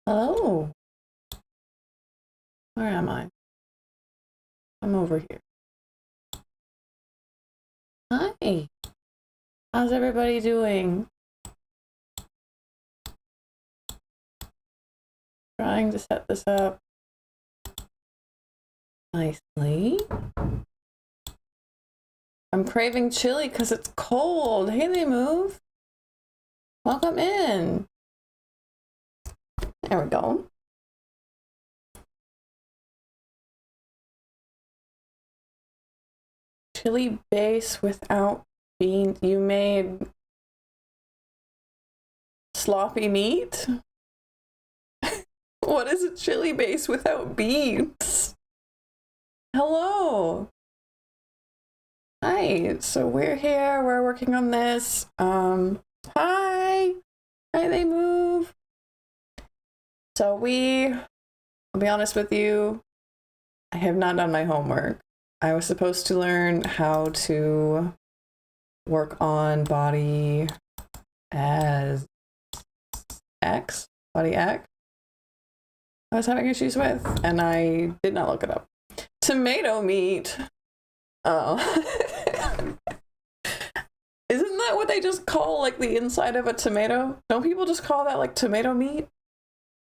Hello. Where am I? I'm over here. Hi. How's everybody doing? Trying to set this up nicely. I'm craving chili because it's cold. Hey, they move. Welcome in. There we go. Chili base without beans. You made sloppy meat? What is a chili base without beans? Hello. Hi. So we're here. We're working on this. Hi. Hi, they move. So I'll be honest with you, I have not done my homework. I was supposed to learn how to work on body as X, body X. I was having issues with, and I did not look it up. Tomato meat. Oh. Isn't that what they just call like the inside of a tomato? Don't people just call that like tomato meat?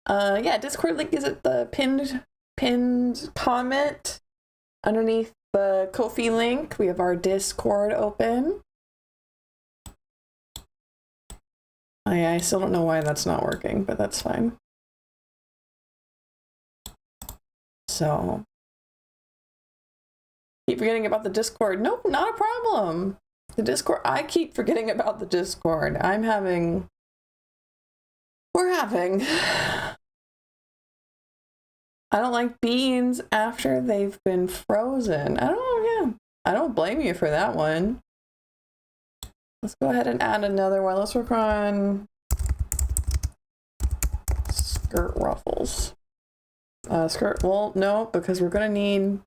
Yeah, Discord link is at the pinned comment underneath the Ko-fi link. We have our Discord open. I still don't know why that's not working, but that's fine. So, keep forgetting about the Discord. Nope, not a problem. The Discord, I keep forgetting about the Discord. We're having. I don't like beans after they've been frozen. I don't know, yeah. I don't blame you for that one. Let's go ahead and add another one. Let's work on skirt ruffles. Well, no, because we're gonna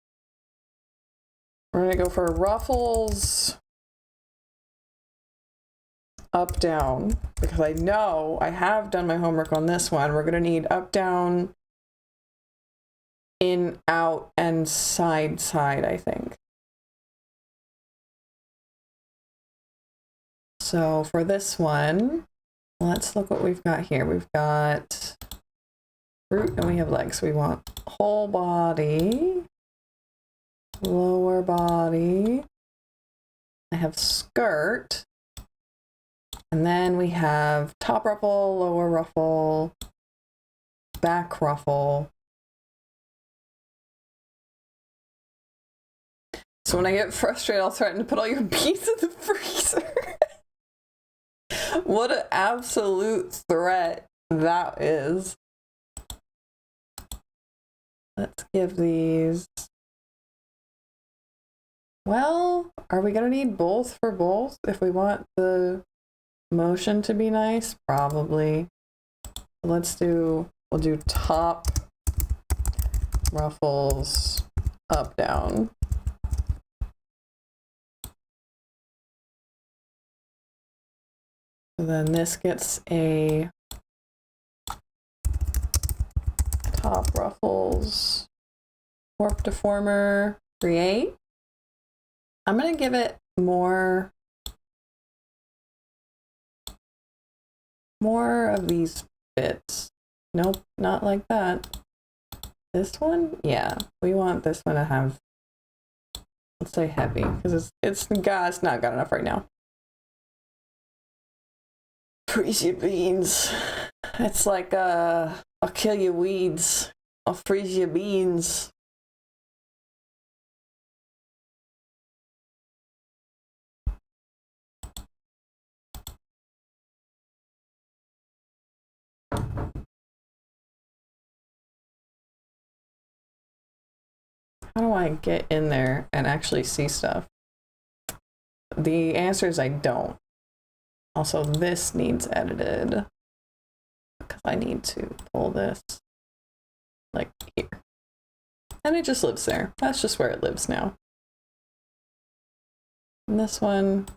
go for ruffles up, down, because I know I have done my homework on this one. We're gonna need up, down, in, out, and side, I think. So for this one, let's look what we've got here. We've got fruit and we have legs. We want whole body, lower body. I have skirt. And then we have top ruffle, lower ruffle, back ruffle. So when I get frustrated, I'll threaten to put all your beans in the freezer. What an absolute threat that is. Let's give these. Well, are we gonna need both for both if we want the motion to be nice? Probably. We'll do top ruffles, up, down. So then this gets a top ruffles, warp deformer, create. I'm gonna give it more of these bits. Nope, not like that. This one? Yeah, we want this one to have, let's say heavy, because it's not got enough right now. Freeze your beans. It's like I'll kill your weeds. I'll freeze your beans. How do I get in there and actually see stuff? The answer is I don't. Also, this needs edited because I need to pull this like here. And it just lives there. That's just where it lives now. And this one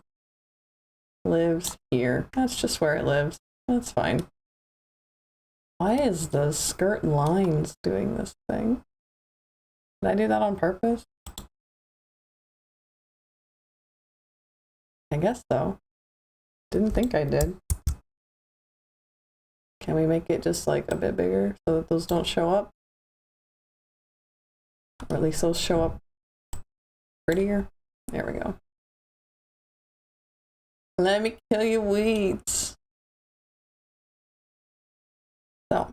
lives here. That's just where it lives. That's fine. Why is the skirt lines doing this thing? Did I do that on purpose? I guess so. Didn't think I did. Can we make it just like a bit bigger so that those don't show up? Or at least those show up prettier. There we go. Let me kill your weeds. So,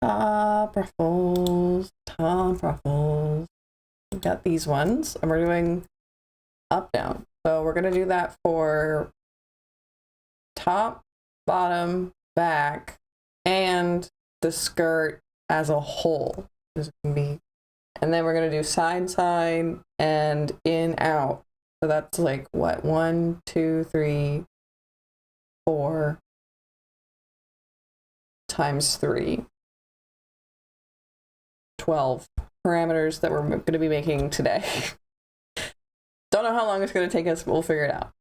top ruffles, top ruffles. We've got these ones, and we're doing up, down. So we're gonna do that for top, bottom, back, and the skirt as a whole. This can be, and then we're gonna do side, side, and in, out. So that's like what? 1, 2, 3, 4 times 3. 12 parameters that we're going to be making today. Don't know how long it's going to take us, but we'll figure it out.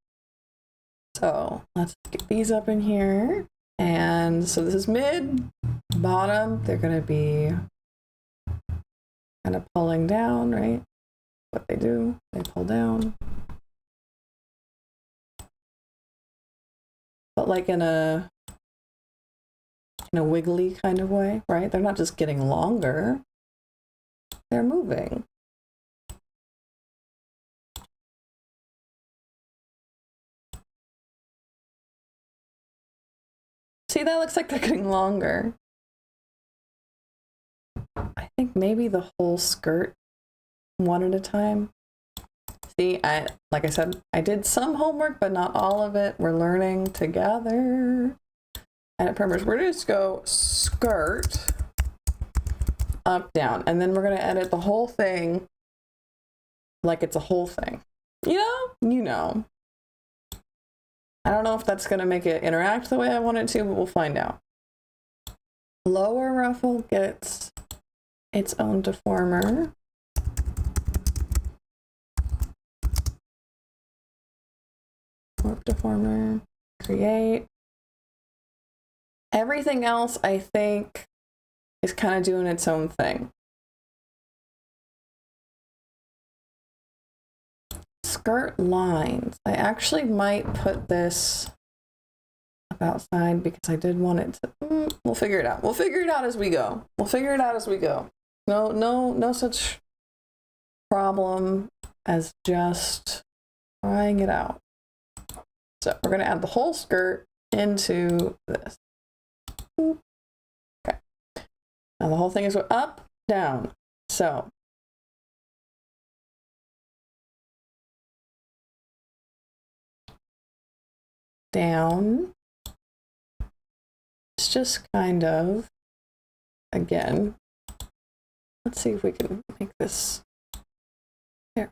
So let's get these up in here. And so this is mid, bottom. They're going to be kind of pulling down, right? What they do, they pull down. But like in a wiggly kind of way, right? They're not just getting longer. They're moving. See, that looks like they're getting longer. I think maybe the whole skirt one at a time. See, like I said, I did some homework, but not all of it. We're learning together. Edit parameters. We're going to just go skirt, up, down, and then we're going to edit the whole thing like it's a whole thing. You know. I don't know if that's going to make it interact the way I want it to, but we'll find out. Lower ruffle gets its own deformer. Warp deformer, create. Everything else, I think, is kind of doing its own thing. Skirt lines. I actually might put this outside because I did want it to, we'll figure it out. We'll figure it out as we go. No such problem as just trying it out. So we're going to add the whole skirt into this. Okay. Now the whole thing is up, down. So down. It's just kind of, again, let's see if we can make this there.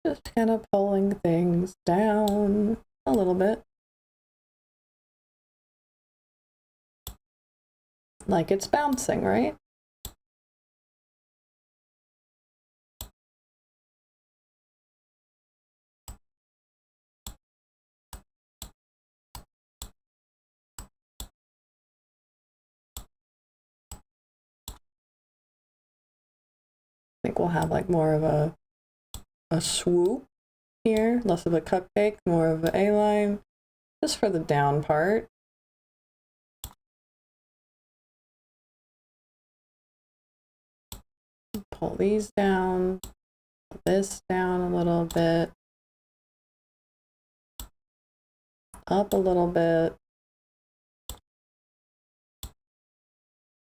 Just kind of pulling things down a little bit. Like it's bouncing, right? I think we'll have like more of a swoop here, less of a cupcake, more of an A-line, just for the down part. Pull these down, pull this down a little bit, up a little bit.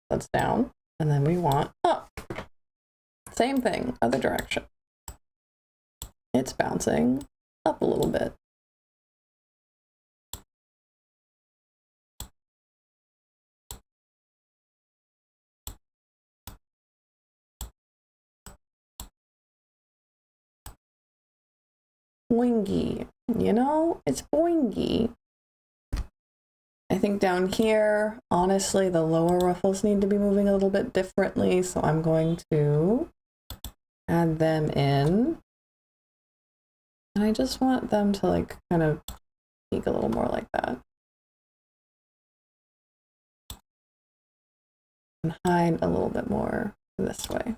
That's down, and then we want up. Same thing, other direction. It's bouncing up a little bit. Boingy, you know, it's boingy. I think down here, honestly, the lower ruffles need to be moving a little bit differently, so I'm going to add them in. And I just want them to like kind of peek a little more like that. and hide a little bit more this way.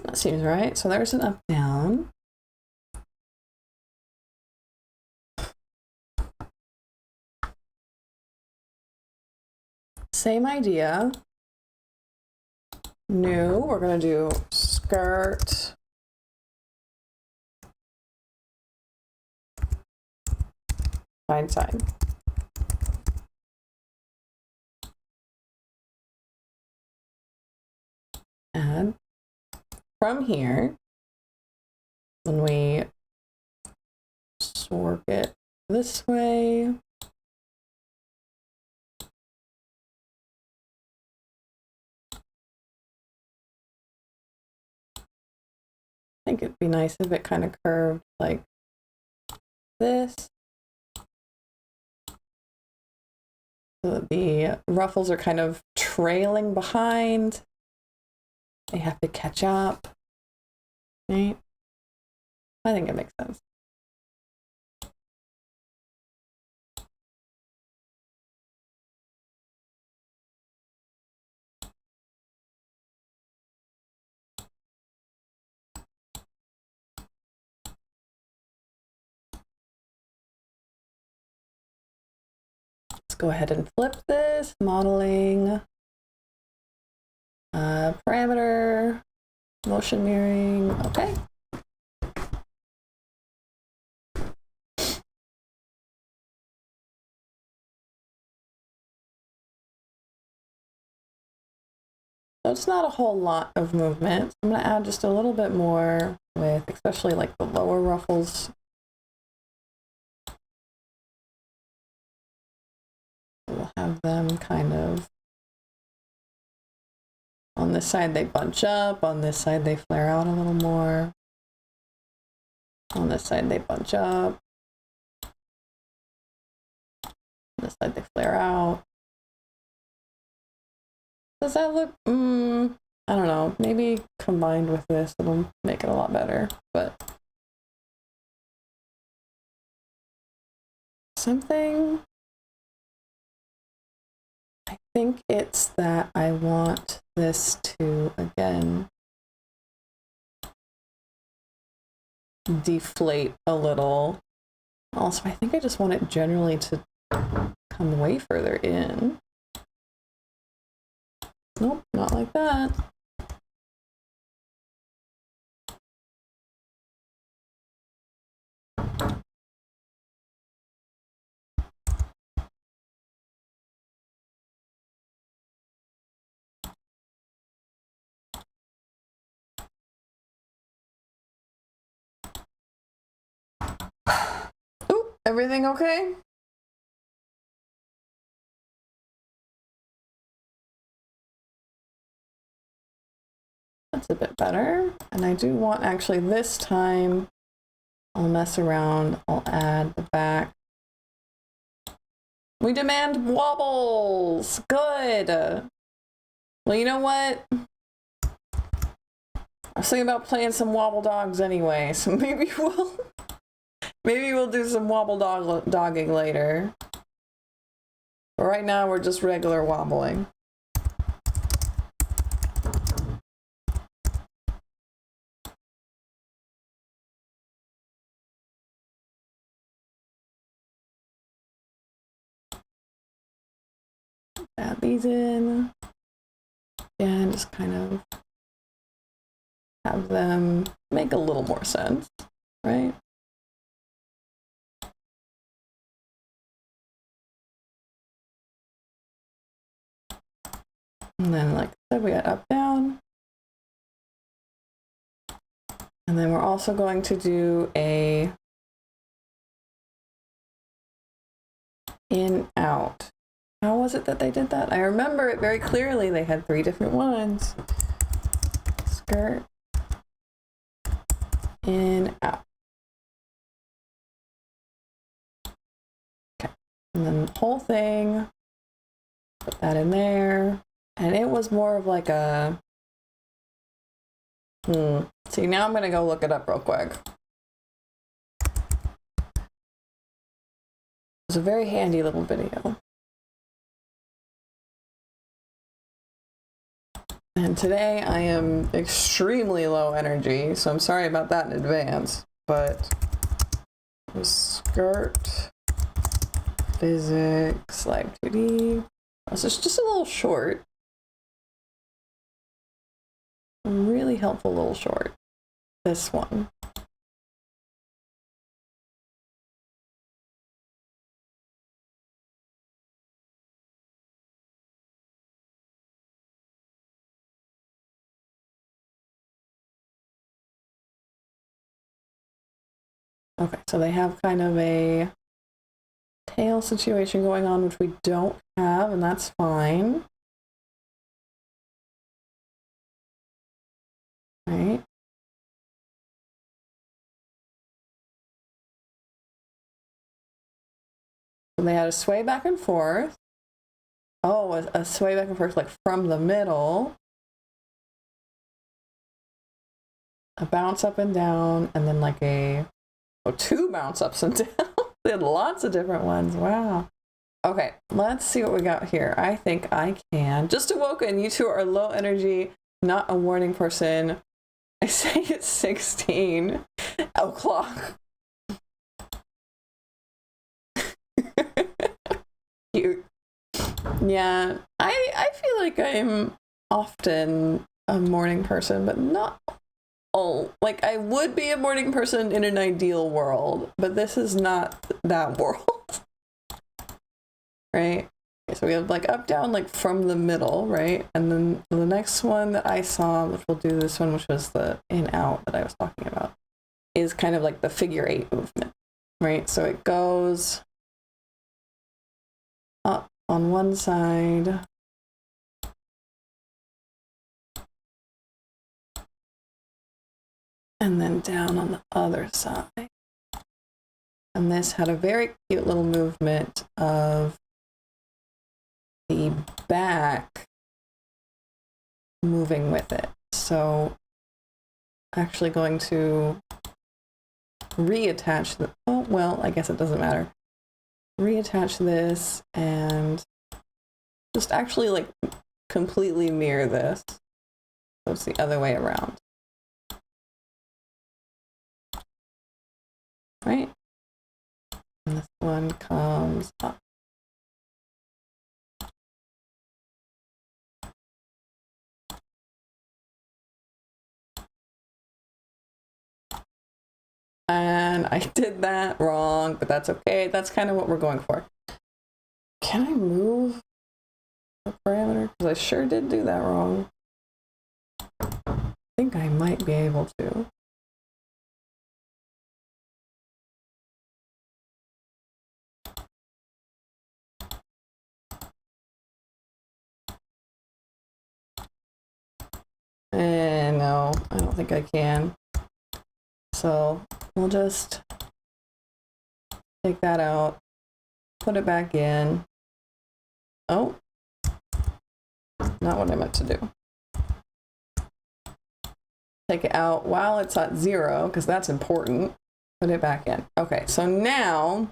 That seems right. So there's an up down. Same idea. New, we're gonna do skirt. Side side. And from here, when we work it this way, I think it'd be nice if it kind of curved like this. So that the ruffles are kind of trailing behind. They have to catch up. Right? I think it makes sense. Let's go ahead and flip this. Modeling, parameter, motion mirroring, okay. So it's not a whole lot of movement. I'm going to add just a little bit more with especially like the lower ruffles. We'll have them kind of on this side they bunch up, on this side they flare out a little more. On this side they bunch up. On this side they flare out. Does that look, I don't know, maybe combined with this, it'll make it a lot better, but something, I think it's that I want this to, again, deflate a little. Also, I think I just want it generally to come way further in. Nope, not like that. Ooh, everything okay? That's a bit better. And I do want, actually this time, I'll mess around, I'll add the back. We demand wobbles, good. Well, you know what? I was thinking about playing some wobble dogs anyway, so maybe we'll do some wobble dogging later. But right now we're just regular wobbling. Add these in. And just kind of have them make a little more sense, right? And then, like I said, we got up, down. And then we're also going to do a in, out. How was it that they did that? I remember it very clearly. They had 3 different ones. Skirt, in, out. And then the whole thing, put that in there. And it was more of like a, See, now I'm gonna go look it up real quick. It's a very handy little video. And today I am extremely low energy, so I'm sorry about that in advance, but skirt, physics, Live2D. So it's just a little short. A really helpful little short. This one. Okay, so they have kind of a tail situation going on, which we don't have, and that's fine. Right? So they had a sway back and forth. Oh, a sway back and forth like from the middle. A bounce up and down, and then like two bounce ups and downs. They had lots of different ones. Wow. Okay, let's see what we got here. I think I can. Just awoken, you two are low energy, not a morning person. I say it's 16 o'clock. Cute. Yeah, I feel like I'm often a morning person, but not like I would be a morning person in an ideal world, but this is not that world. Right? Okay, so we have like up, down, like from the middle, right? And then the next one that I saw, which we'll do this one, which was the in out that I was talking about, is kind of like the figure 8 movement, right? So it goes up on one side, and then down on the other side. And this had a very cute little movement of the back moving with it. So actually going to reattach the, oh, well, I guess it doesn't matter. Reattach this and just actually like completely mirror this. So it's the other way around. Right? And this one comes up. And I did that wrong, but that's okay. That's kind of what we're going for. Can I move the parameter? Because I sure did do that wrong. I think I might be able to. And no, I don't think I can. So we'll just take that out, put it back in. Oh, not what I meant to do. Take it out while it's at 0, because that's important. Put it back in. Okay, so now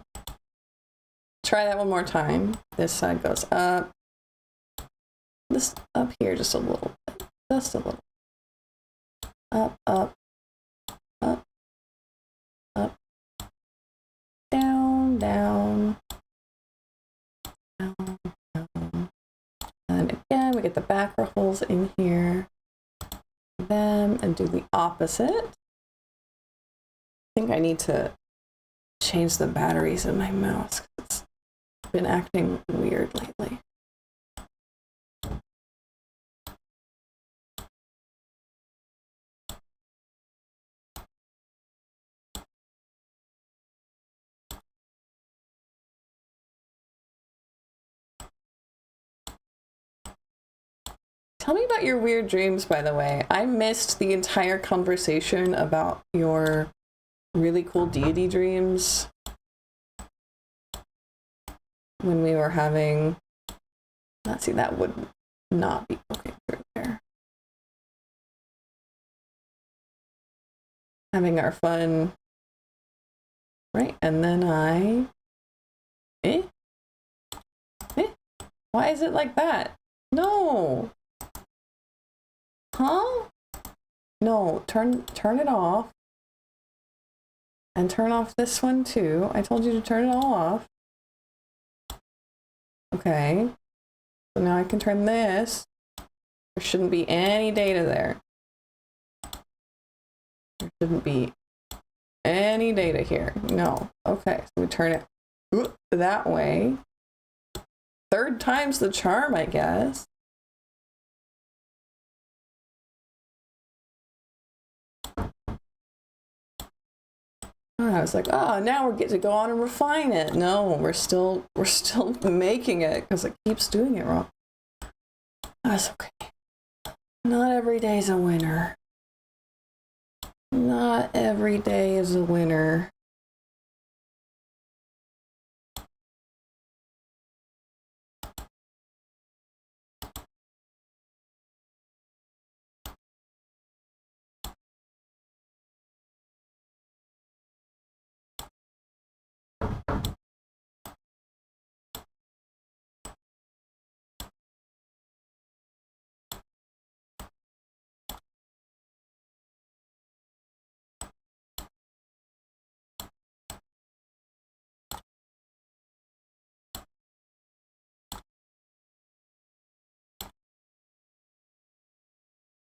try that one more time. This side goes up. This up here just a little bit. Just a little. Up, up, up, up, down, down, down, down. And again, we get the back ruffles in here. Them and do the opposite. I think I need to change the batteries in my mouse. It's been acting weird lately. Tell me about your weird dreams, by the way. I missed the entire conversation about your really cool deity dreams. when we were having, let's see, that would not be poking through there. Having our fun, right? And then why is it like that? No. Huh? No, turn it off. And turn off this one too. I told you to turn it all off. Okay. So now I can turn this. There shouldn't be any data there. There shouldn't be any data here. No. Okay, so we turn it that way. Third time's the charm, I guess. I was like, oh, now we're getting to go on and refine it. No, we're still making it because it keeps doing it wrong. That's okay. Not every day's a winner. Not every day is a winner.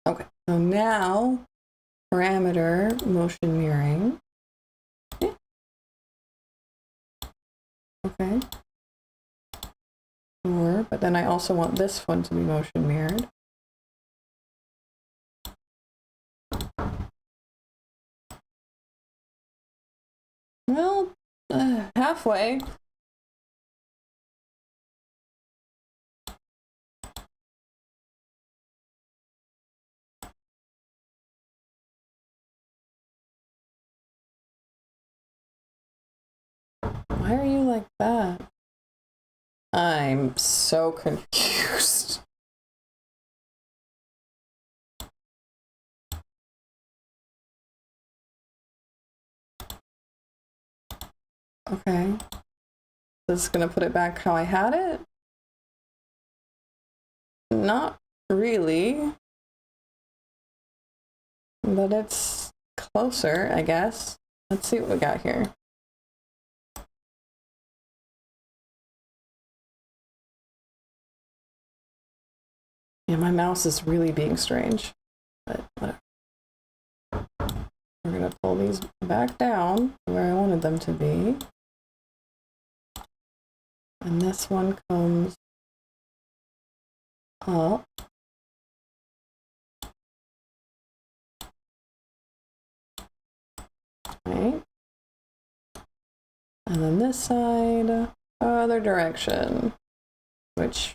Okay, so now parameter motion mirroring. Okay. Sure, but then I also want this one to be motion mirrored. Well, halfway. Why are you like that? I'm so confused. Okay. This is gonna put it back how I had it? Not really. But it's closer, I guess. Let's see what we got here. Yeah, my mouse is really being strange, but whatever. We're gonna pull these back down where I wanted them to be. And this one comes up. Right. And then this side, other direction, which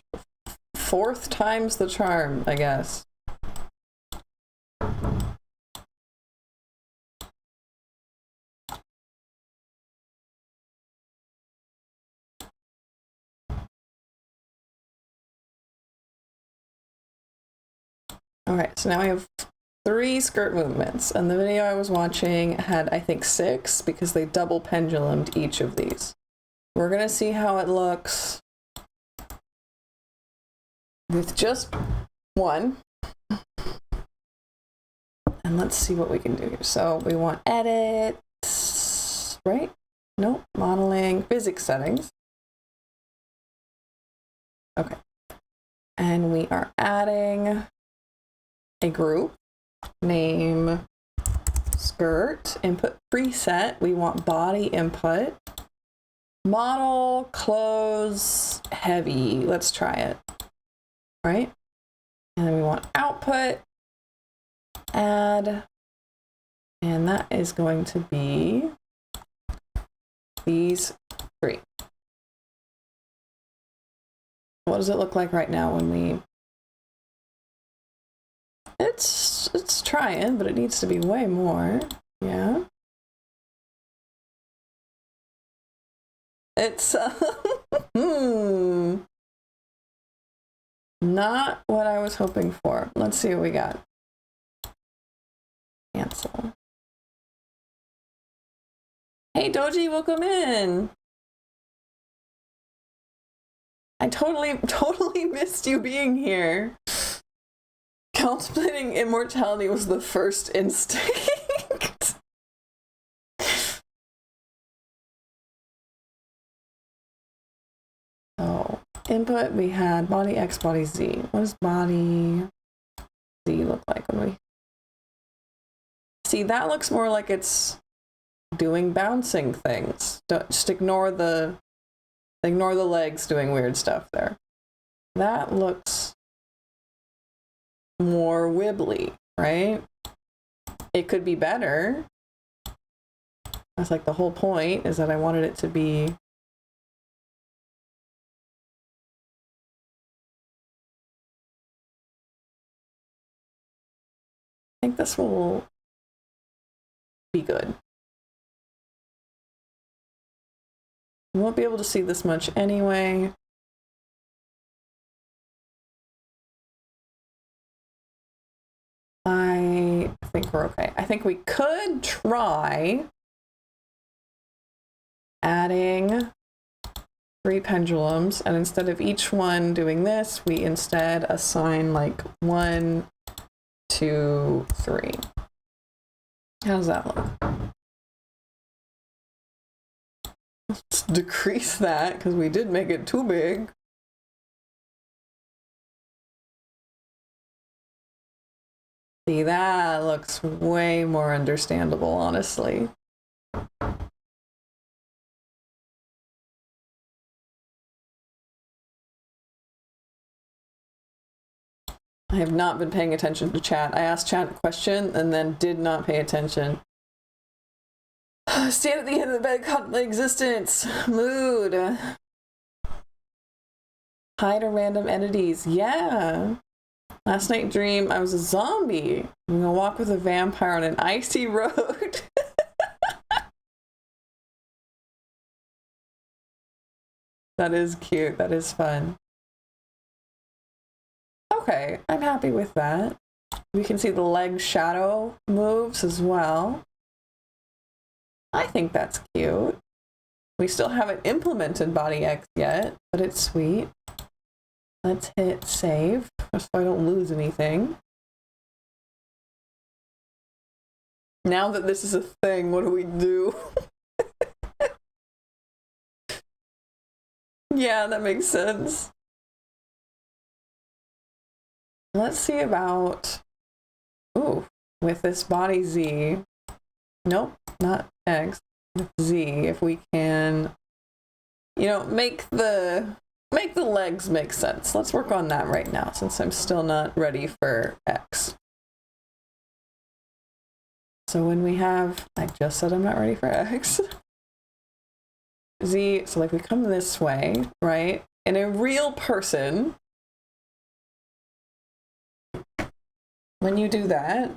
fourth time's the charm, I guess. All right, so now we have 3 skirt movements, and the video I was watching had, I think, 6 because they double pendulumed each of these. We're gonna see how it looks with just one. And let's see what we can do here. So we want edit, right? Nope, modeling, physics settings. Okay. And we are adding a group, name skirt, input preset. We want body input, model, clothes, heavy. Let's try it, right? And then we want output, add, and that is going to be these 3. What does it look like right now when we... It's trying, but it needs to be way more. Yeah. It's Not what I was hoping for. Let's see what we got. Cancel. Hey Doji, welcome in. I totally missed you being here. Contemplating immortality was the first instinct. Oh, input, we had body X, body Z. What does body Z look like when we... See, that looks more like it's doing bouncing things. Just ignore the legs doing weird stuff there. That looks more wibbly, right? It could be better. That's like the whole point, is that I wanted it to be... I think this will be good. You won't be able to see this much anyway. I think we're okay. I think we could try adding 3 pendulums, and instead of each one doing this, we instead assign like 1, 2, 3. How's that look? Let's decrease that because we did make it too big. See, that looks way more understandable, honestly. I have not been paying attention to chat. I asked chat a question and then did not pay attention. Stand at the end of the bed, caught in existence. Mood. Hide to random entities. Yeah. Last night dream I was a zombie. I'm gonna walk with a vampire on an icy road. That is cute. That is fun. Okay, I'm happy with that. We can see the leg shadow moves as well. I think that's cute. We still haven't implemented body X yet, but it's sweet. Let's hit save, just so I don't lose anything. Now that this is a thing, what do we do? Yeah, that makes sense. Let's see about, ooh, with this body Z. Nope, not X, with Z. If we can, you know, make the legs make sense. Let's work on that right now, since I'm still not ready for X. So when we have, I just said I'm not ready for X. Z, so like we come this way, right? In a real person, when you do that,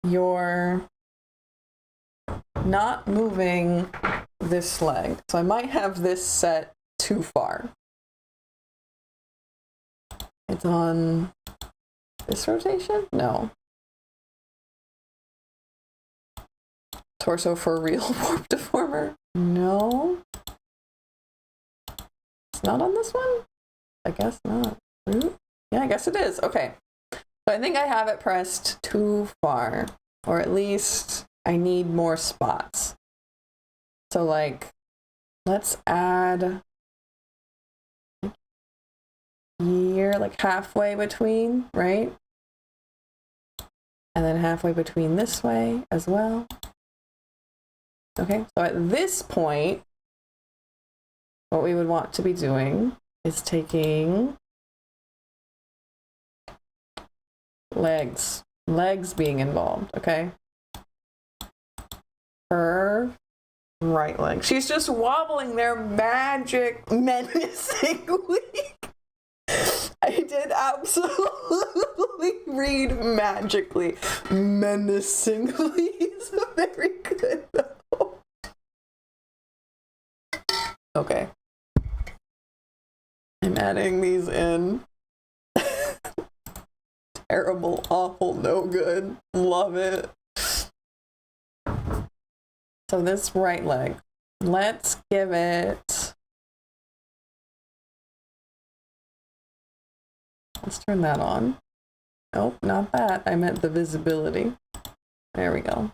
you're not moving this leg. So I might have this set too far. It's on this rotation? No. Torso for a real warp deformer? No. It's not on this one? I guess not. Yeah, I guess it is. Okay. So I think I have it pressed too far, or at least I need more spots. So like, let's add here, like halfway between, right? And then halfway between this way as well. Okay, so at this point, what we would want to be doing is taking legs being involved, okay? Her right leg. She's just wobbling there menacingly. I did absolutely read magically. Menacingly is very good though. Okay. I'm adding these in. terrible, awful, no good. Love it. So this right leg, let's give it, let's turn that on. Nope, not that. I meant the visibility. There we go.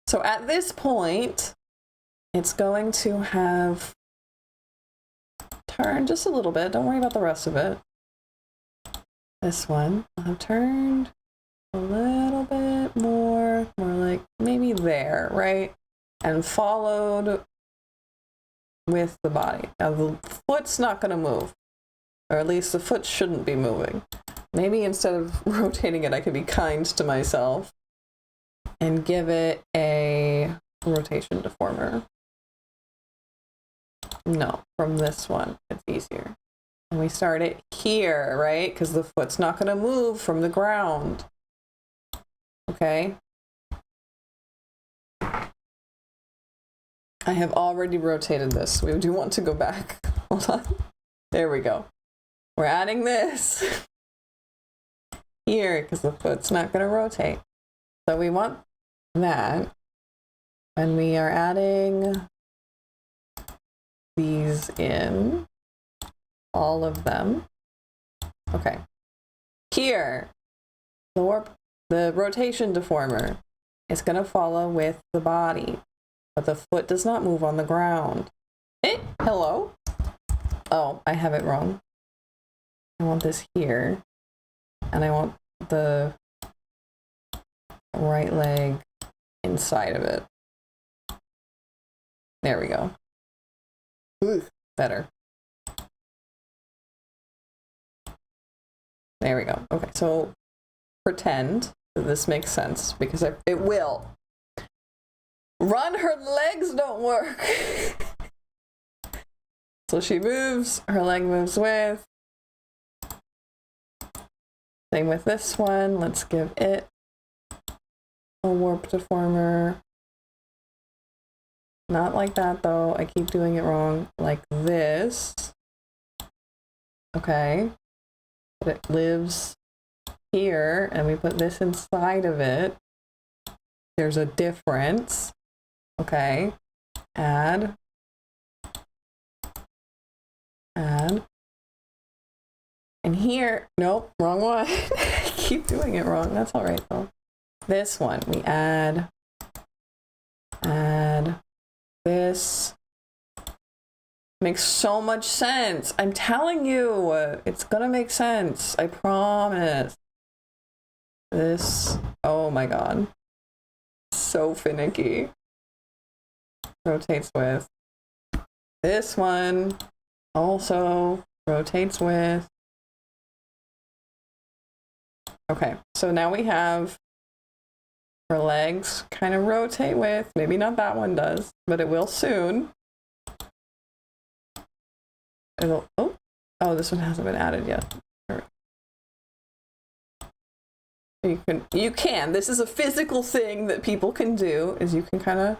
So at this point, it's going to have turned just a little bit. Don't worry about the rest of it. This one, I'll have turned a little bit more like maybe there, right? And followed with the body. Now the foot's not going to move, or at least the foot shouldn't be moving. Maybe instead of rotating it, I could be kind to myself and give it a rotation deformer. No, from this one, it's easier. And we start it here, right? Because the foot's not going to move from the ground. Okay. I have already rotated this. We do want to go back. Hold on. There we go. We're adding this here because the foot's not going to rotate. So we want that. And we are adding these in. All of them. Okay. Here, the rotation deformer is going to follow with the body. But the foot does not move on the ground. Hello? Oh, I have it wrong. I want this here. And I want the right leg inside of it. There we go. Ooh, better. There we go. Okay, so pretend that this makes sense because it will. Run, her legs don't work. So she moves, her leg moves with. Same with this one. Let's give it a warp deformer. Not like that though. I keep doing it wrong. Like this. Okay. But it lives here and we put this inside of it. There's a difference. Okay, add, and here, nope, wrong one. I keep doing it wrong. That's all right though. This one, we add this. Makes so much sense. I'm telling you, it's gonna make sense. I promise. This, oh my God. So finicky. Rotates with this one, also rotates with. Okay, so now we have her legs kind of rotate with, maybe not that one does, but it will soon. It'll, oh, this one hasn't been added yet. You can, this is a physical thing that people can do, is you can kind of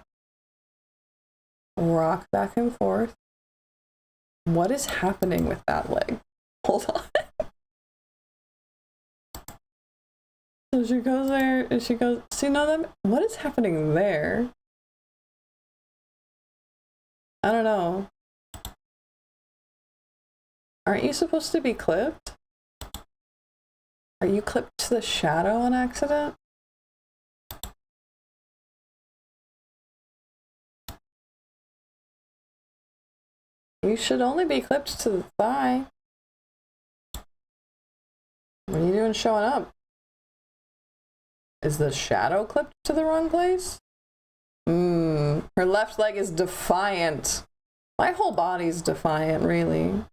rock back and forth. What is happening with that leg? Hold on. So she goes there and she goes, see, now that, what is happening there? I don't know. Aren't you supposed to be clipped? Are you clipped to the shadow on accident? You should only be clipped to the thigh. What are you doing showing up? Is the shadow clipped to the wrong place? Her left leg is defiant. My whole body's defiant, really.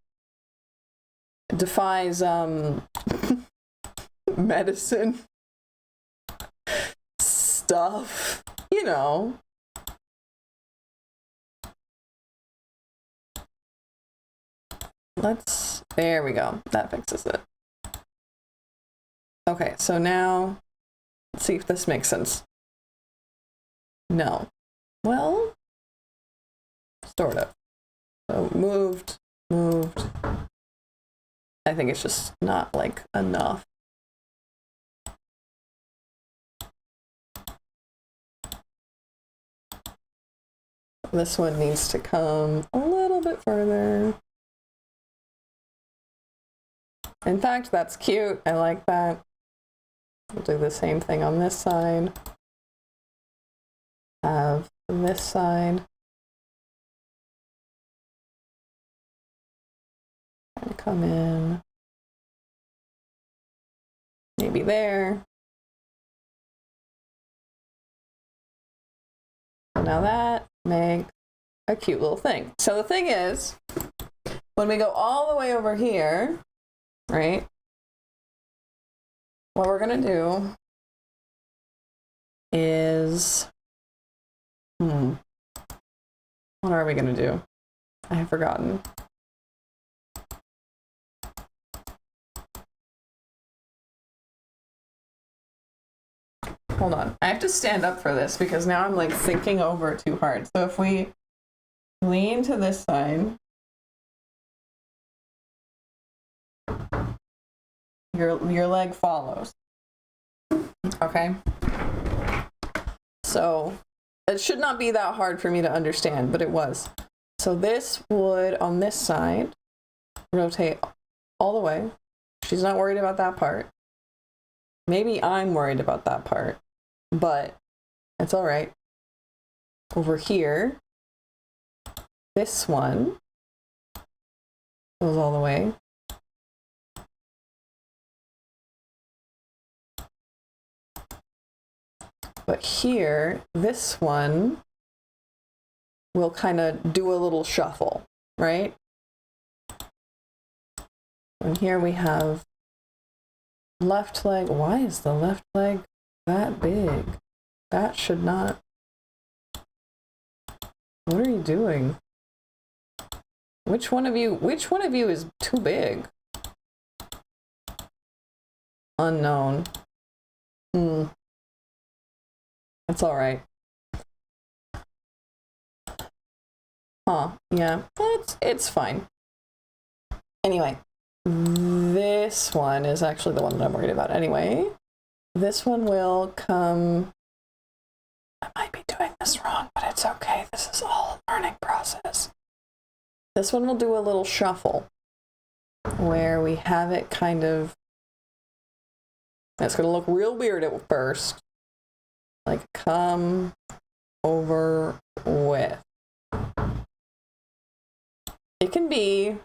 It defies, medicine. Stuff. You know. There we go. That fixes it. Okay, so now, let's see if this makes sense. No. Well, sort of. So moved. I think it's just not like enough. This one needs to come a little bit further. In fact, that's cute. I like that. We'll do the same thing on this side. Have this side. And come in. Maybe there. So now that makes a cute little thing. So the thing is, when we go all the way over here, right? What we're gonna do is, what are we gonna do? I have forgotten. Hold on, I have to stand up for this because now I'm like thinking over it too hard. So if we lean to this side, your leg follows. Okay. So it should not be that hard for me to understand, but it was. So this would, on this side, rotate all the way. She's not worried about that part. Maybe I'm worried about that part, but it's all right. Over here, this one goes all the way. But here, this one will kind of do a little shuffle, right? And here we have left leg. Why is the left leg that big? That should not. What are you doing? Which one of you is too big? Unknown. That's all right. Huh, yeah, it's fine. Anyway, this one is actually the one that I'm worried about anyway. This one will come, I might be doing this wrong, but it's okay. This is all a learning process. This one will do a little shuffle where we have it kind of, it's gonna look real weird at first. Like come over with. It can be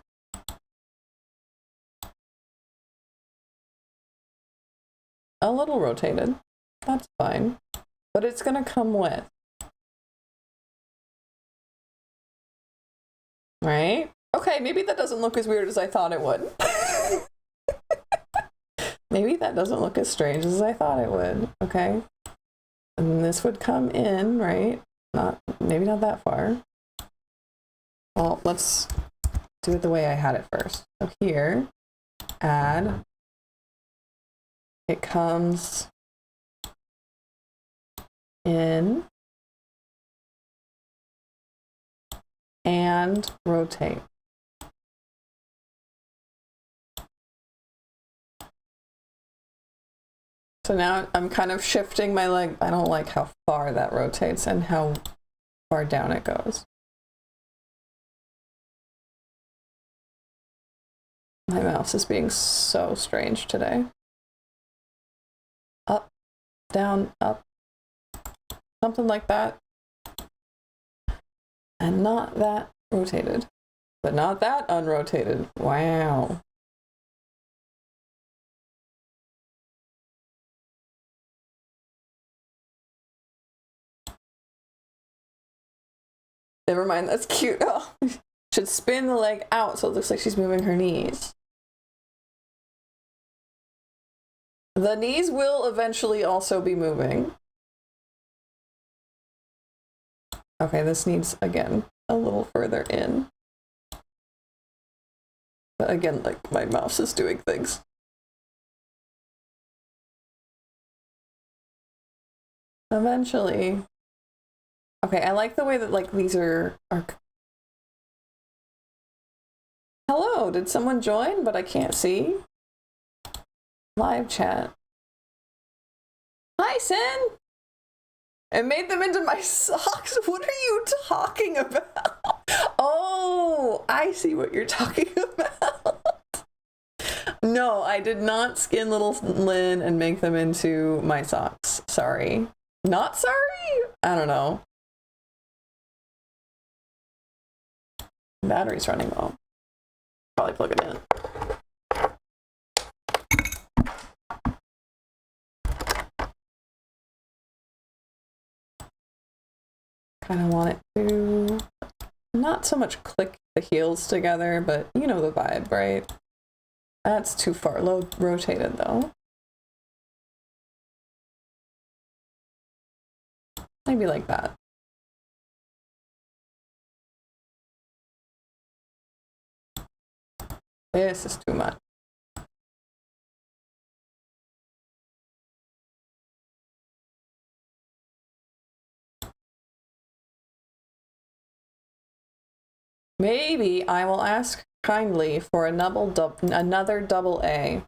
a little rotated. That's fine. But it's gonna come with. Right? Okay, maybe that doesn't look as weird as I thought it would. Maybe that doesn't look as strange as I thought it would. Okay. And this would come in, right? Maybe not that far. Well, let's do it the way I had it first. So here, add, it comes in and rotate. So now I'm kind of shifting my leg. I don't like how far that rotates and how far down it goes. My mouse is being so strange today. Up, down, up. Something like that. And not that rotated. But not that unrotated. Wow. Never mind, that's cute. Oh, should spin the leg out so it looks like she's moving her knees. The knees will eventually also be moving. Okay, this needs, again, a little further in. But again, like, my mouse is doing things. Eventually. Okay, I like the way that, like, these are... Hello, did someone join, but I can't see? Live chat. Hi, Sin! and made them into my socks. What are you talking about? Oh, I see what you're talking about. No, I did not skin little Lynn and make them into my socks. Sorry. Not sorry? I don't know. Battery's running low. Probably plug it in. Kind of want it to not so much click the heels together, but you know the vibe, right? That's too far rotated though. Maybe like that. This is too much. Maybe I will ask kindly for another double A.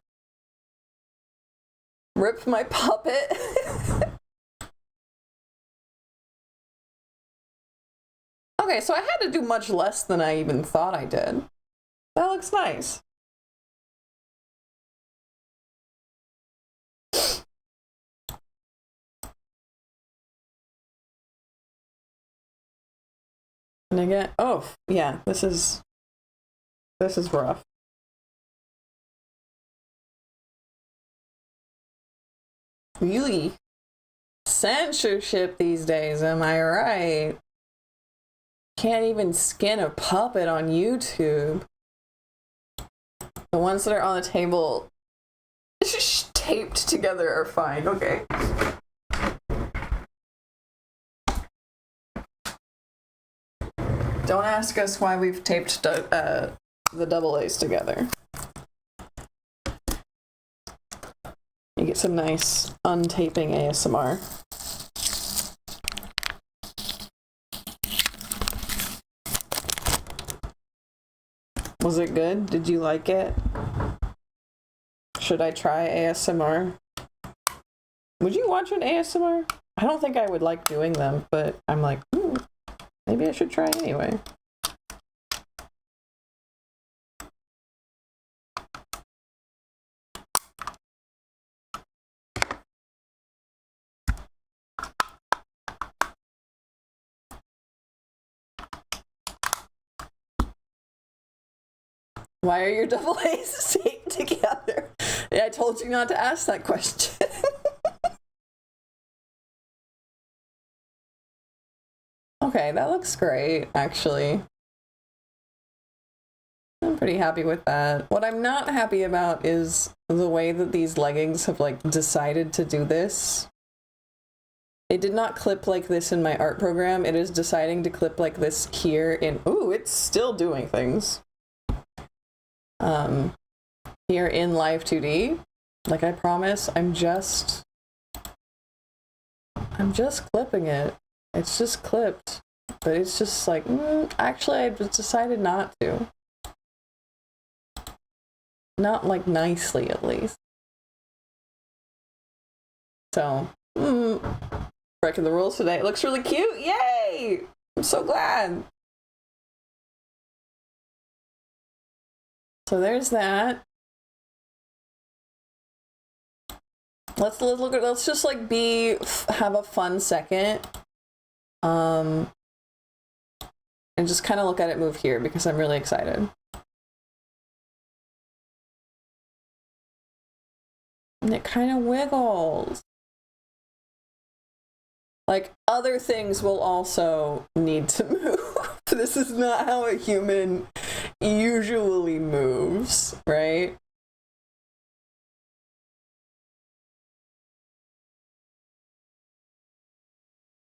Rip my puppet. Okay, so I had to do much less than I even thought I did. That looks nice. And again, oh yeah, this is rough. Really? Censorship these days, am I right? Can't even skin a puppet on YouTube. The ones that are on the table taped together are fine, okay. Don't ask us why we've taped the double A's together. You get some nice untaping ASMR. Was it good? Did you like it? Should I try ASMR? Would you watch an ASMR? I don't think I would like doing them, but I'm like, maybe I should try anyway. Why are your double A's taped together? Yeah, I told you not to ask that question. Okay, that looks great, actually. I'm pretty happy with that. What I'm not happy about is the way that these leggings have, like, decided to do this. It did not clip like this in my art program. It is deciding to clip like this here in... Ooh, it's still doing things. Here in Live2D. Like I promise, I'm just clipping it. It's just clipped. But it's just like, actually I just decided not to. Not like nicely, at least. So, breaking the rules today. It looks really cute. Yay! I'm so glad. So there's that. Let's just like have a fun second. And just kind of look at it move here because I'm really excited. And it kind of wiggles. Like, other things will also need to move. This is not how a human usually moves, right?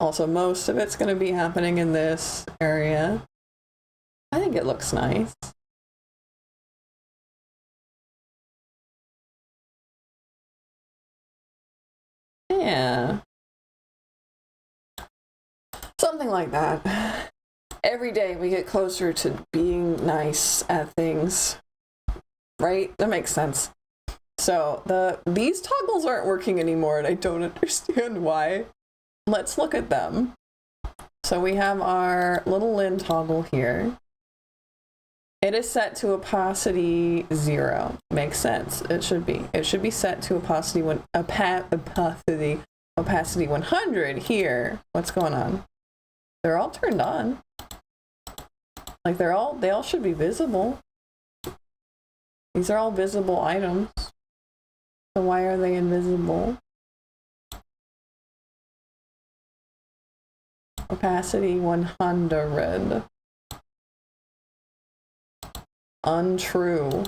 Also, most of it's going to be happening in this area. I think it looks nice. Yeah. Something like that. Every day we get closer to being nice at things. Right? That makes sense. So, these toggles aren't working anymore, and I don't understand why. let's look at them. So we have our little Lynn toggle here. It is set to opacity 0. Makes sense. It should be. It should be set to opacity opacity 100 here. What's going on? They're all turned on. Like they all should be visible. These are all visible items. So why are they invisible? Opacity 100. Untrue.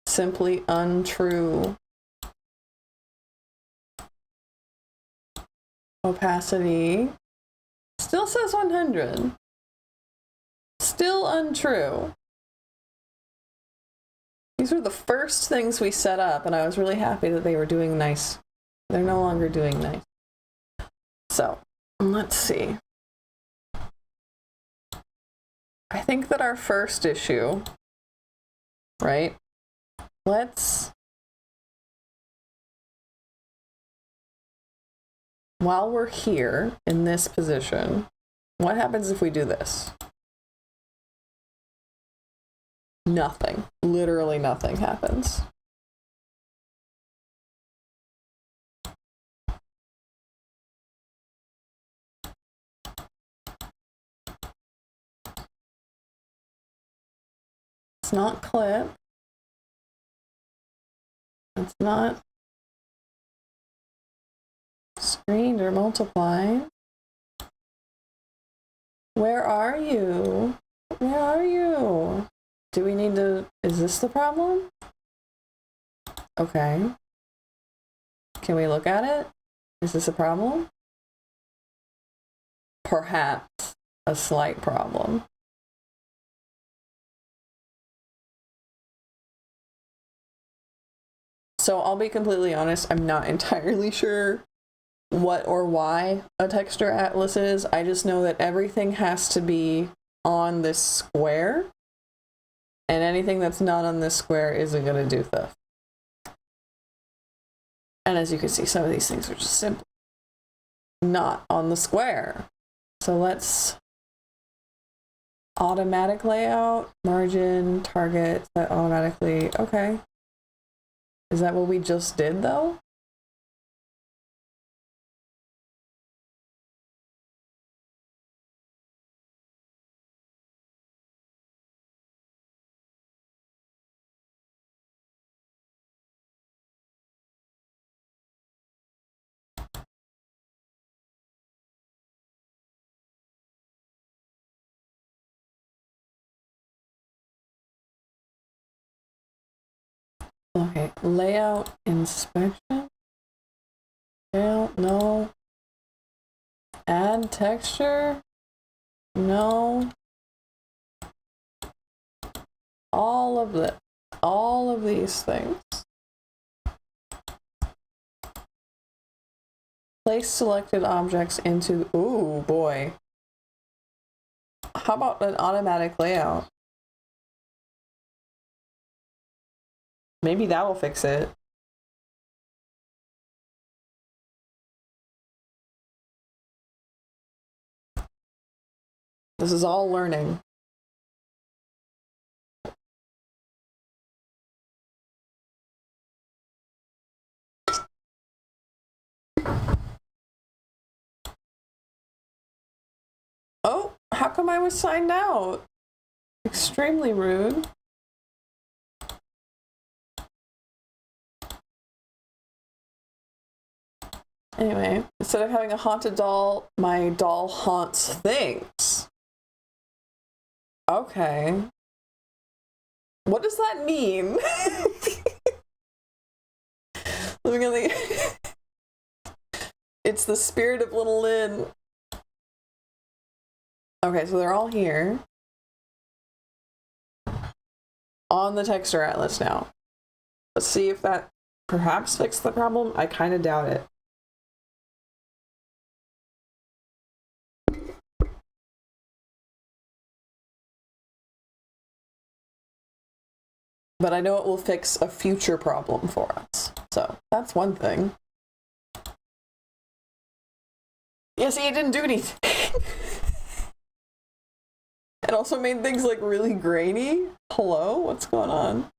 Simply untrue. Opacity still says 100. Still untrue. These were the first things we set up, and I was really happy that they were doing nice. They're no longer doing nice. So, let's see. I think that our first issue, right? While we're here in this position, what happens if we do this? Nothing. Literally nothing happens. It's not clip. It's not screened or multiply. Where are you? Where are you? Do we need to... Is this the problem? Okay. Can we look at it? Is this a problem? Perhaps a slight problem. So I'll be completely honest, I'm not entirely sure what or why a texture atlas is. I just know that everything has to be on this square, and anything that's not on this square isn't going to do stuff. And as you can see, some of these things are just simply not on the square. So let's automatic layout, margin, target, set automatically. Okay. Is that what we just did though? Okay, layout inspection. Layout, no. Add texture, no. All of these things. Place selected objects into, ooh boy. How about an automatic layout? Maybe that will fix it. This is all learning. Oh, how come I was signed out? Extremely rude. Anyway, instead of having a haunted doll, my doll haunts things. Okay. What does that mean? It's the spirit of little Lynn. Okay, so they're all here. On the texture atlas now. Let's see if that perhaps fixed the problem. I kind of doubt it. But I know it will fix a future problem for us. So that's one thing. Yeah, see, it didn't do anything. It also made things like really grainy. Hello? What's going on?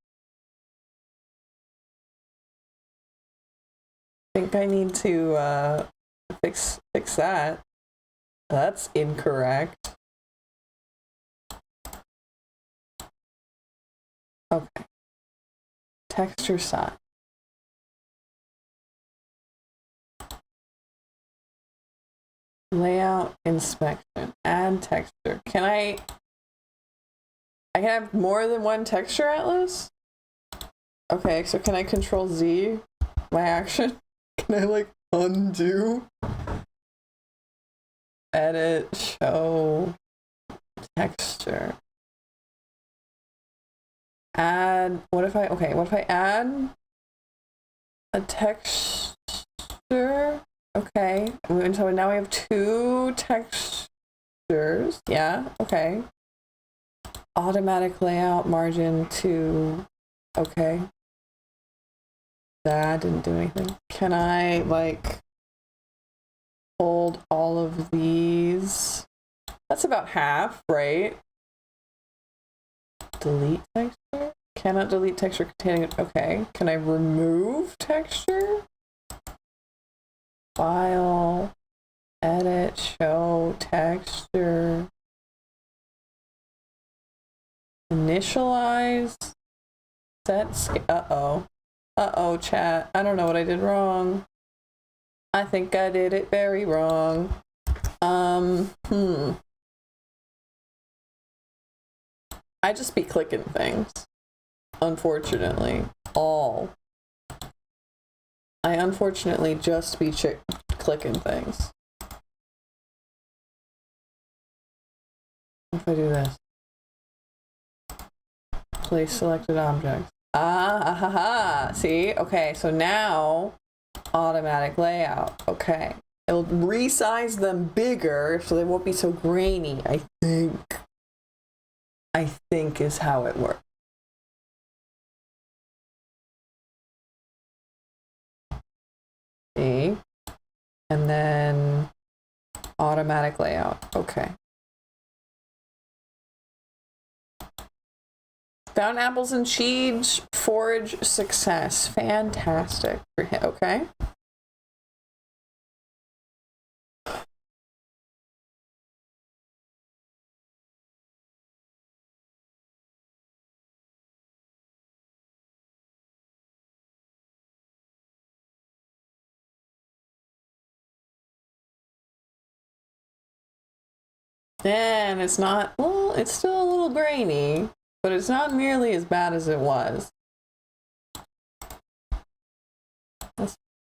I think I need to fix that. That's incorrect. Okay. Texture size. Layout inspection. Add texture. Can I have more than one texture atlas? Okay, so can I control Z my action? Can I like undo? Edit, show, texture. Add, what if I add a texture? Okay, and so now we have 2 textures. Yeah, okay. Automatic layout margin 2. Okay. That didn't do anything. Can I like hold all of these? That's about half, right? Delete texture? Cannot delete texture containing it. Okay. Can I remove texture? File, edit, show, texture, initialize, set scale. Uh-oh, chat. I don't know what I did wrong. I think I did it very wrong. I just be clicking things. Unfortunately. I unfortunately just be clicking things. If I do this. Place selected objects. See? Okay, so now automatic layout. Okay. It'll resize them bigger so they won't be so grainy, I think is how it works. See? And then automatic layout. Okay. Found apples and cheese. Forage success. Fantastic. Okay. And it's not, well, it's still a little grainy, but it's not nearly as bad as it was.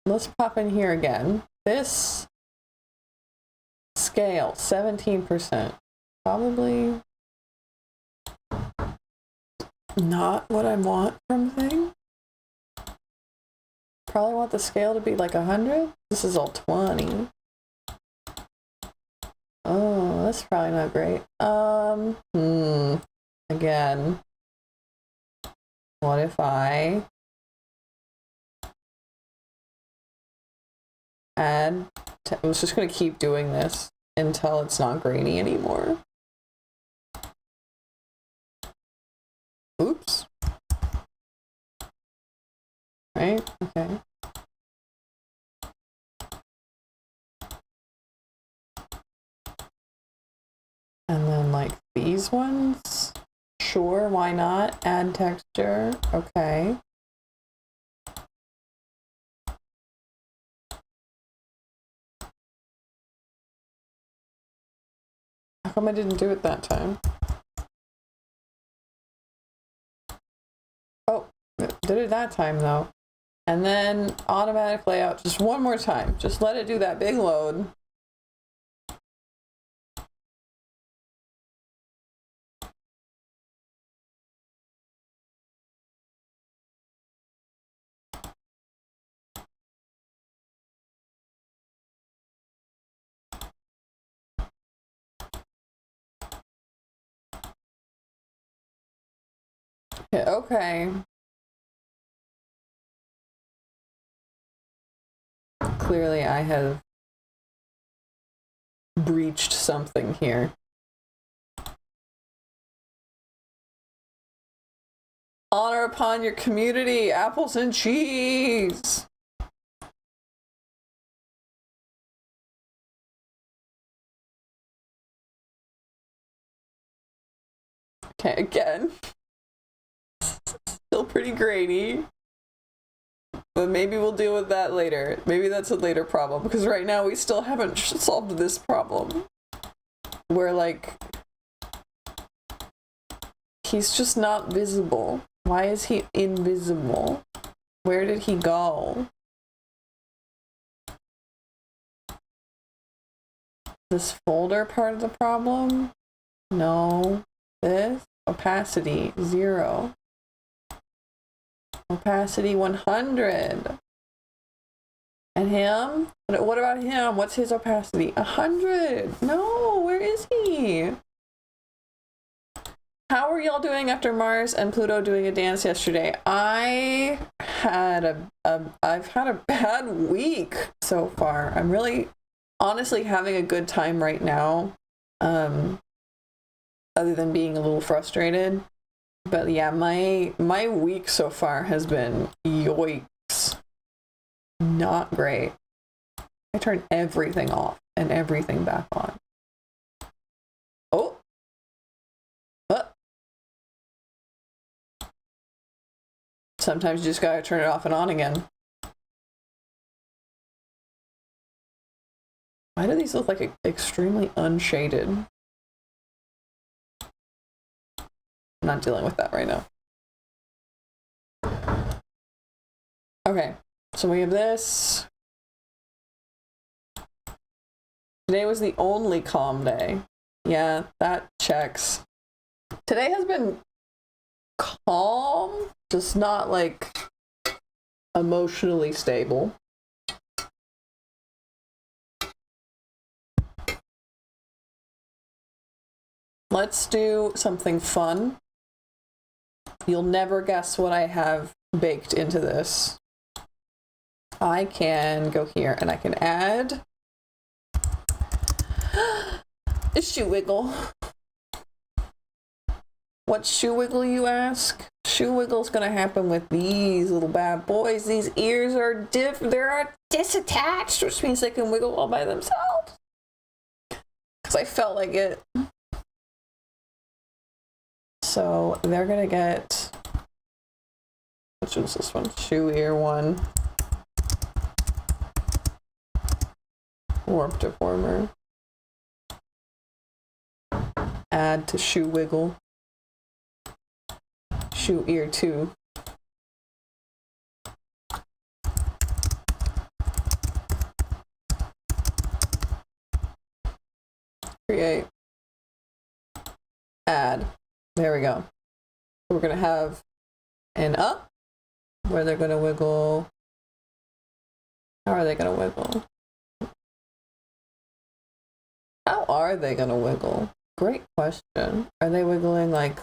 Let's pop in here again. This scale, 17%. Probably not what I want from thing. Probably want the scale to be like 100. This is all 20. Oh, that's probably not great. Again. What if I add, I was just gonna keep doing this until it's not grainy anymore. Oops. Right, okay. And then like these ones, sure, why not? Add texture, okay. How come I didn't do it that time? Oh, did it that time though. And then automatic layout, just one more time. Just let it do that big load. Yeah, okay. Clearly I have breached something here. Honor upon your community, apples and cheese. Okay, again. Still pretty grainy. But maybe we'll deal with that later. Maybe that's a later problem, because right now we still haven't solved this problem. Where, like, he's just not visible. Why is he invisible? Where did he go? This folder part of the problem? No. This? Opacity, 0. Opacity, 100. And him? What about him? What's his opacity? 100. No, where is he? How are y'all doing after Mars and Pluto doing a dance yesterday? I've had a bad week so far. I'm really honestly having a good time right now. Other than being a little frustrated. But yeah, my week so far has been yikes. Not great. I turned everything off and everything back on. Oh. Sometimes you just gotta turn it off and on again. Why do these look like extremely unshaded? I'm not dealing with that right now. Okay, so we have this. Today was the only calm day. Yeah, that checks. Today has been calm, just not like emotionally stable. Let's do something fun. You'll never guess what I have baked into this. I can go here and I can add a shoe wiggle. What shoe wiggle, you ask? Shoe wiggle's gonna happen with these little bad boys. These ears are they're disattached, which means they can wiggle all by themselves. Because I felt like it. So they're gonna get, which one's this one? Shoe ear one. Warp deformer. Add to shoe wiggle. Shoe ear 2. Create. Add. There we go. We're gonna have an up where they're gonna wiggle. How are they gonna wiggle? How are they gonna wiggle? Great question. Are they wiggling like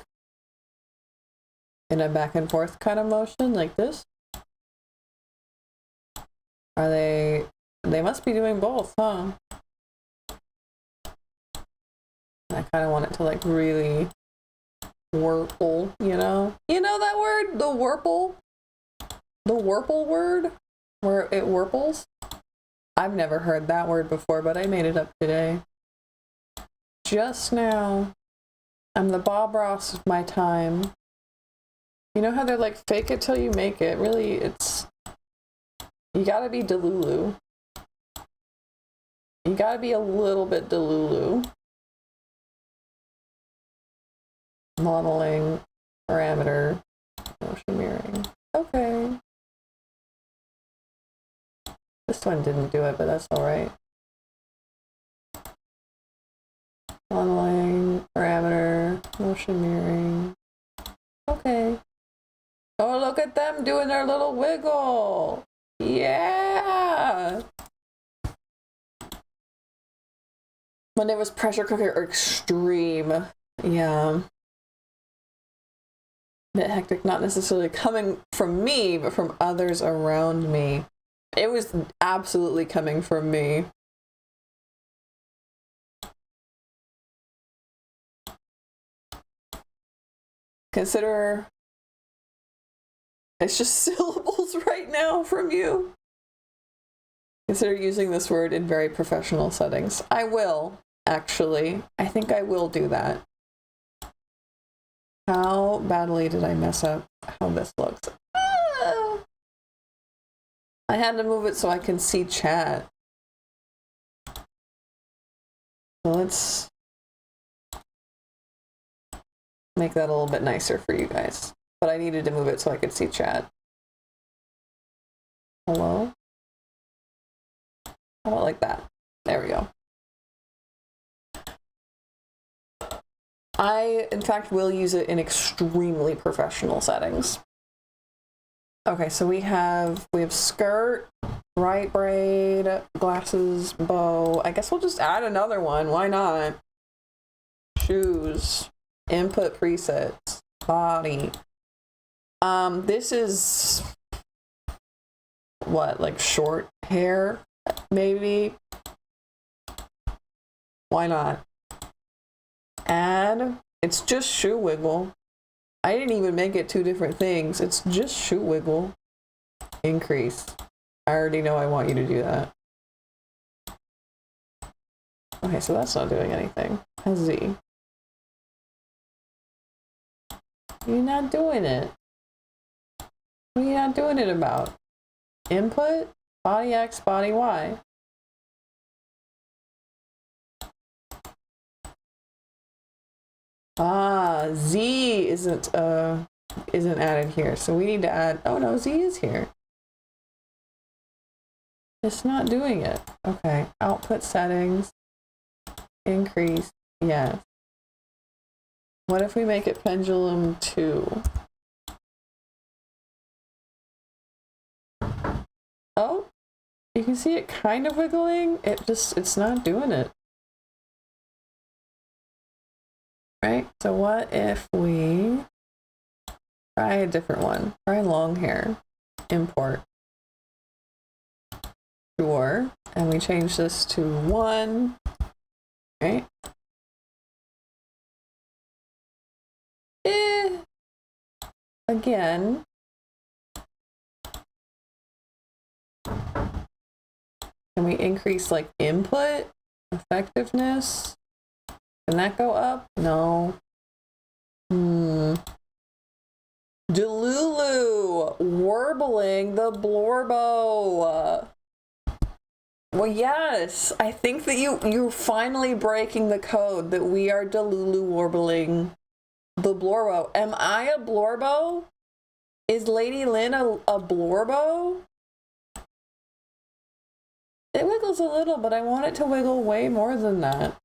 in a back and forth kind of motion like this? Are they must be doing both, huh? I kind of want it to like really warple, you know? You know that word? The warple? The warple word? Where it warples? I've never heard that word before, but I made it up today. Just now. I'm the Bob Ross of my time. You know how they're like, fake it till you make it? Really, it's... You gotta be Delulu. You gotta be a little bit Delulu. Modeling, parameter, motion mirroring. Okay. This one didn't do it, but that's alright. Modeling, parameter, motion mirroring. Okay. Oh, look at them doing their little wiggle. Yeah. Monday was pressure cooker extreme. Yeah. Bit hectic, not necessarily coming from me, but from others around me. It was absolutely coming from me. Consider it's just syllables right now from you. Consider using this word in very professional settings. I will, actually. I think I will do that. How badly did I mess up how this looks? Ah! I had to move it so I can see chat. So let's make that a little bit nicer for you guys. But I needed to move it so I could see chat. Hello? How about like that? There we go. I, in fact, will use it in extremely professional settings. Okay, so we have skirt, right braid, glasses, bow. I guess we'll just add another one. Why not? Shoes, input presets, body. This is what, like short hair, maybe? Why not? Add, it's just shoe wiggle. I didn't even make it two different things. It's just shoe wiggle. Increase. I already know I want you to do that. Okay, so that's not doing anything. A Z. You're not doing it. What are you not doing it about? Input, body X, body Y. Ah, Z isn't added here, so we need to add, oh no, Z is here. It's not doing it. Okay, output settings, increase, yes. What if we make it pendulum 2? Oh, you can see it kind of wiggling. It's not doing it. Right? So what if we try a different one? Try long hair. Import. Sure. And we change this to 1. Right? Again. Can we increase like input? Effectiveness? Can that go up? No. Delulu, warbling the blorbo. Well, yes, I think that you're finally breaking the code that we are Delulu warbling the blorbo. Am I a blorbo? Is Lady Lynn a blorbo? It wiggles a little, but I want it to wiggle way more than that.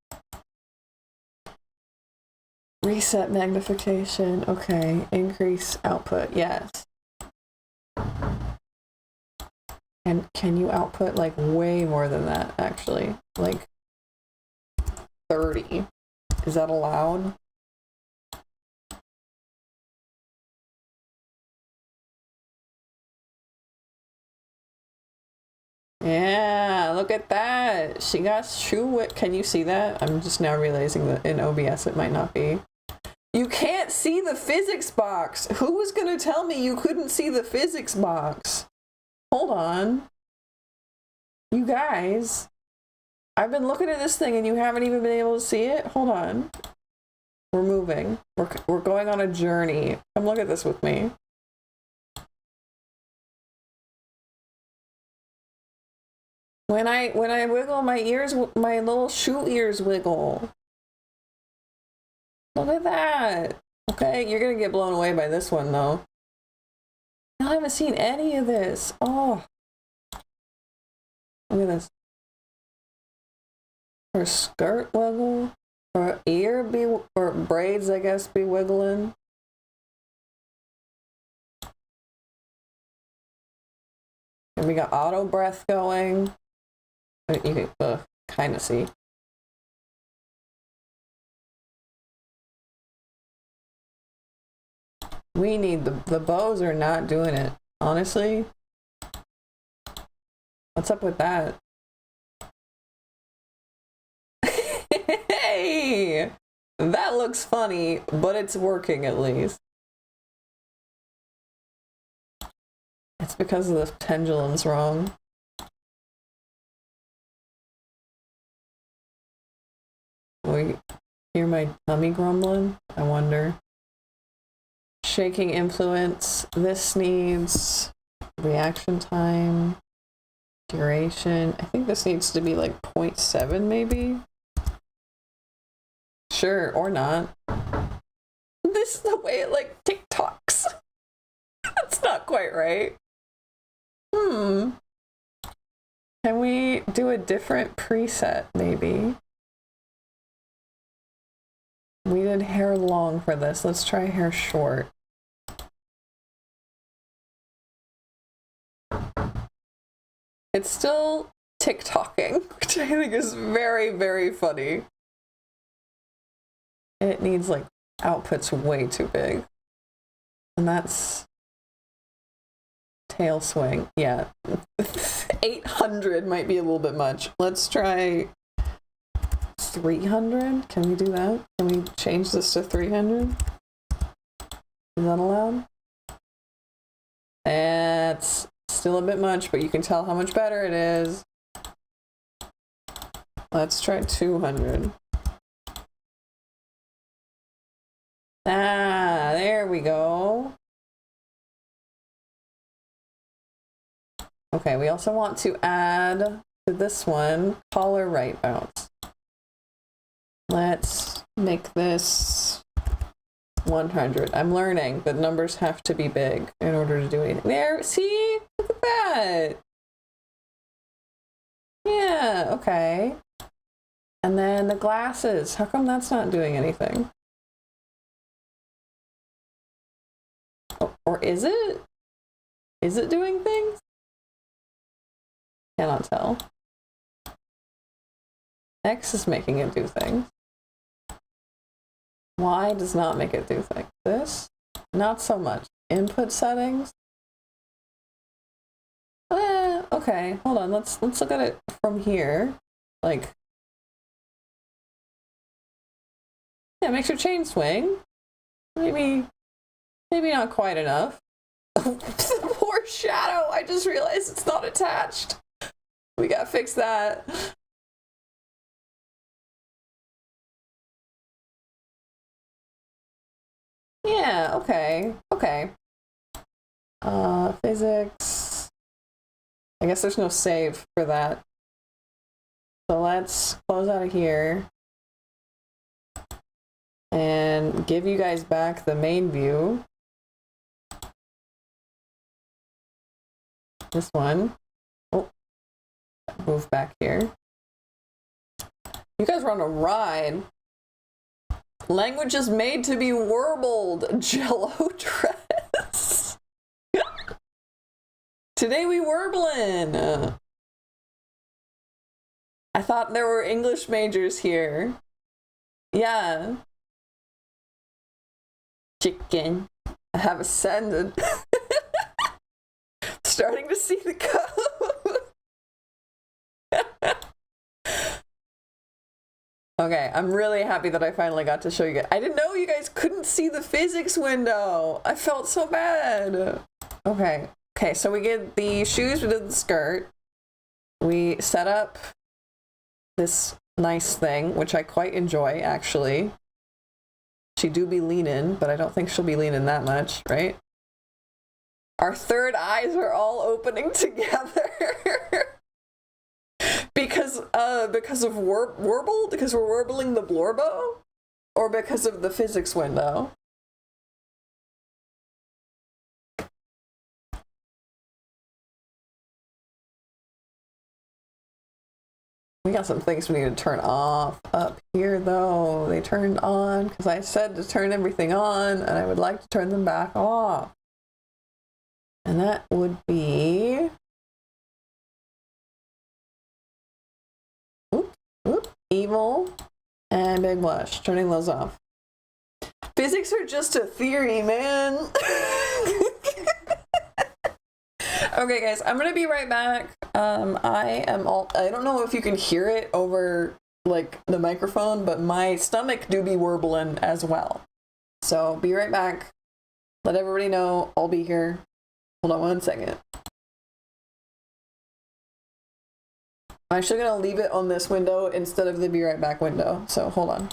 Reset magnification. Okay. Increase output. Yes. And can you output like way more than that, actually? Like 30. Is that allowed? Yeah, look at that. She got shoe whip. Can you see that? I'm just now realizing that in OBS it might not be. You can't see the physics box. Who was gonna tell me you couldn't see the physics box? Hold on. You guys. I've been looking at this thing and you haven't even been able to see it? Hold on. We're moving. We're going on a journey. Come look at this with me. When I wiggle my ears, my little shoe ears wiggle. Look at that. Okay, you're gonna get blown away by this one though. I haven't seen any of this. Oh. Look at this. Her skirt wiggle. Her ear be, or braids I guess, be wiggling. And we got auto breath going. You can kind of see. We need the bows are not doing it. Honestly. What's up with that? Hey! That looks funny, but it's working at least. It's because the pendulum's wrong. Wait, hear my tummy grumbling? I wonder. Shaking influence. This needs reaction time, duration. I think this needs to be like 0.7 maybe. Sure, or not. This is the way it like TikToks. That's not quite right. Can we do a different preset maybe? We did hair long for this. Let's try hair short. It's still TikToking, which I think is very, very funny. It needs like outputs way too big. And that's tail swing. Yeah. 800 might be a little bit much. Let's try 300. Can we do that? Can we change this to 300? Is that allowed? That's still a bit much, but you can tell how much better it is. Let's try 200. Ah, there we go. Okay, we also want to add to this one collar right bounce. Let's make this 100. I'm learning that numbers have to be big in order to do anything. There, see? Look at that. Yeah, okay. And then the glasses. How come that's not doing anything? Oh, or is it? Is it doing things? Cannot tell. X is making it do things. Y does not make it do things. This, not so much. Input settings. Okay, hold on. Let's look at it from here. Like, yeah, makes your chain swing. Maybe not quite enough. Poor shadow. I just realized it's not attached. We gotta fix that. Yeah, okay. Okay. Physics. I guess there's no save for that. So let's close out of here and give you guys back the main view. This one. Oh, move back here. You guys were on a ride. Language is made to be warbled. Jello dress. Today we warbling. I thought there were English majors here. Yeah. Chicken. I have ascended. Starting to see the code. Okay, I'm really happy that I finally got to show you guys. I didn't know you guys couldn't see the physics window. I felt so bad. Okay, so we get the shoes, we did the skirt. We set up this nice thing, which I quite enjoy, actually. She do be leaning, but I don't think she'll be leaning that much, right? Our third eyes are all opening together. Because of warble? Because we're warbling the blorbo? Or because of the physics window? We got some things we need to turn off up here, though. They turned on because I said to turn everything on, and I would like to turn them back off. And that would be... Evil and Big Blush. Turning those off. Physics are just a theory, man. Okay, guys, I'm gonna be right back. I don't know if you can hear it over like the microphone, but my stomach do be warbling as well. So be right back. Let everybody know I'll be here. Hold on 1 second. I'm actually gonna leave it on this window instead of the be right back window. So hold on.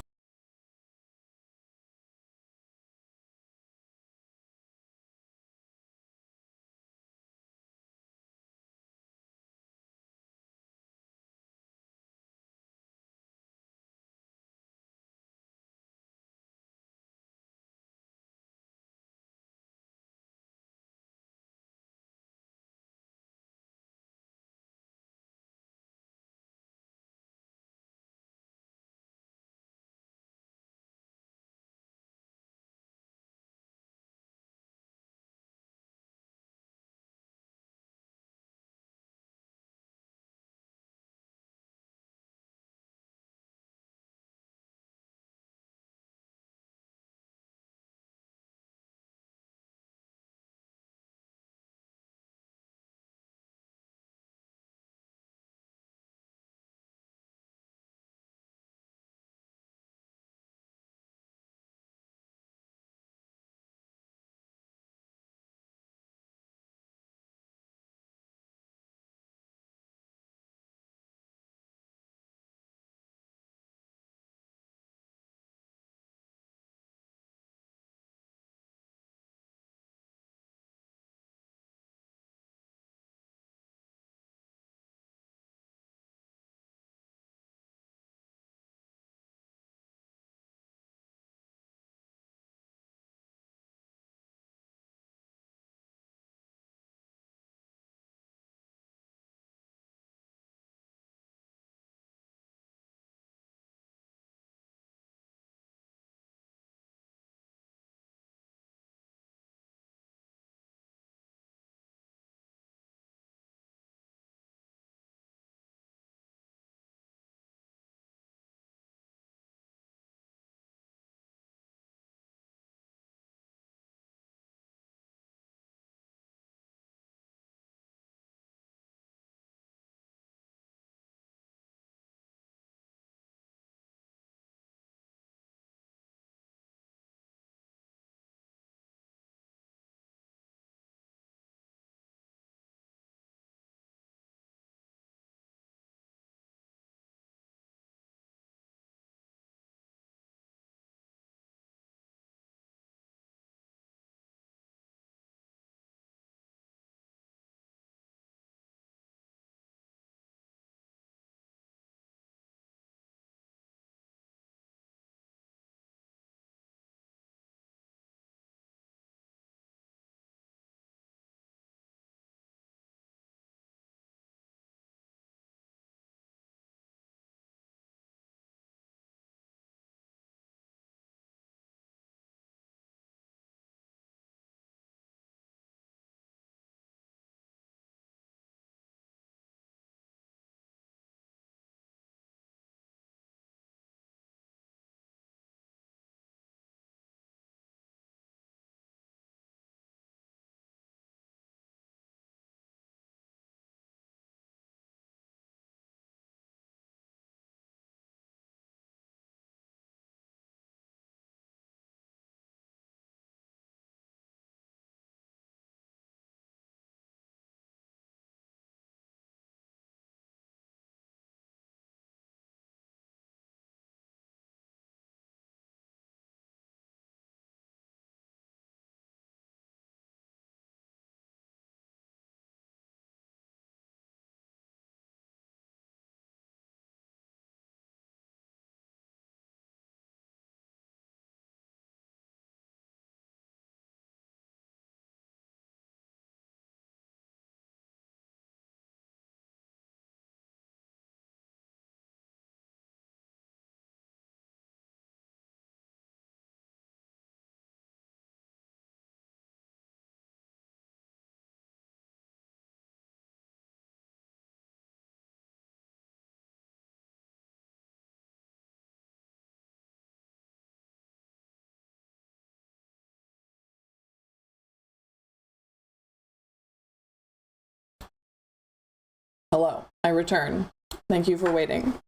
Hello, I return. Thank you for waiting.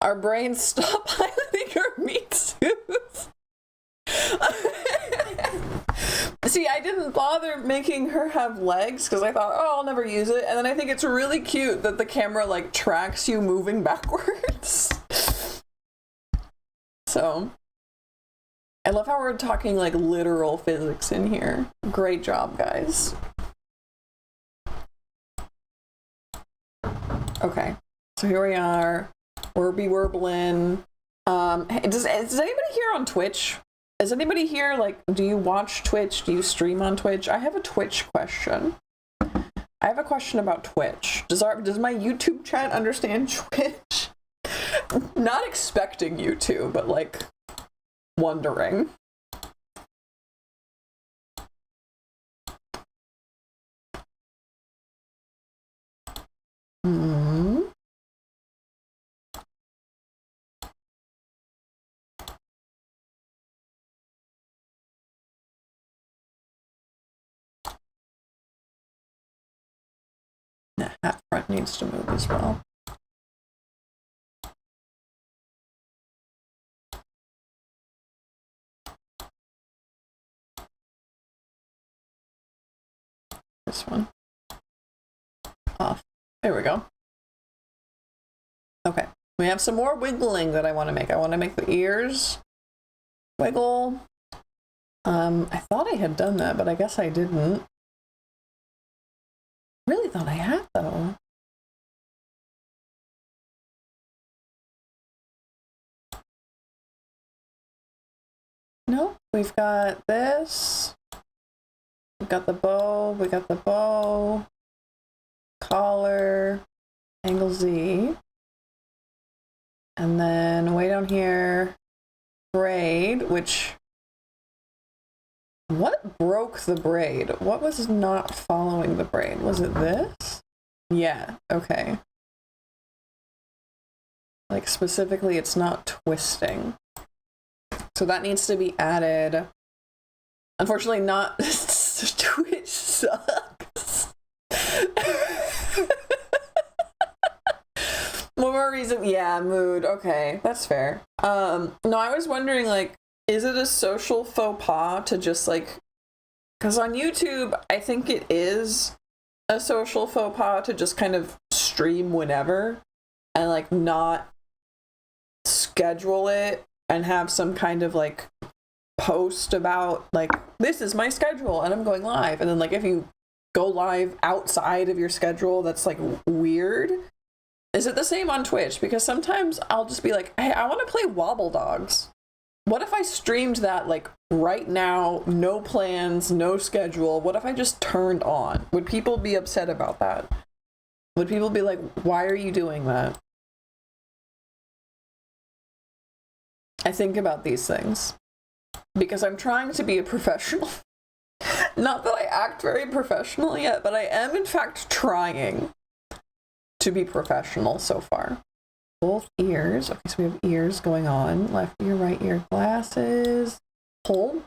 Our brains stop piloting our meat suits. See, I didn't bother making her have legs because I thought, oh, I'll never use it. And then I think it's really cute that the camera like tracks you moving backwards. So I love how we're talking like literal physics in here. Great job, guys. Okay, so here we are. Werby Werblin. Is anybody here on Twitch? Is anybody here, like, do you watch Twitch? Do you stream on Twitch? I have a Twitch question. I have a question about Twitch. Does my YouTube chat understand Twitch? Not expecting you to, but like wondering. The hat front needs to move as well. This one. Off. There we go. Okay. We have some more wiggling that I want to make. I want to make the ears wiggle. I thought I had done that, but I guess I didn't. Really thought I had, though. No, we've got this. We've got the bow. We got the bow. Collar. Angle Z. And then way down here, braid, which... What broke the braid? What was not following the braid? Was it this? Yeah, okay. Like specifically, it's not twisting. So that needs to be added. Unfortunately, not. Twitch sucks. One more reason. Yeah, mood. Okay, that's fair. No, I was wondering, like, is it a social faux pas to just like, because on YouTube, I think it is a social faux pas to just kind of stream whenever and like not schedule it and have some kind of like post about like, this is my schedule and I'm going live. And then like if you go live outside of your schedule, that's like weird. Is it the same on Twitch? Because sometimes I'll just be like, hey, I want to play Wobble Dogs. What if I streamed that like right now, no plans, no schedule? What if I just turned on? Would people be upset about that? Would people be like, why are you doing that? I think about these things because I'm trying to be a professional. Not that I act very professional yet, but I am in fact trying to be professional so far. Both ears. Okay, so we have ears going on. Left ear, right ear, glasses. Pull.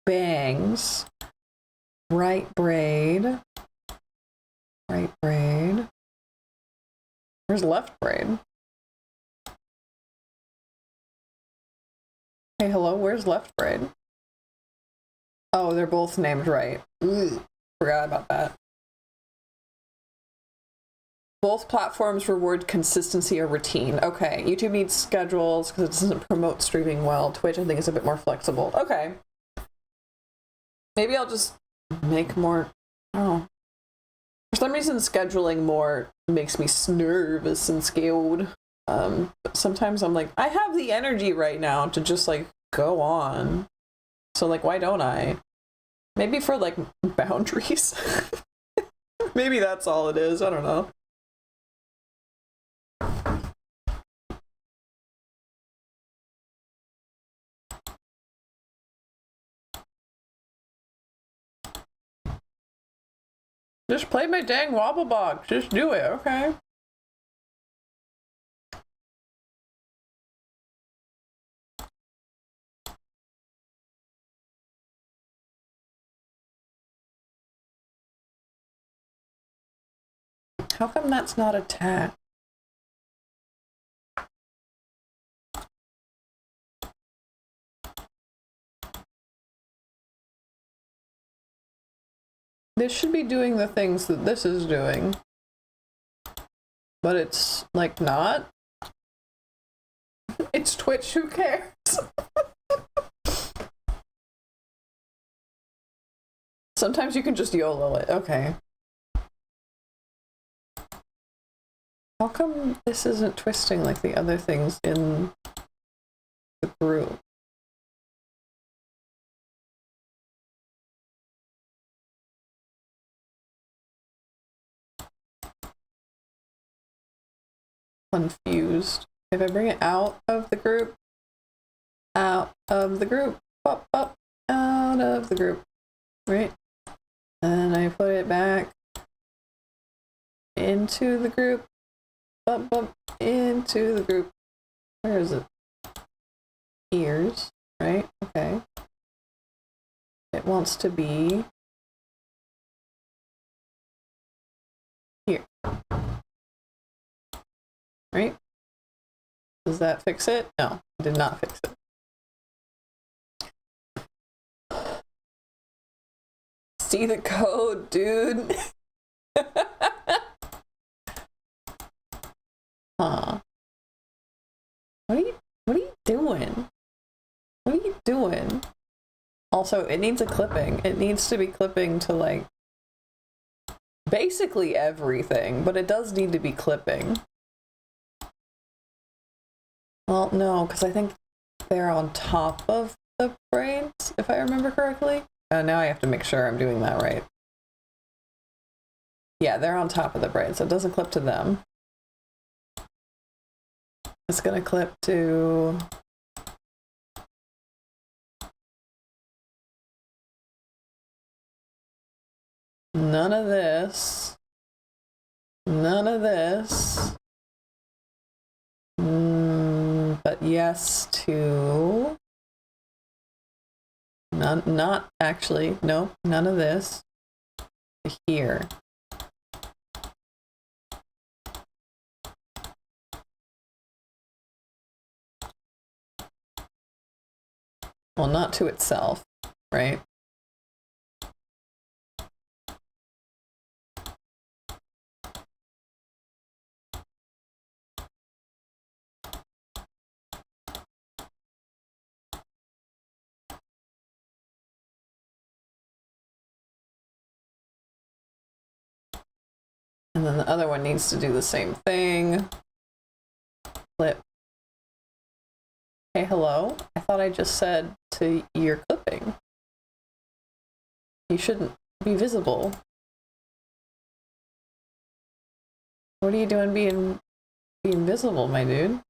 Bangs. Right braid. Right braid. Where's left braid? Hey, hello, where's left braid? Oh, they're both named right. Ugh, forgot about that. Both platforms reward consistency or routine. Okay, YouTube needs schedules because it doesn't promote streaming well. Twitch, I think, is a bit more flexible. Okay. Maybe I'll just make more... Oh. For some reason, scheduling more makes me nervous and scared. But sometimes I'm like, I have the energy right now to just, like, go on. So, like, why don't I? Maybe for, like, boundaries. Maybe that's all it is. I don't know. Just play my dang wobble box. Just do it, okay? How come that's not a tag? this should be doing the things that this is doing. But it's, like, not. It's Twitch, who cares? Sometimes you can just YOLO it. Okay. How come this isn't twisting like the other things in the group? Confused. If I bring it out of the group, up, out of the group, right? And I put it back into the group, into the group. Where is it? Ears, right? Okay. It wants to be here. Right? Does that fix it? No, it did not fix it. See the code, dude. Huh. What are you doing? What are you doing? Also, it needs a clipping. It needs to be clipping to, like, basically everything, but it does need to be clipping. Well, no, because I think they're on top of the braids, if I remember correctly. Now I have to make sure I'm doing that right. Yeah, they're on top of the braids, so it doesn't clip to them. It's gonna clip to... none of this. None of this. But yes to... not actually, no, none of this. Here. Well, not to itself, right? And then the other one needs to do the same thing. Clip. Hey, hello? I thought I just said to your clipping. You shouldn't be visible. What are you doing being visible, my dude?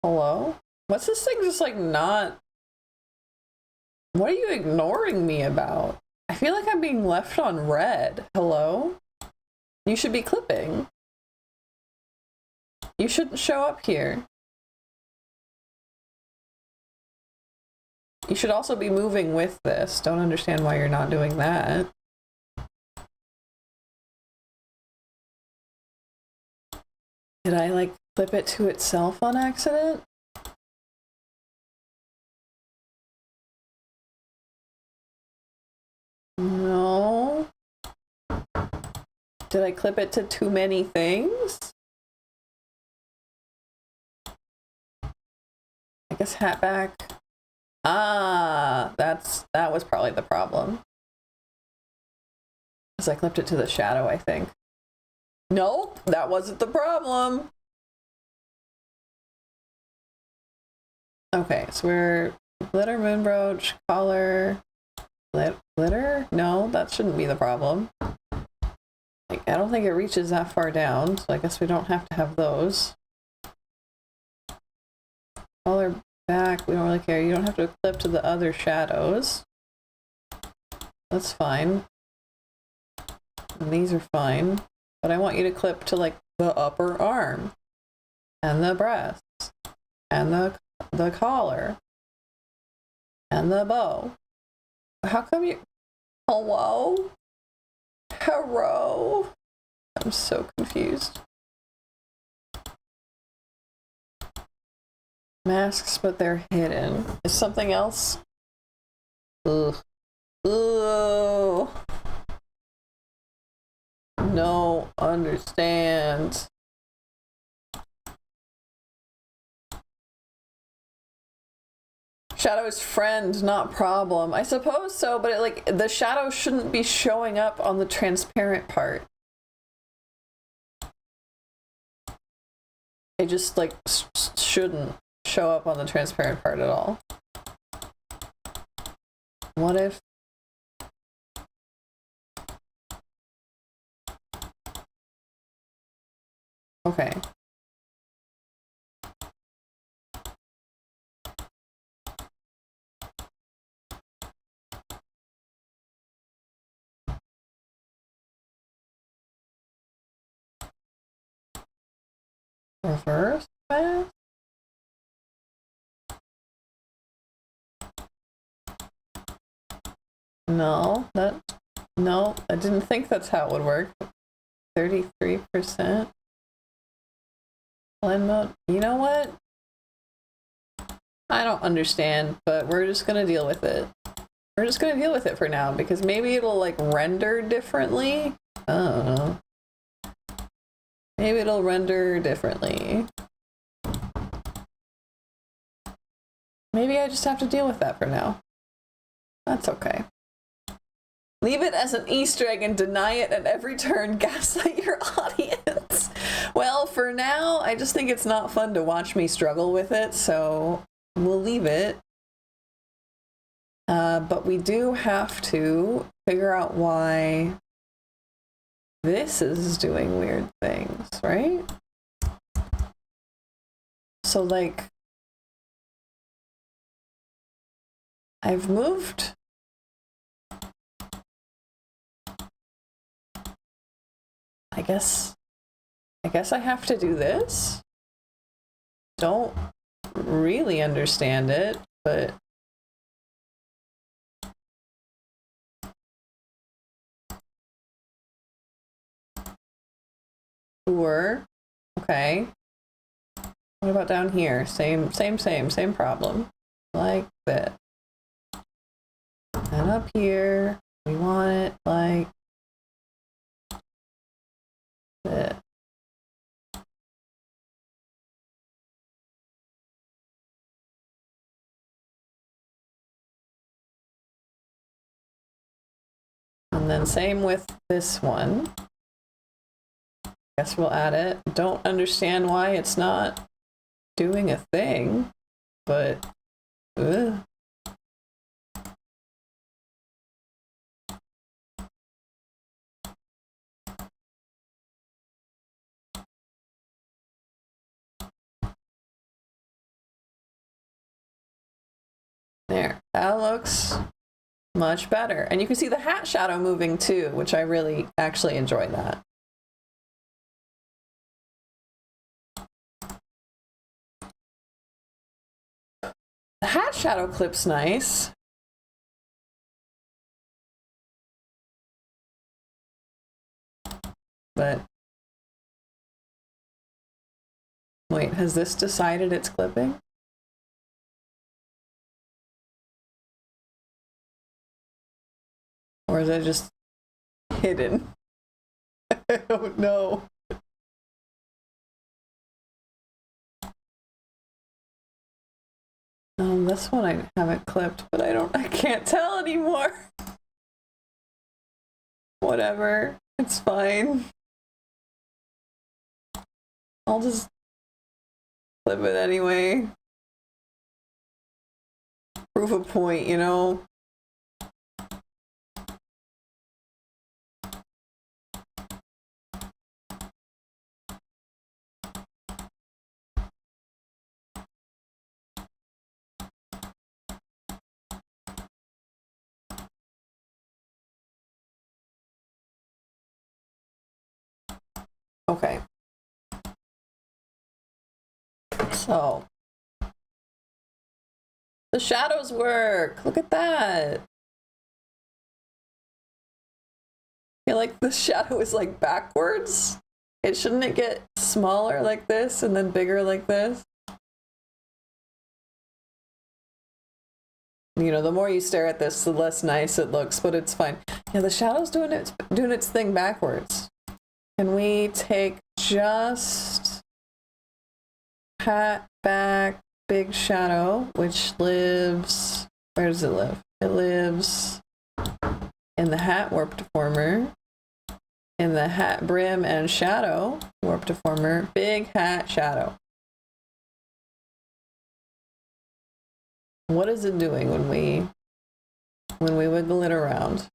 Hello? What's this thing just like not... What are you ignoring me about? I feel like I'm being left on red. Hello? You should be clipping. You shouldn't show up here. You should also be moving with this. Don't understand why you're not doing that. Did I, like, clip it to itself on accident? No. Did I clip it to too many things? I guess hat back. Ah, that was probably the problem. Because I clipped it to the shadow, I think. Nope, that wasn't the problem. Okay, so we're glitter, moon brooch, collar, glitter? No, that shouldn't be the problem. Like, I don't think it reaches that far down, so I guess we don't have to have those. Collar back, we don't really care. You don't have to clip to the other shadows. That's fine. And these are fine. But I want you to clip to, like, the upper arm. And the breasts. And the collar. And the bow. How come you... Hello? Hello? I'm so confused. Masks, but they're hidden. Is something else Ugh. Ugh. No, understand. Shadow is friend, not problem. I suppose so, but like the shadow shouldn't be showing up on the transparent part. It just like shouldn't show up on the transparent part at all. What if? Okay. Reverse fast? No, no, I didn't think that's how it would work. 33%. Blend mode. You know what? I don't understand, but we're just gonna deal with it. We're just gonna deal with it for now, because maybe it'll like render differently. I don't know. Maybe it'll render differently. Maybe I just have to deal with that for now. That's okay. Leave it as an Easter egg and deny it at every turn. Gaslight your audience. Well, for now, I just think it's not fun to watch me struggle with it, so we'll leave it. But we do have to figure out why this is doing weird things, right? So, like, I've moved. I guess I have to do this. Don't really understand it, but sure. Okay. What about down here? Same problem. Like that. And up here, we want it like that. And then same with this one. Guess we'll add it. Don't understand why it's not doing a thing, but ugh. There, that looks much better. And you can see the hat shadow moving too, which I really actually enjoy that. The hat shadow clip's nice. But wait, has this decided it's clipping? Or is it just hidden? I don't know. This one I haven't clipped, but I can't tell anymore. Whatever, it's fine. I'll just clip it anyway. Prove a point, you know? Okay. So the shadows work. Look at that. I feel like the shadow is like backwards. Shouldn't it get smaller like this and then bigger like this? you know, the more you stare at this, the less nice it looks, but it's fine. Yeah, the shadow's doing its thing backwards. Can we take just hat back big shadow, which lives, where does it live? It lives in the hat warp deformer, in the hat brim and shadow warp deformer, big hat shadow. What is it doing when we wiggle it around?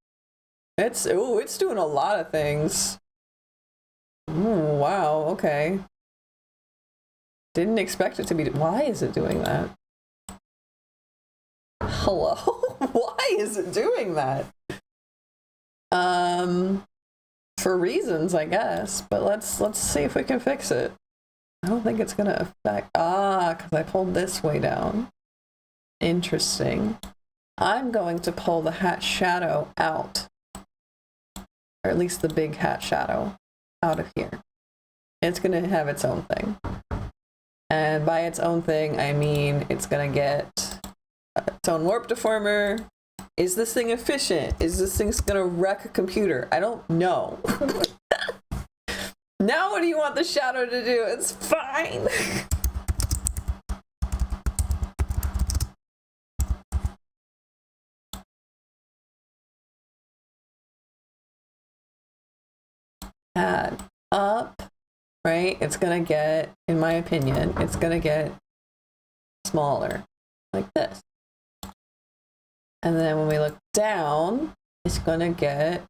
It's doing a lot of things. Ooh, wow, okay. Didn't expect it to be. Why is it doing that? Hello? Why is it doing that? For reasons, I guess, but let's see if we can fix it. I don't think it's gonna affect, because I pulled this way down. Interesting. I'm going to pull the hat shadow out, or at least the big hat shadow out of here. It's gonna have its own thing. And by its own thing, I mean it's gonna get its own warp deformer. Is this thing efficient? Is this thing gonna wreck a computer? I don't know. Now what do you want the shadow to do? It's fine. Add up, right? It's gonna get, in my opinion, it's gonna get smaller, like this. And then when we look down, it's gonna get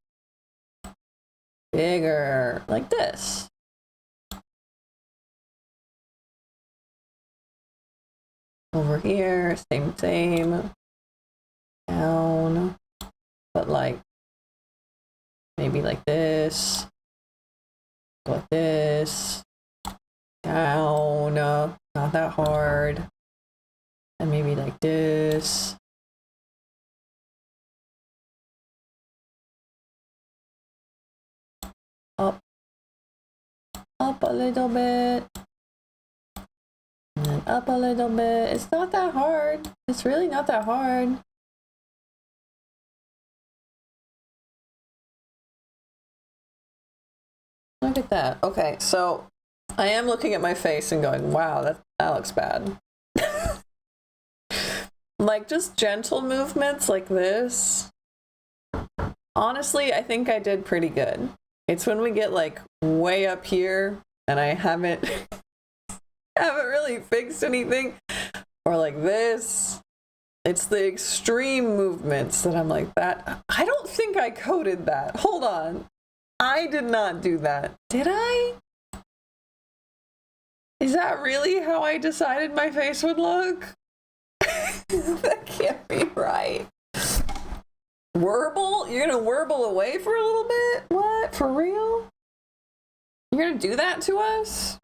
bigger, like this. Over here, same, down, but like, maybe like this, like this, down, not that hard, and maybe like this. Up a little bit, and then up a little bit. It's not that hard. It's really not that hard. Look at that. Okay, so I am looking at my face and going, wow, that looks bad. Like just gentle movements like this. Honestly, I think I did pretty good. It's when we get like way up here and I haven't really fixed anything, or like this. It's the extreme movements that I'm like, that I don't think I coded that. Hold on. I did not do that. Did I? Is that really how I decided my face would look? That can't be right. Warble? You're gonna warble away for a little bit? What? For real? You're gonna do that to us?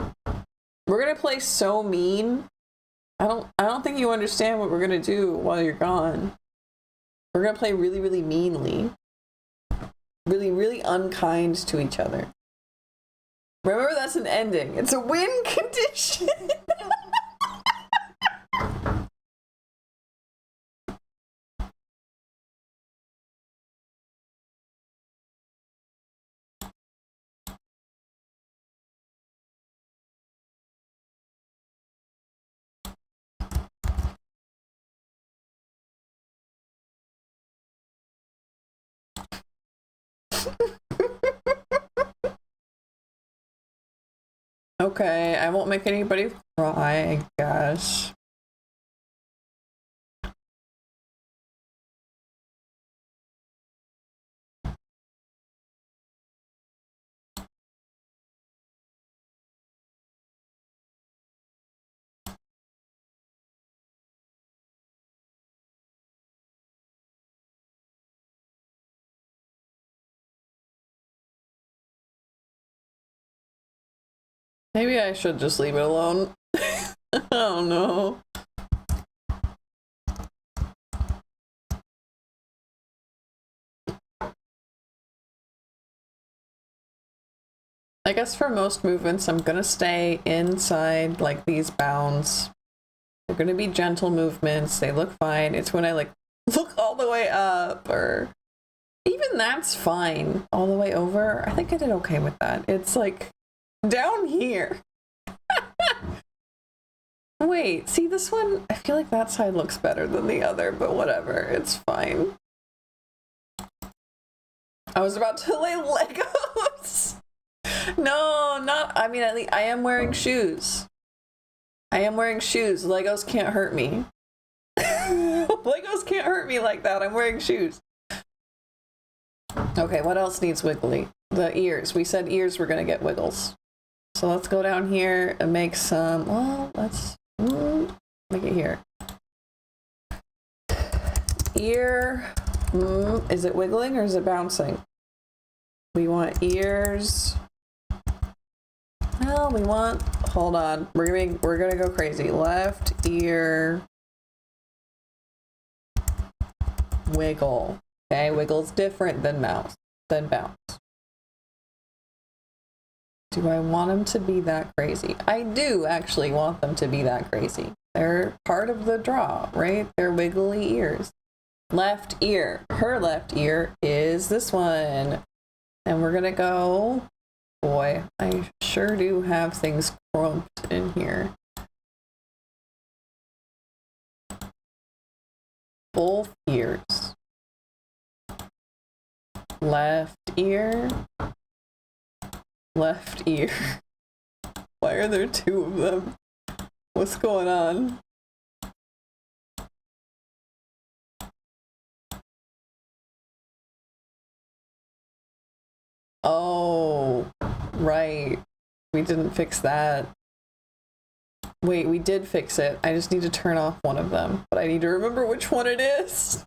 We're gonna play so mean. I don't think you understand what we're gonna do while you're gone. We're gonna play really, really meanly. Really, really unkind to each other. Remember, that's an ending. It's a win condition. Okay, I won't make anybody cry, I guess. Maybe I should just leave it alone. I don't know. I guess for most movements, I'm gonna stay inside like these bounds. They're gonna be gentle movements. They look fine. It's when I like Look all the way up, or even that's fine. All the way over, I think I did okay with that. It's like down here. Wait, see this one? I feel like that side looks better than the other, but whatever, it's fine. I was about to lay Legos. No, not, I mean, at least I am wearing shoes. I am wearing shoes. Legos can't hurt me. Legos can't hurt me like that. I'm wearing shoes. Okay, what else needs wiggly? The ears. We said ears were gonna get wiggles. So let's go down here and make some, well, let's make it here. Ear. Is it wiggling or is it bouncing? We want ears. Well, we want, hold on. We're gonna go crazy. Left ear. Wiggle. Okay, wiggle's different than bounce. Do I want them to be that crazy? I do actually want them to be that crazy. They're part of the draw, right? They're wiggly ears. Left ear. Her left ear is this one. And we're gonna go, boy, I sure do have things crumped in here. Both ears. Left ear. Left ear. Why are there two of them? What's going on? Oh, right. We didn't fix that. Wait, we did fix it. I just need to turn off one of them, but I need to remember which one it is.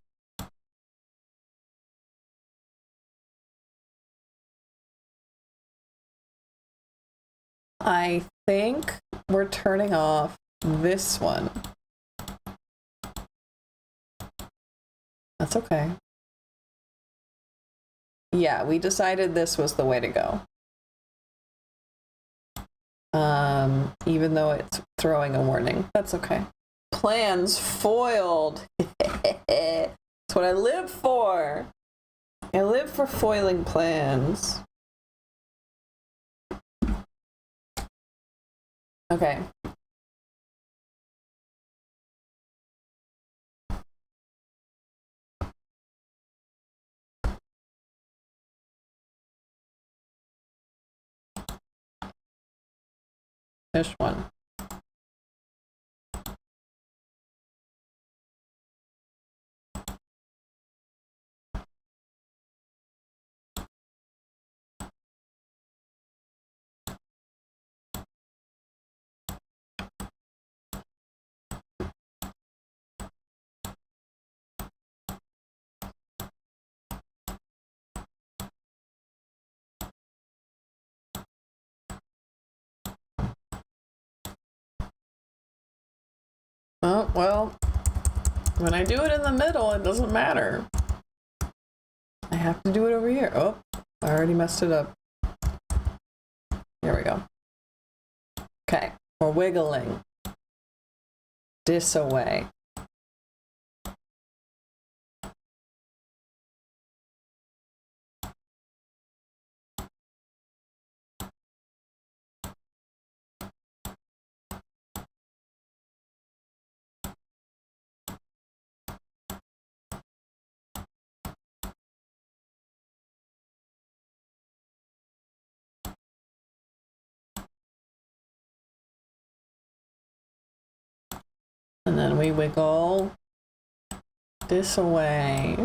I think we're turning off this one. That's okay. Yeah, we decided this was the way to go. Even though it's throwing a warning. That's okay. Plans foiled. That's what I live for. I live for foiling plans. Okay. Finish one. Oh, well, when I do it in the middle, it doesn't matter. I have to do it over here. Oh, I already messed it up. Here we go. Okay, we're wiggling this away. And then we wiggle this away.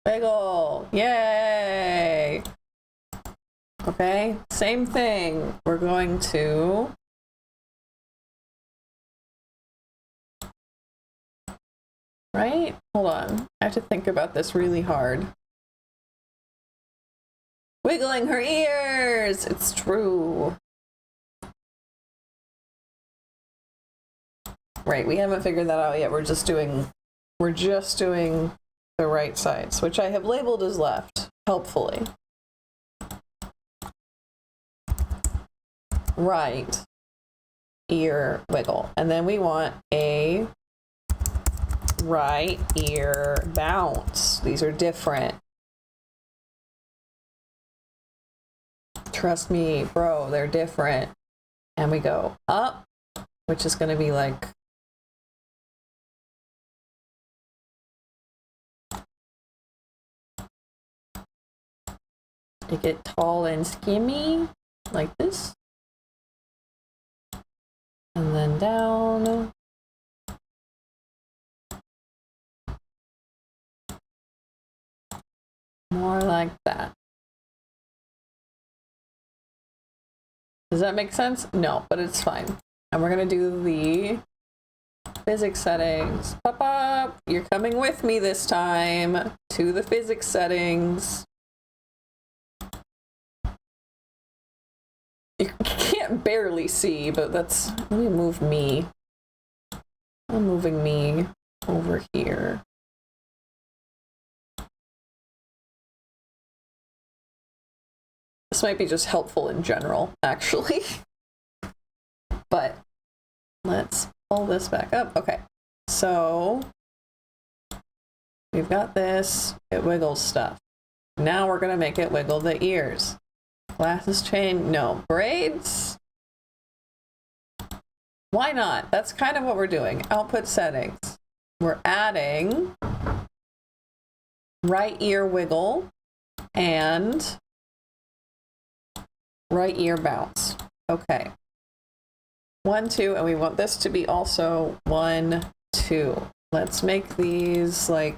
Wiggle! Yay! Okay, same thing. We're going to right? Hold on. I have to think about this really hard. Wiggling her ears! It's true. Right, we haven't figured that out yet. We're just doing the right sides, which I have labeled as left, helpfully. right ear wiggle. And then we want a right ear bounce. These are different. Trust me, bro, they're different. And we go up, which is going to be like you get tall and skinny like this. And then down. More like that. Does that make sense? No, but it's fine. And we're gonna do the physics settings. Pop up! You're coming with me this time to the physics settings. You can't barely see, but that's, let me move me. I'm moving me over here. This might be just helpful in general, actually. But let's pull this back up. Okay, so we've got this. It wiggles stuff. Now we're gonna make it wiggle the ears. Glasses chain, no. Braids? Why not? That's kind of what we're doing. Output settings. We're adding right ear wiggle and right ear bounce. Okay. 1, 2, and we want this to be also 1, 2. Let's make these like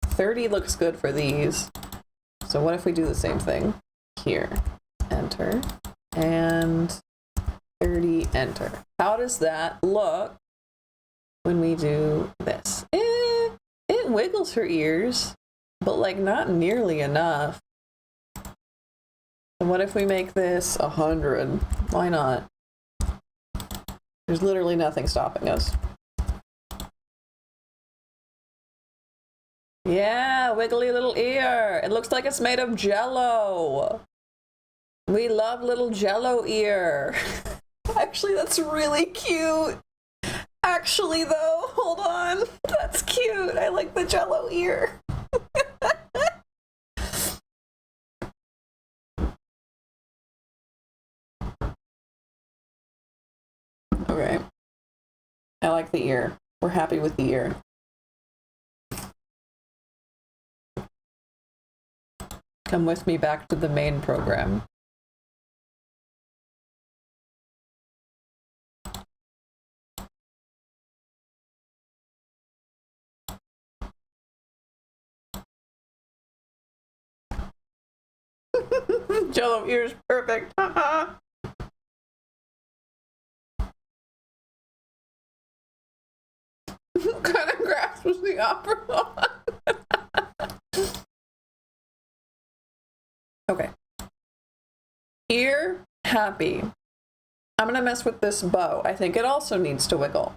30 looks good for these. So what if we do the same thing here? Enter. And 30, enter. How does that look when we do this? It wiggles her ears, but like not nearly enough. And what if we make this 100? Why not? There's literally nothing stopping us. Yeah, wiggly little ear. It looks like it's made of jello. We love little jello ear. Actually, that's really cute. Actually, though, hold on. That's cute. I like the jello ear. Okay. I like the ear. We're happy with the ear. Come with me back to the main program. Jello ears, perfect. Kind of grass was the opera one. Okay. Ear, happy. I'm gonna mess with this bow. I think it also needs to wiggle.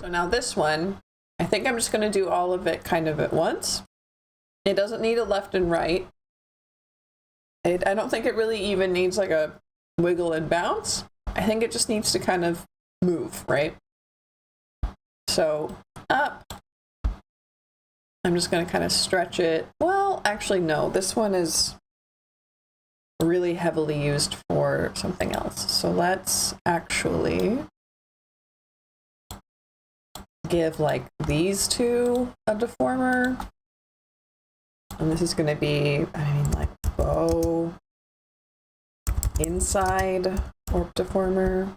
So now this one, I think I'm just going to do all of it kind of at once. It doesn't need a left and right. I don't think it really even needs like a wiggle and bounce. I think it just needs to kind of move, right? So up. I'm just going to kind of stretch it. Well, actually, no. This one is really heavily used for something else. So let's actually give like these two a deformer. And this is going to be, I mean, like bow inside warp deformer.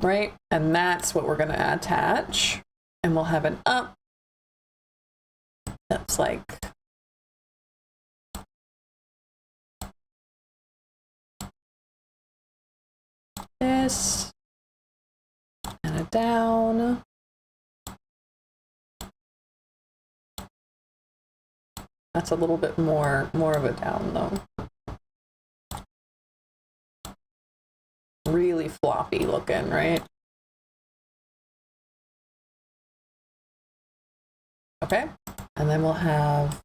Right? And that's what we're going to attach. And we'll have an up that's like this. down. That's a little bit more of a down though. Really floppy looking, right? Okay, and then we'll have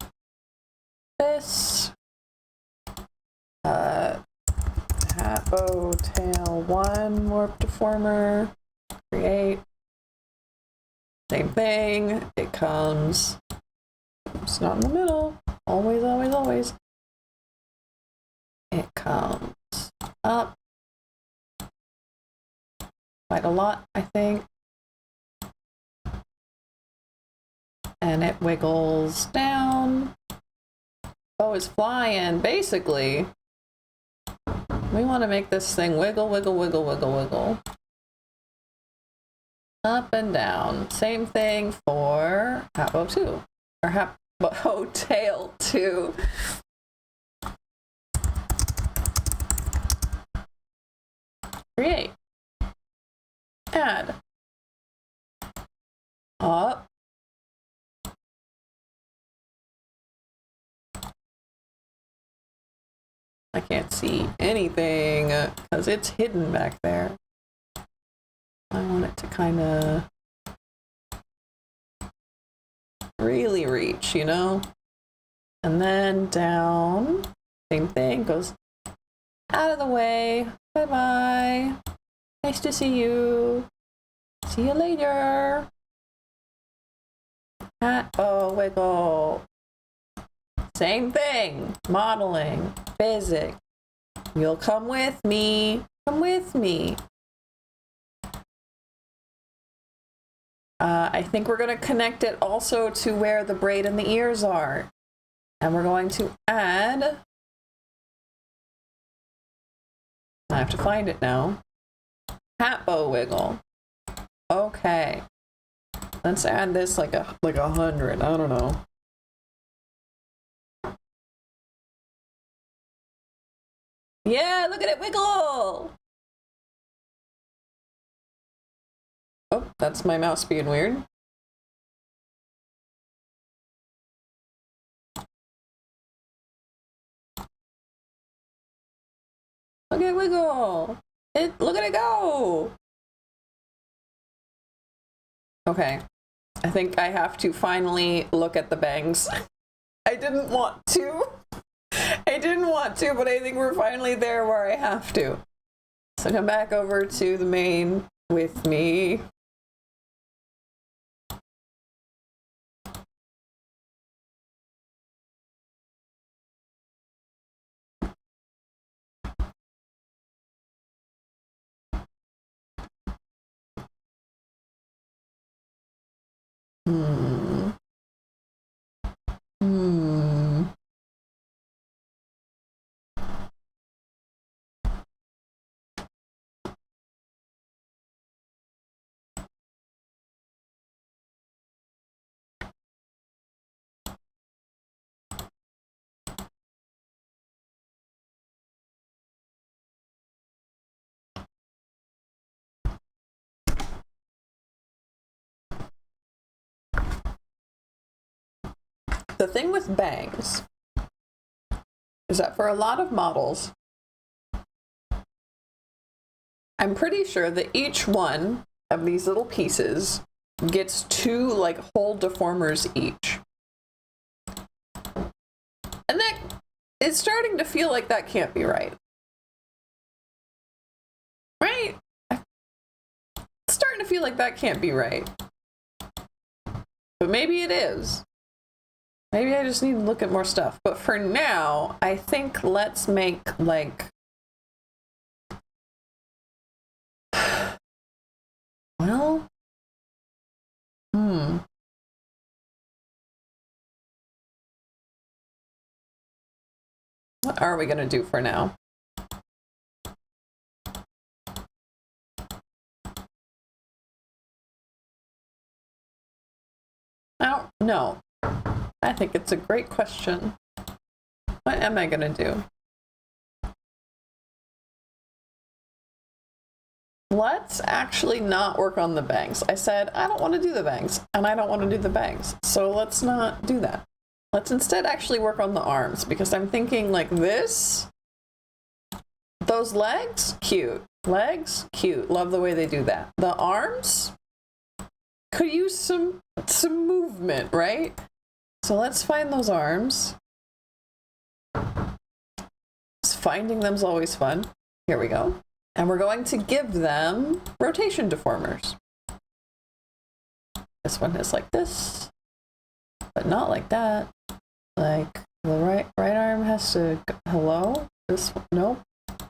this hat, bow, tail, 1 warp deformer, create. Same thing, it comes, it's not in the middle, always, always, always. It comes up quite a lot, I think. And it wiggles down. Oh, it's flying. Basically, we want to make this thing wiggle, wiggle, wiggle, wiggle, wiggle. Up and down. Same thing for hat bow 2. Or hat bow tail 2. Create. Add. Up. I can't see anything because it's hidden back there. I want it to kind of really reach, you know? And then down, same thing, goes out of the way. Bye-bye. Nice to see you. See you later. Hat bow wiggle. Same thing, modeling, physics. You'll come with me, come with me. I think we're gonna connect it also to where the braid and the ears are. And we're going to add, I have to find it now, hat bow wiggle. Okay, let's add this like 100, I don't know. Yeah, look at it wiggle! Oh, that's my mouse being weird. Look at it wiggle! Look at it go! Okay, I think I have to finally look at the bangs. I didn't want to. I didn't want to, but I think we're finally there where I have to. So come back over to the main with me. The thing with bangs is that for a lot of models, I'm pretty sure that each one of these little pieces gets 2 like whole deformers each. And that is starting to feel like that can't be right. Right? It's starting to feel like that can't be right. But maybe it is. Maybe I just need to look at more stuff. But for now, I think let's make like... Well... What are we gonna do for now? I don't know. I think it's a great question. What am I gonna do? let's actually not work on the bangs. I said, I don't want to do the bangs, and I don't want to do the bangs. So let's not do that. Let's instead actually work on the arms, because I'm thinking like this. Those legs, cute. Legs, cute. Love the way they do that. The arms could use some movement, right? So let's find those arms. Finding them's always fun. Here we go. And we're going to give them rotation deformers. This one is like this, but not like that. Like the right arm has to go, hello? This, nope.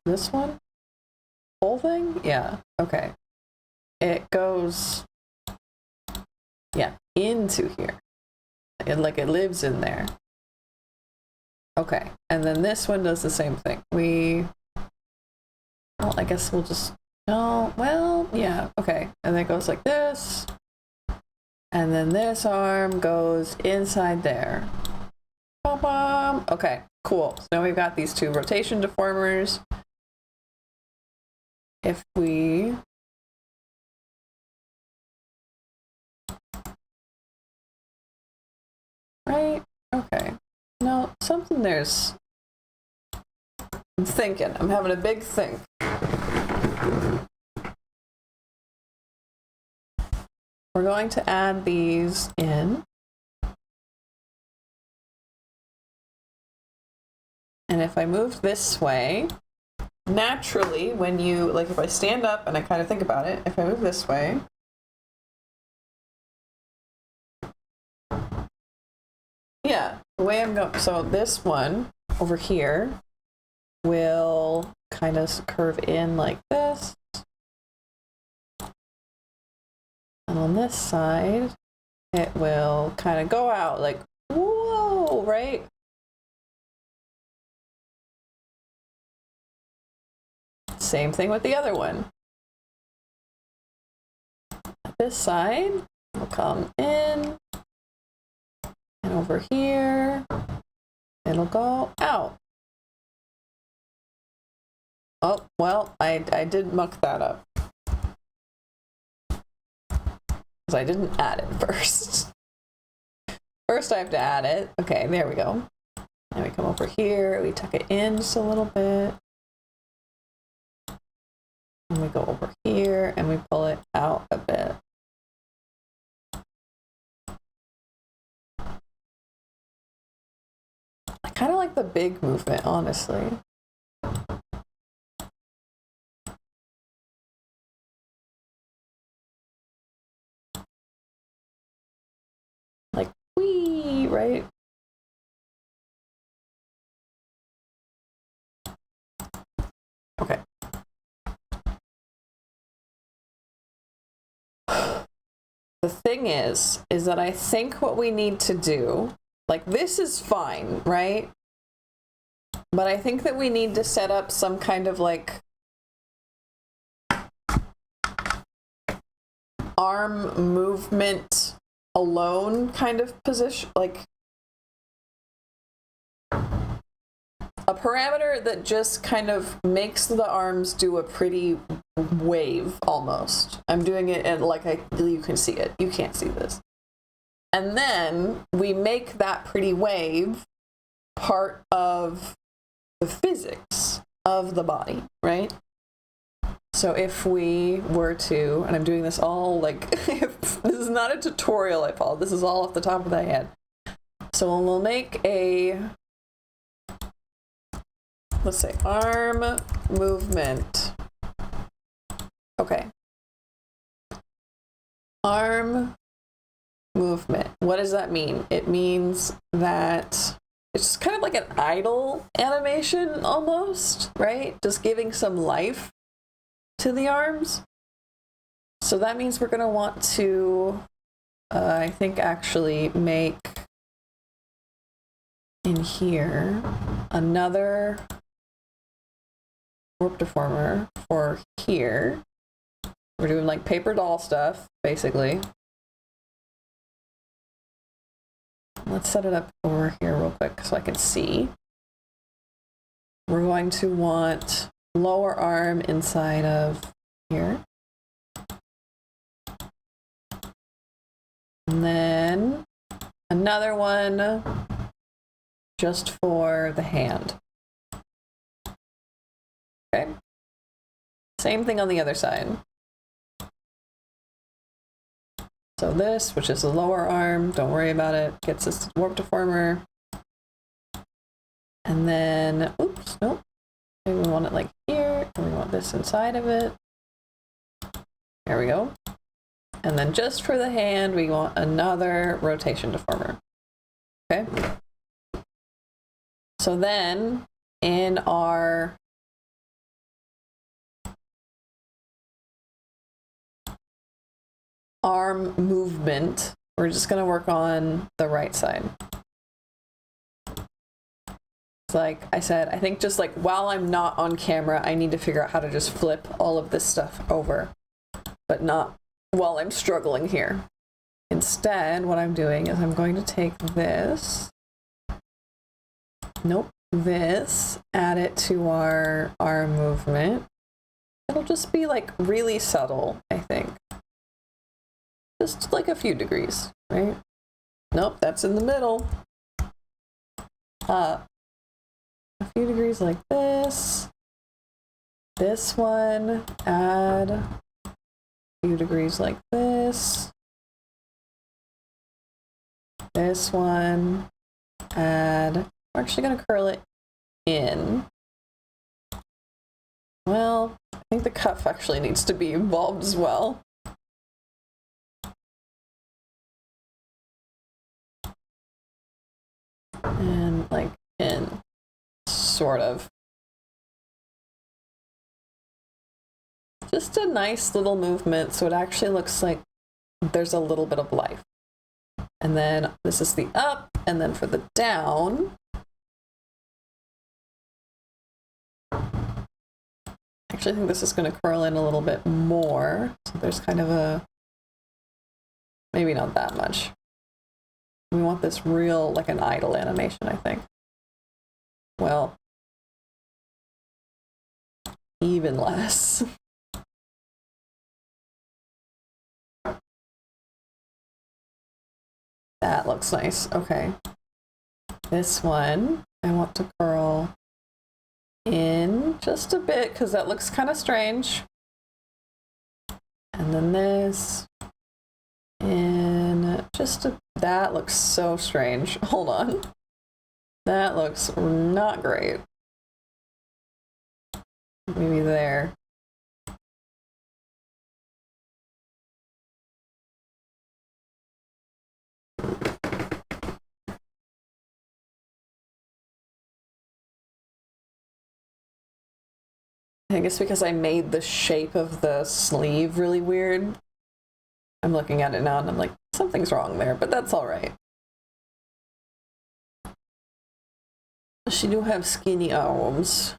This one? Whole thing? Yeah, okay. It goes, yeah, into here. It lives in there. Okay, and then this one does the same thing. Well, I guess we'll just, no, well, yeah, okay. And then it goes like this. And then this arm goes inside there. Ba-bam. Okay, cool. So now we've got these two rotation deformers. If we right, okay. No, something there's, I'm thinking, I'm having a big think. We're going to add these in. And if I move this way, naturally, when you, like if I stand up and I kind of think about it, if I move this way, yeah, the way I'm going, so this one over here will kind of curve in like this. And on this side, it will kind of go out like, whoa, right? Same thing with the other one. This side will come in, and over here, it'll go out. Oh, well, I did muck that up. Because I didn't add it first. First I have to add it. Okay, there we go. And we come over here, we tuck it in just a little bit. And we go over here and we pull it out a bit. I kind of like the big movement, honestly. Like, wee, right? Okay. The thing is that I think what we need to do, like this is fine, right? But I think that we need to set up some kind of like arm movement alone kind of position, like a parameter that just kind of makes the arms do a pretty wave almost. I'm doing it and like you can see it. You can't see this. And then we make that pretty wave part of the physics of the body, right? So if we were to, and I'm doing this all like, this is not a tutorial, I apologize. This is all off the top of my head. So we'll make a, let's say arm movement. Okay. Arm movement. What does that mean? It means that it's kind of like an idle animation almost, right? Just giving some life to the arms. So that means we're going to want to, I think, actually make in here another warp deformer for here. We're doing like paper doll stuff, basically. Let's set it up over here real quick so I can see. We're going to want lower arm inside of here. And then another one just for the hand. Okay. Same thing on the other side. So this, which is the lower arm, don't worry about it, gets this warp deformer. And then, oops, nope. Maybe we want it like here, and we want this inside of it. There we go. And then just for the hand, we want another rotation deformer. Okay. So then in our arm movement, we're just going to work on the right side. It's like I said, I think just like while I'm not on camera, I need to figure out how to just flip all of this stuff over, but not while I'm struggling here. Instead, what I'm doing is I'm going to take this, this, add it to our arm movement. It'll just be like really subtle, I think. Just like a few degrees, right? Nope, that's in the middle. A few degrees like this. This one, add a few degrees like this. This one, add, we're actually going to curl it in. Well, I think the cuff actually needs to be involved as well. And like in, sort of. Just a nice little movement so it actually looks like there's a little bit of life. And then this is the up, and then for the down, actually I think this is going to curl in a little bit more. So there's kind of a, maybe not that much. We want this real, like an idle animation, I think. Well, even less. That looks nice. Okay. This one, I want to curl in just a bit because that looks kind of strange. And then this, and just a, that looks so strange. Hold on. That looks not great. Maybe there. I guess because I made the shape of the sleeve really weird. I'm looking at it now and I'm like, something's wrong there, but that's all right. She do have skinny arms.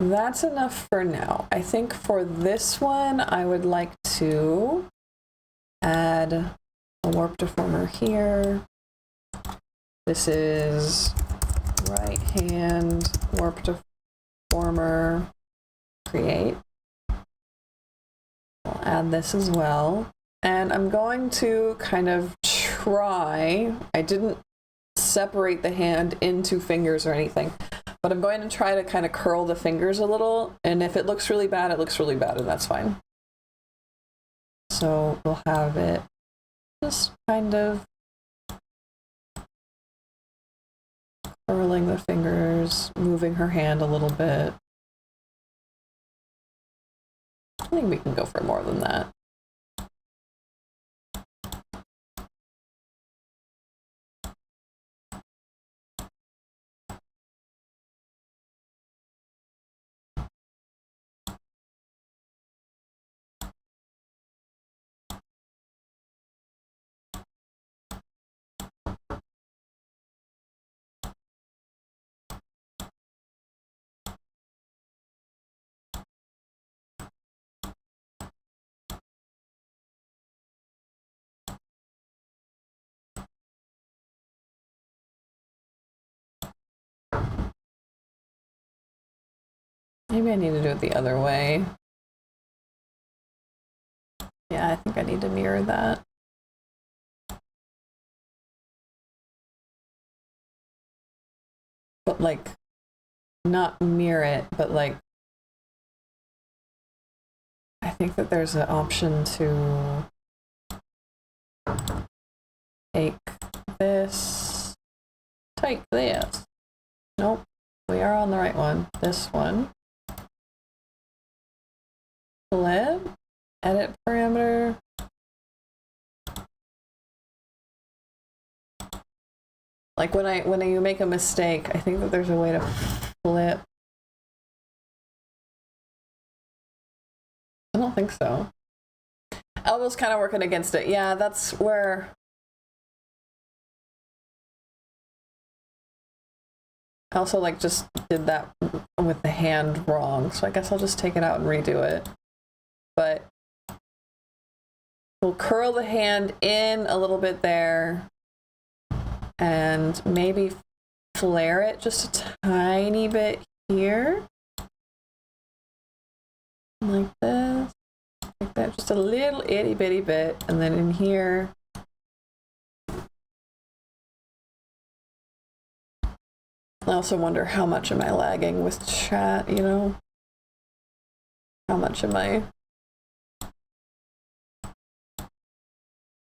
That's enough for now. I think for this one, I would like to add a warp deformer here. This is right hand warp deformer, create. I'll add this as well. And I'm going to kind of try, I didn't separate the hand into fingers or anything, but I'm going to try to kind of curl the fingers a little. And if it looks really bad, it looks really bad, and that's fine. So we'll have it just kind of curling the fingers, moving her hand a little bit. I think we can go for more than that. Maybe I need to do it the other way. Yeah, I think I need to mirror that. But like, not mirror it, but like, I think that there's an option to take this, take this. Nope, we are on the right one. This one. Flip, edit parameter. Like when you make a mistake, I think that there's a way to flip. I don't think so. Elbo's kind of working against it. Yeah, that's where. I also like just did that with the hand wrong, so I guess I'll just take it out and redo it. But we'll curl the hand in a little bit there and maybe flare it just a tiny bit here. Like this. Like that, just a little itty bitty bit. And then in here, I also wonder how much am I lagging with chat, you know? How much am I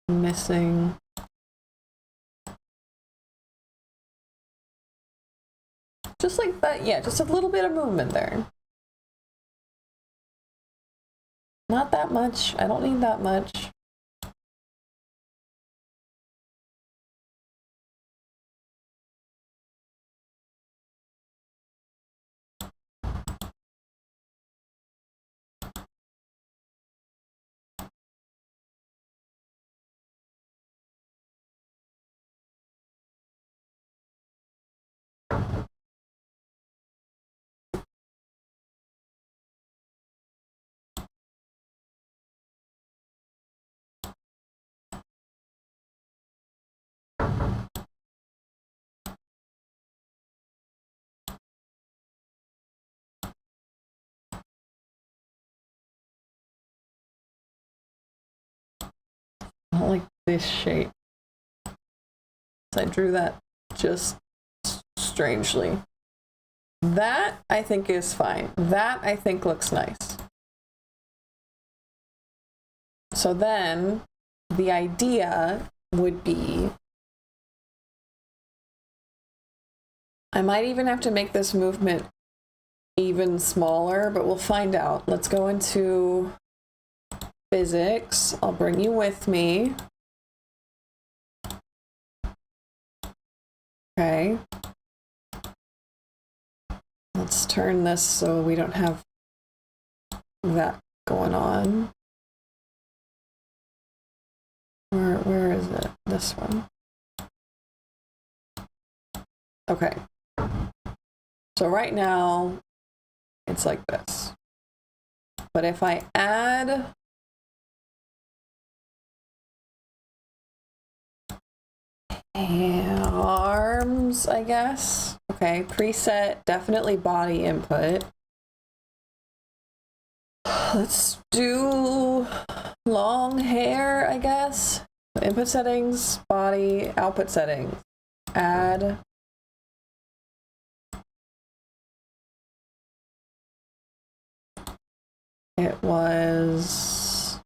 missing? Just like that, yeah, just a little bit of movement there. Not that much. I don't need that much. I don't like this shape. So I drew that just strangely. That I think is fine. That I think looks nice. So then the idea would be, I might even have to make this movement even smaller, but we'll find out. Let's go into physics. I'll bring you with me. Okay. Let's turn this so we don't have that going on. Where is it? This one. Okay. So right now, it's like this. But if I add arms, I guess. Okay, preset, definitely body input. Let's do long hair, I guess. Input settings, body, output settings. Add. It was.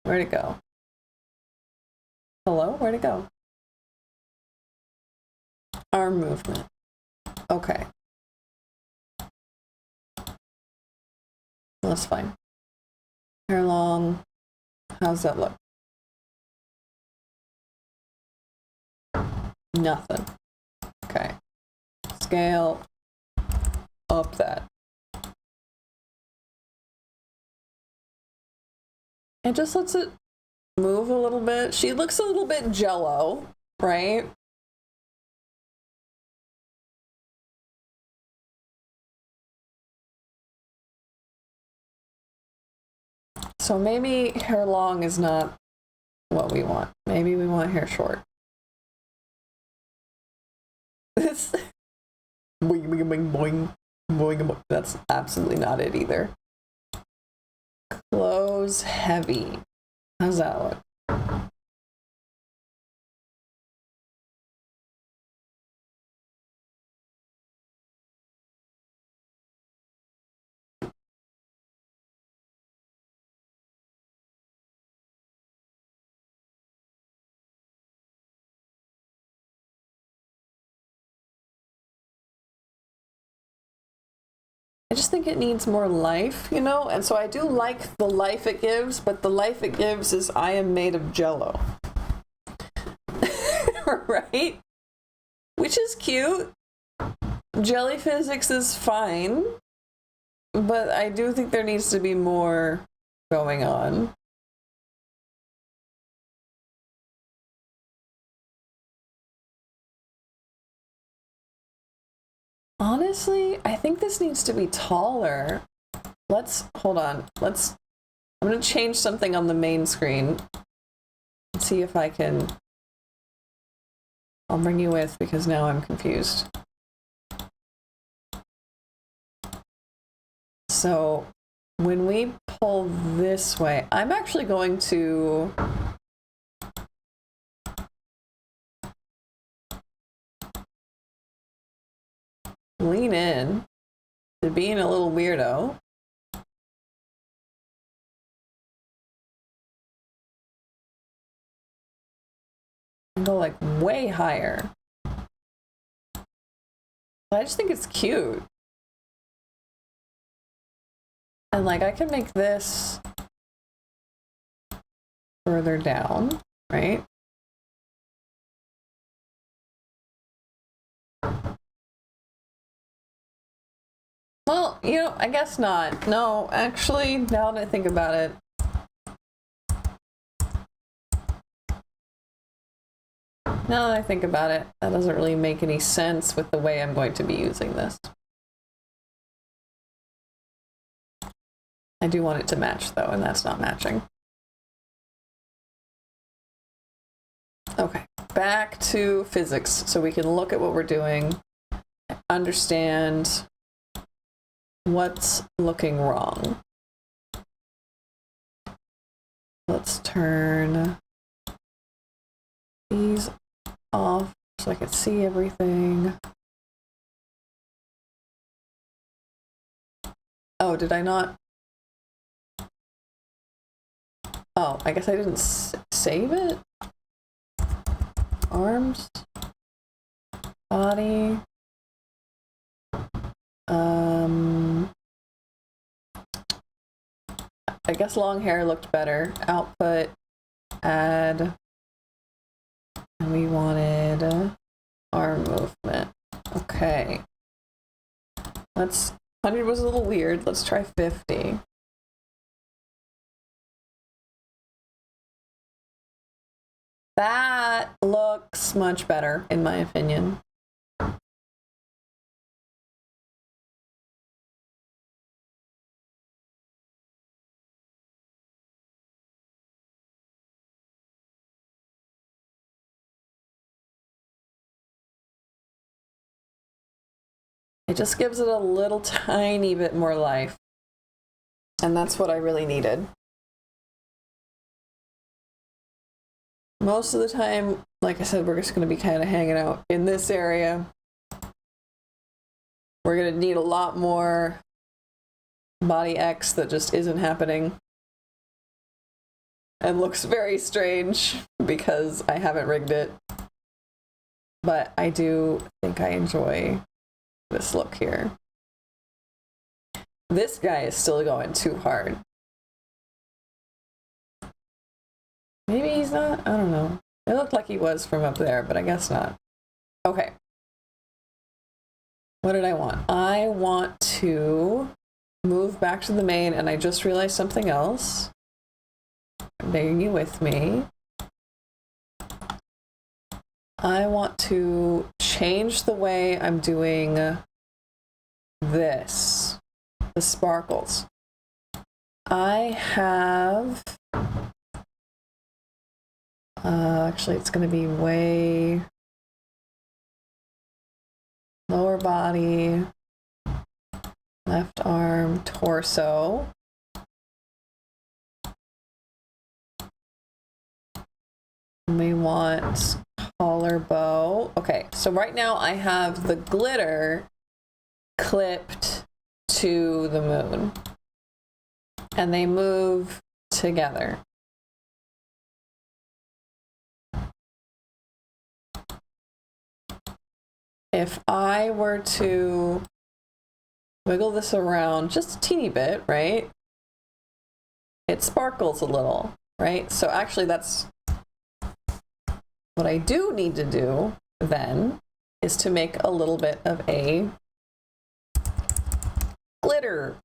Where'd it go? Hello? Where'd it go? Arm movement. Okay. That's fine. Hair long. How's that look? Nothing. Okay. Scale up that. It just lets it move a little bit. She looks a little bit jello, right? So maybe hair long is not what we want. Maybe we want hair short. Boing, boing, boing, boing, boing. That's absolutely not it either. rose heavy. How's that look? I just think it needs more life, you know? And so I do like the life it gives, but the life it gives is I am made of jello. Right? Which is cute. Jelly physics is fine, but I do think there needs to be more going on. Honestly, I think this needs to be taller. Hold on. I'm going to change something on the main screen and see if I can. I'll bring you with because now I'm confused. So when we pull this way, I'm actually going to lean in to being a little weirdo. And go like way higher. But I just think it's cute. And like I can make this further down, right? Well, you know, I guess not. No, actually, now that I think about it, that doesn't really make any sense with the way I'm going to be using this. I do want it to match though, and that's not matching. Okay, back to physics so we can look at what we're doing, understand what's looking wrong. Let's turn these off so I can see everything. Oh, did I not? Oh, I guess I didn't save it. Arms, body. I guess long hair looked better. Output, add, and we wanted arm movement. Okay. 100 was a little weird. Let's try 50. That looks much better, in my opinion. It just gives it a little tiny bit more life. And that's what I really needed. Most of the time, like I said, we're just going to be kind of hanging out in this area. We're going to need a lot more body X that just isn't happening. And looks very strange because I haven't rigged it. But I do think I enjoy this look here. This guy is still going too hard. Maybe he's not? I don't know. It looked like he was from up there, but I guess not. Okay. What did I want? I want to move back to the main, and I just realized something else. Bear you with me. I want to change the way I'm doing this, the sparkles. I have, actually it's going to be way lower body, left arm, torso. We want collar bow. Okay, so right now I have the glitter clipped to the moon. And they move together. If I were to wiggle this around just a teeny bit, right? It sparkles a little, right? So actually that's what I do need to do then is to make a little bit of a glitter.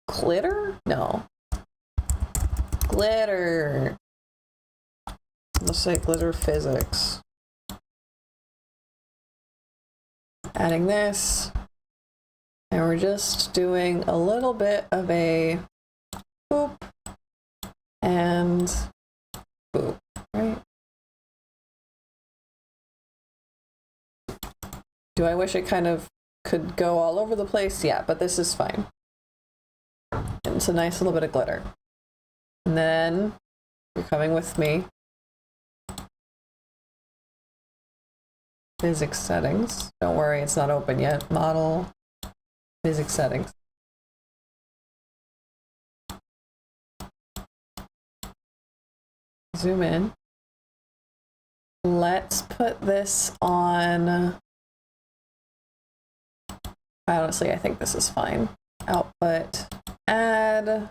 Glitter? No. Glitter. Let's say glitter physics. Adding this. And we're just doing a little bit of a boop and boop, right? Do I wish it kind of could go all over the place? Yeah, but this is fine. And it's a nice little bit of glitter. And then you're coming with me. Physics settings. Don't worry, it's not open yet. Model, physics settings. Zoom in. Let's put this on. Honestly, I think this is fine. Output, add.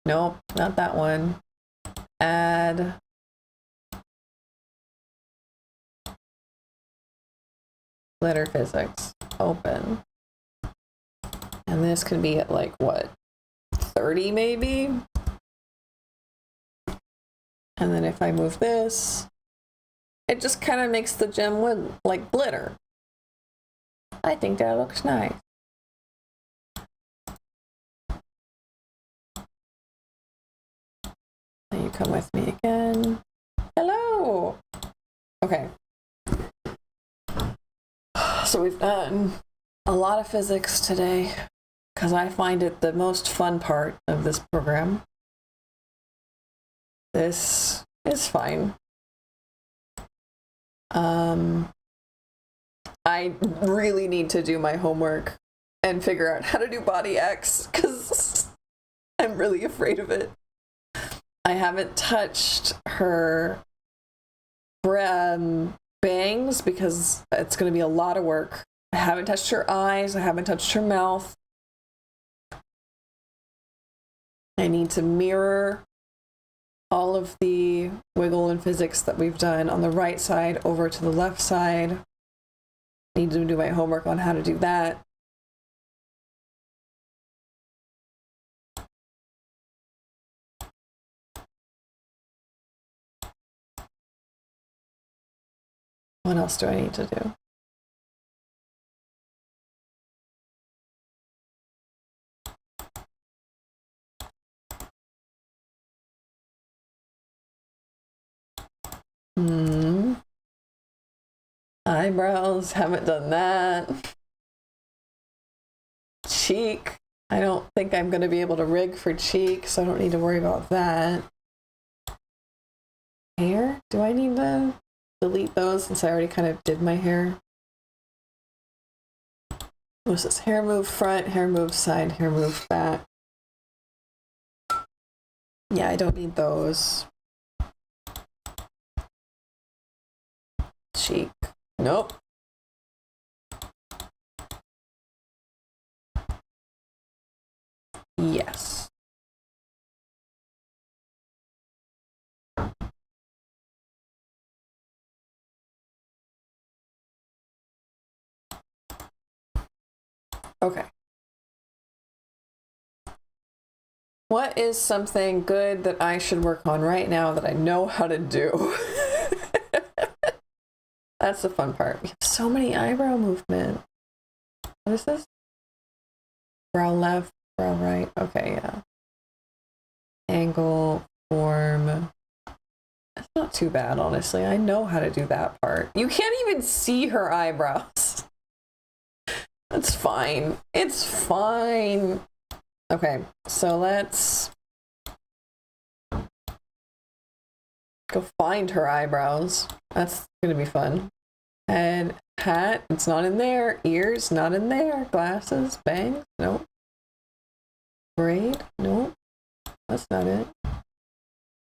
Nope, not that one. Add. Glitter physics, open. And this could be at like what, 30 maybe? And then if I move this, it just kind of makes the gem like glitter. I think that looks nice. And you come with me again. Hello. Okay. So we've done a lot of physics today because I find it the most fun part of this program. This is fine. I really need to do my homework and figure out how to do body X because I'm really afraid of it. I haven't touched her bangs because it's going to be a lot of work. I haven't touched her eyes. I haven't touched her mouth. I need to mirror all of the wiggle and physics that we've done on the right side over to the left side. I need to do my homework on how to do that. What else do I need to do? Eyebrows, haven't done that. Cheek, I don't think I'm going to be able to rig for cheek, so I don't need to worry about that. Hair, do I need to delete those since I already kind of did my hair? What's this? Hair move front, hair move side, hair move back. Yeah, I don't need those. Cheek. Nope. Yes. Okay. What is something good that I should work on right now that I know how to do? That's the fun part. We have so many eyebrow movement. What is this? Brow left, brow right. Okay, yeah. Angle, form. That's not too bad, honestly. I know how to do that part. You can't even see her eyebrows. That's fine. It's fine. Okay, so let's Go find her eyebrows. That's gonna be fun. Head, hat, it's not in there. Ears, not in there. Glasses, bangs, nope. Braid, nope. That's not it.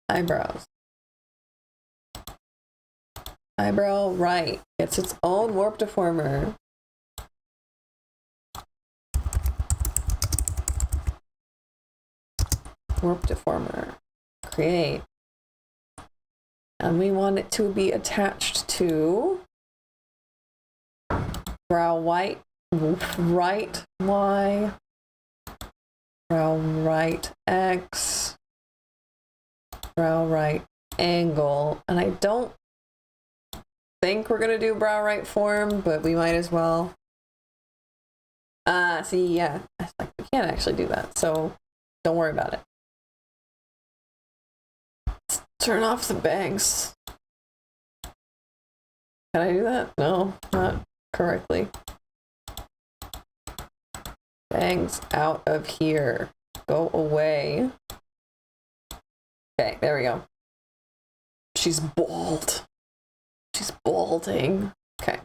Eyebrows. Eyebrow right. It's its own warp deformer. Warp deformer. Create. And we want it to be attached to brow right Y, brow right X, brow right angle. And I don't think we're gonna do brow right form, but we might as well. See, yeah, we can't actually do that, so don't worry about it. Let's turn off the bangs. Can I do that? No, not correctly. Bangs out of here. Go away. Okay, there we go. She's bald. She's balding. Okay.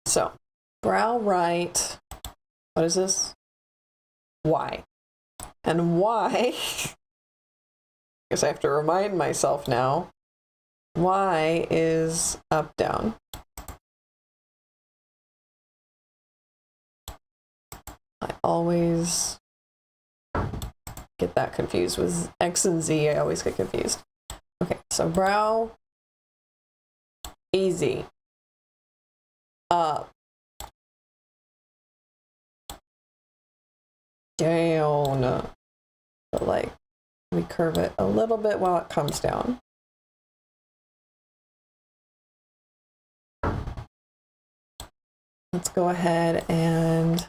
So, brow right. What is this? Y. And Y, I guess I have to remind myself now. Y is up, down. I always get that confused with X and Z. I always get confused. Okay, so brow, easy. Up. Down. But like, we curve it a little bit while it comes down. Let's go ahead and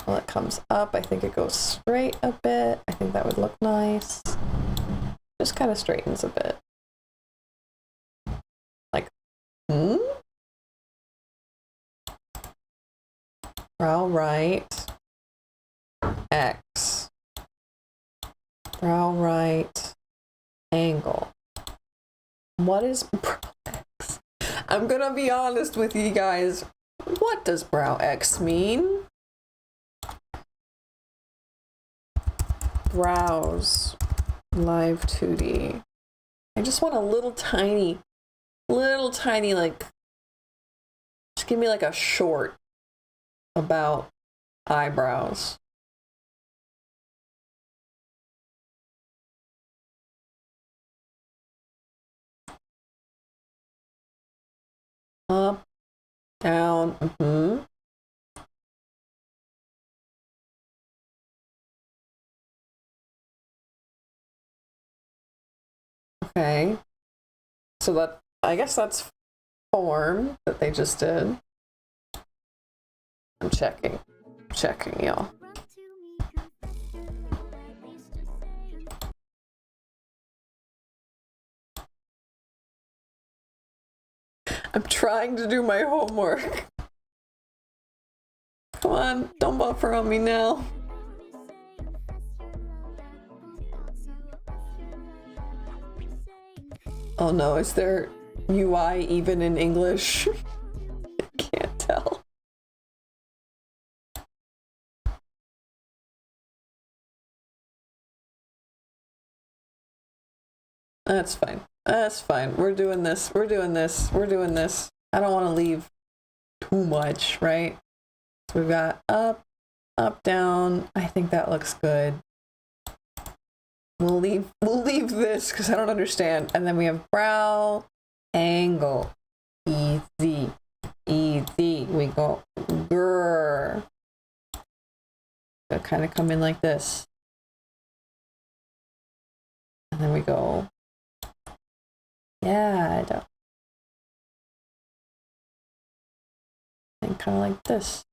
while it comes up, I think it goes straight a bit. I think that would look nice. Just kind of straightens a bit. Like, brow right, X. Brow right, angle. What is brow X? I'm gonna be honest with you guys. What does brow X mean? Browse Live2D. I just want a little tiny, like, just give me like a short about eyebrows. Up, down, Okay. So that, I guess that's form that they just did. I'm checking, y'all. I'm trying to do my homework. Come on, don't buffer on me now. Oh no, is there UI even in English? I can't tell. That's fine. That's fine. We're doing this. We're doing this. We're doing this. I don't want to leave too much, right? So we've got up, up, down. I think that looks good. We'll leave this because I don't understand. And then we have brow, angle, easy, easy. We go grrr. They'll kind of come in like this. And then we go, yeah, I don't. And kind of like this.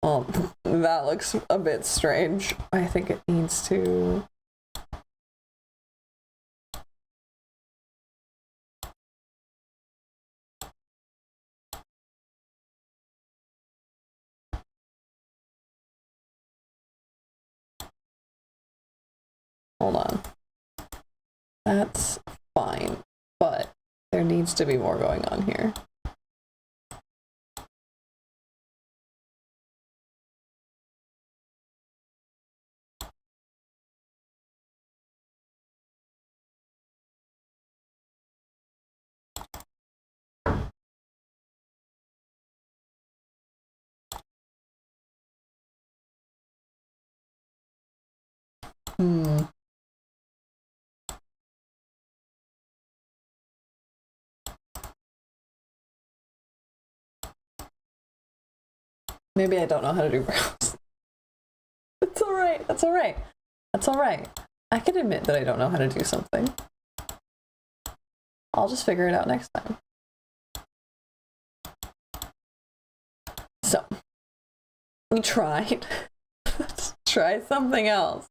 Oh, that looks a bit strange. I think it needs to hold on. That's fine, but there needs to be more going on here. Maybe I don't know how to do brows. It's all right. That's all right. That's all right. I can admit that I don't know how to do something. I'll just figure it out next time. So, we tried. Let's try something else.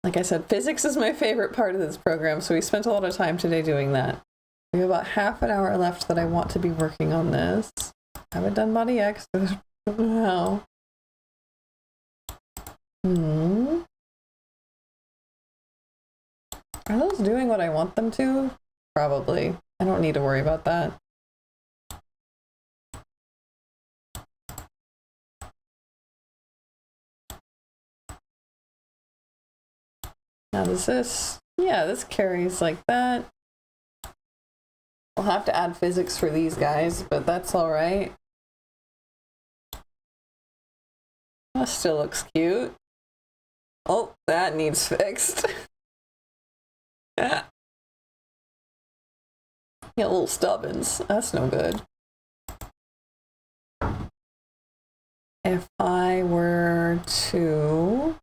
Like I said, physics is my favorite part of this program, so we spent a lot of time today doing that. We have about half an hour left that I want to be working on this. I haven't done body X, so I don't know how. Are those doing what I want them to? Probably. I don't need to worry about that. Now does this? Yeah, this carries like that. We'll have to add physics for these guys, but that's all right. That still looks cute. Oh, that needs fixed. Yeah. Yeah, little stubbins. That's no good. If I were to...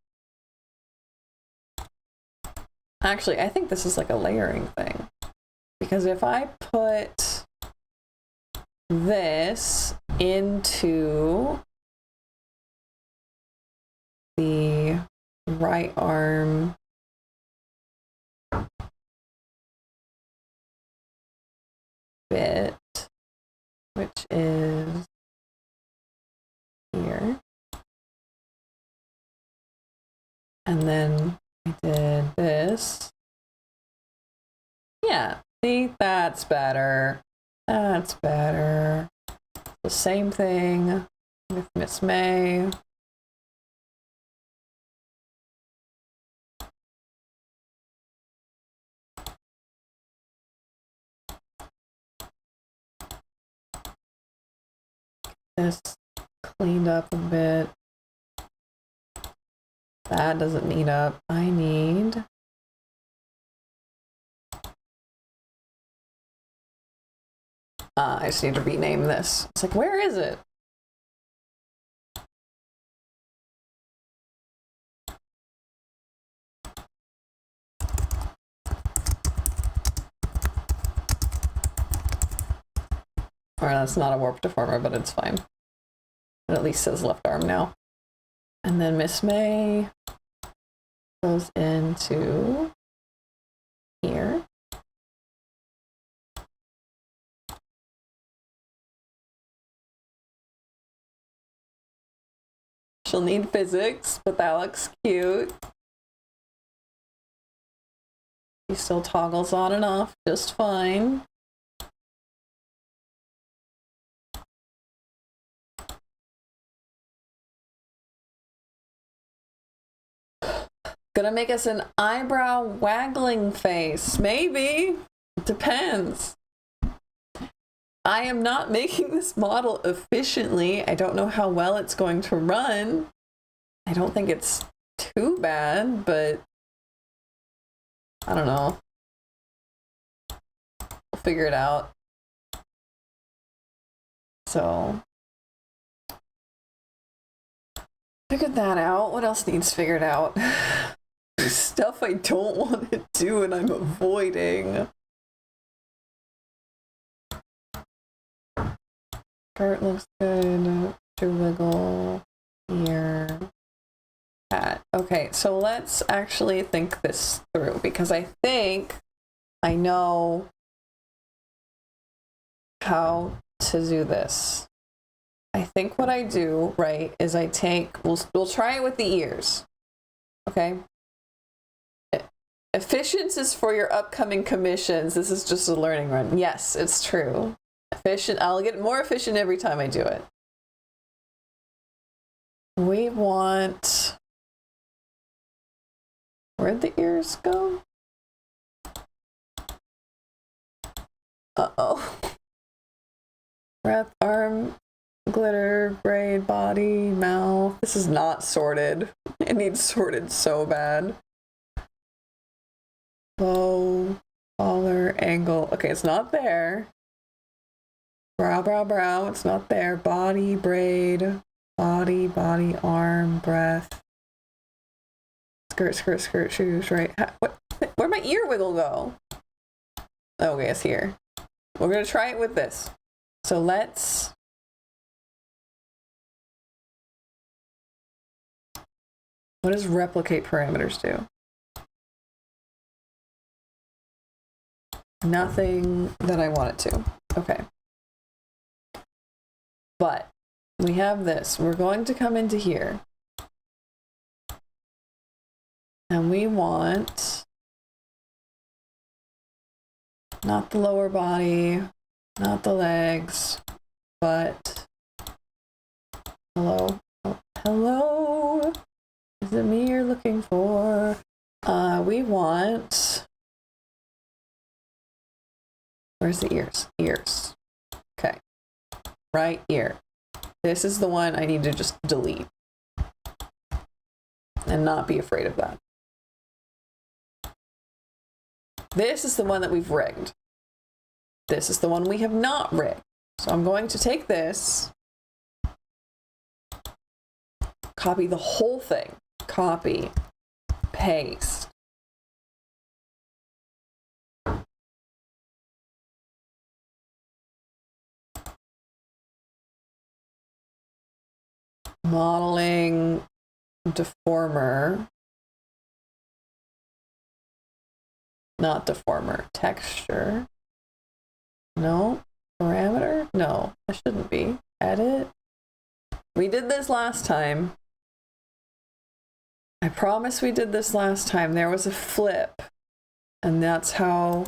Actually, I think this is like a layering thing. Because if I put this into the right arm bit, which is here, and then I did this. Yeah, see, that's better. That's better. The same thing with Miss May. This cleaned up a bit. That doesn't need up. I need... I just need to rename this. It's like, where is it? Or that's not a warp deformer, but it's fine. It at least says left arm now. And then Miss May goes into here. She'll need physics, but that looks cute. She still toggles on and off just fine. Gonna make us an eyebrow waggling face. Maybe. It depends. I am not making this model efficiently. I don't know how well it's going to run. I don't think it's too bad, but I don't know. We'll figure it out. So, figured that out. What else needs figured out? Stuff I don't want to do and I'm avoiding. Skirt looks good. To wiggle here. Hat. Okay, so let's actually think this through because I think I know how to do this. I think what I do, right, is I take, we'll try it with the ears. Okay? Efficient is for your upcoming commissions. This is just a learning run. Yes, it's true. Efficient. I'll get more efficient every time I do it. We want... Where'd the ears go? Uh-oh. Breath, arm, glitter, braid, body, mouth. This is not sorted. It needs sorted so bad. Bow, collar, angle. Okay, it's not there. Brow, brow, brow. It's not there. Body, braid, body, body, arm, breath. Skirt, skirt, skirt, shoes, right? What? Where'd my ear wiggle go? Okay, it's here. We're gonna try it with this. So let's... What does replicate parameters do? Nothing that I want it to. Okay. But we have this. We're going to come into here. And we want not the lower body, not the legs, but hello. Oh, hello. Is it me you're looking for? We want... Where's the ears? Ears. Okay. Right ear. This is the one I need to just delete. And not be afraid of that. This is the one that we've rigged. This is the one we have not rigged. So I'm going to take this, copy the whole thing, copy, paste. Modeling, deformer. Not deformer, texture. No, parameter? No, that shouldn't be. Edit. We did this last time. I promise we did this last time. There was a flip, and that's how...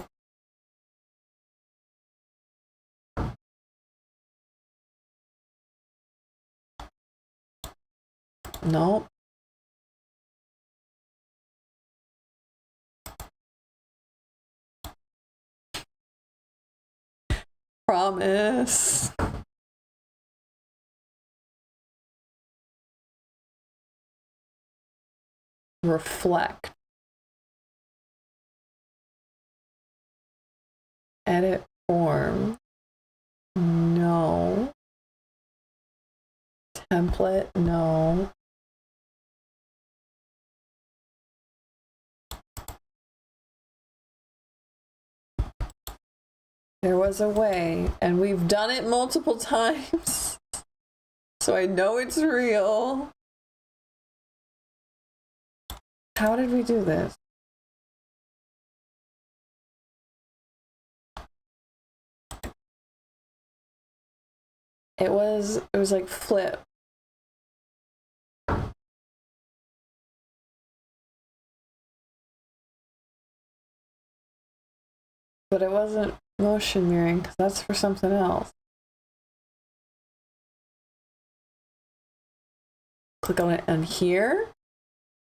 Nope. Promise. Reflect. Edit form. No. Template. No. There was a way, and we've done it multiple times, so I know it's real. How did we do this? It was like flip. But it wasn't motion mirroring, because that's for something else. Click on it, and here?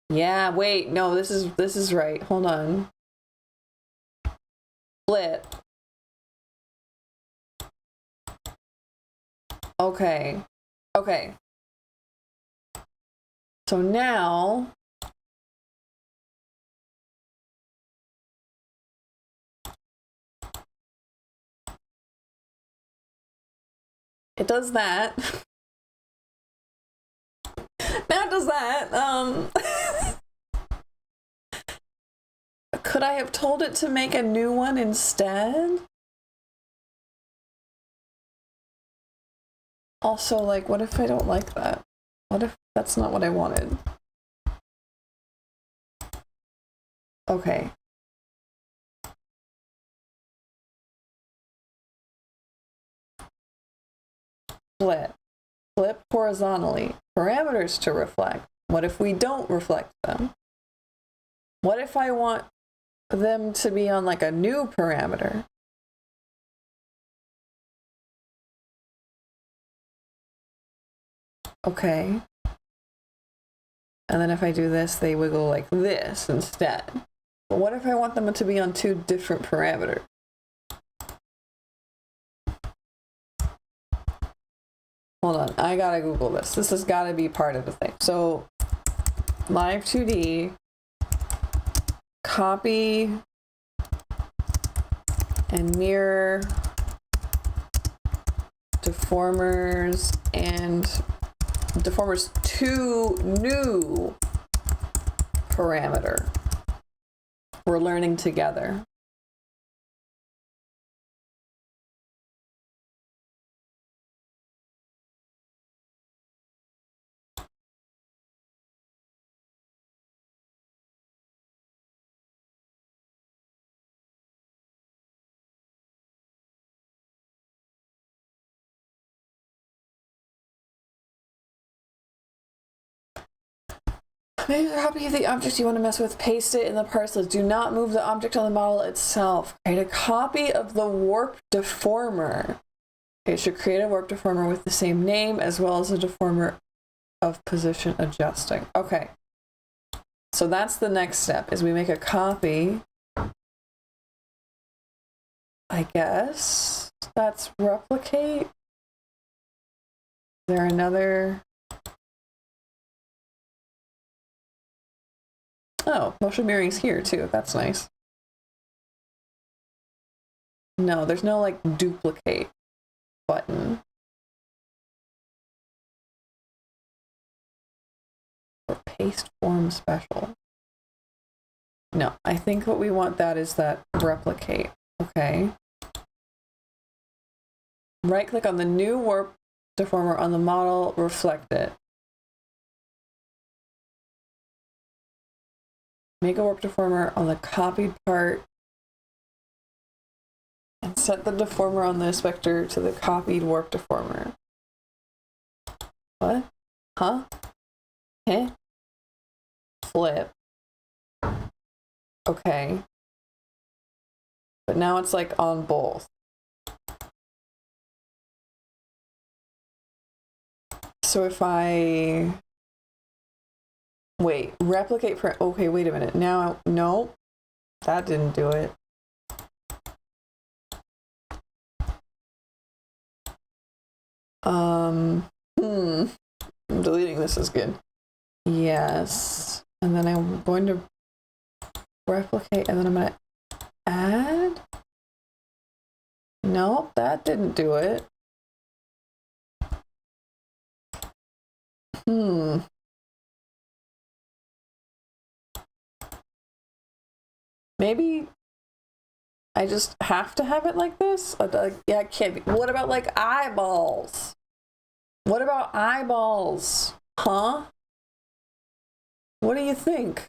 Yeah, wait, no, this is right. Hold on. Flip. Okay. Okay. So now it does that. Now it does that. Could I have told it to make a new one instead? Also, like, what if I don't like that? What if that's not what I wanted? Okay. Flip. Flip horizontally. Parameters to reflect. What if we don't reflect them? What if I want them to be on like a new parameter. Okay. And then if I do this, they wiggle like this instead. But what if I want them to be on two different parameters? Hold on, I gotta Google this. This has gotta be part of the thing. So, Live2D, copy and mirror deformers and deformers to new parameter. We're learning together. Make a copy of the object you want to mess with, paste it in the parse list. Do not move the object on the model itself. Create a copy of the warp deformer. It should create a warp deformer with the same name as well as a deformer of position adjusting. Okay. So that's the next step, is we make a copy. I guess that's replicate. Is there another? Oh, motion mirroring's here too. That's nice. No, there's no like duplicate button. Or paste form special. No, I think what we want that is that replicate. Okay. Right click on the new warp deformer on the model, reflect it. Make a warp deformer on the copied part and set the deformer on the inspector to the copied warp deformer. What? Huh? Eh? Flip. Okay. But now it's like on both. So if I wait, replicate for, okay, wait a minute. Now, no, that didn't do it. I'm deleting this is good. Yes. And then I'm going to replicate and then I'm going to add. Nope, that didn't do it. Maybe I just have to have it like this? Yeah, it can't be. What about like eyeballs? What about eyeballs? Huh? What do you think?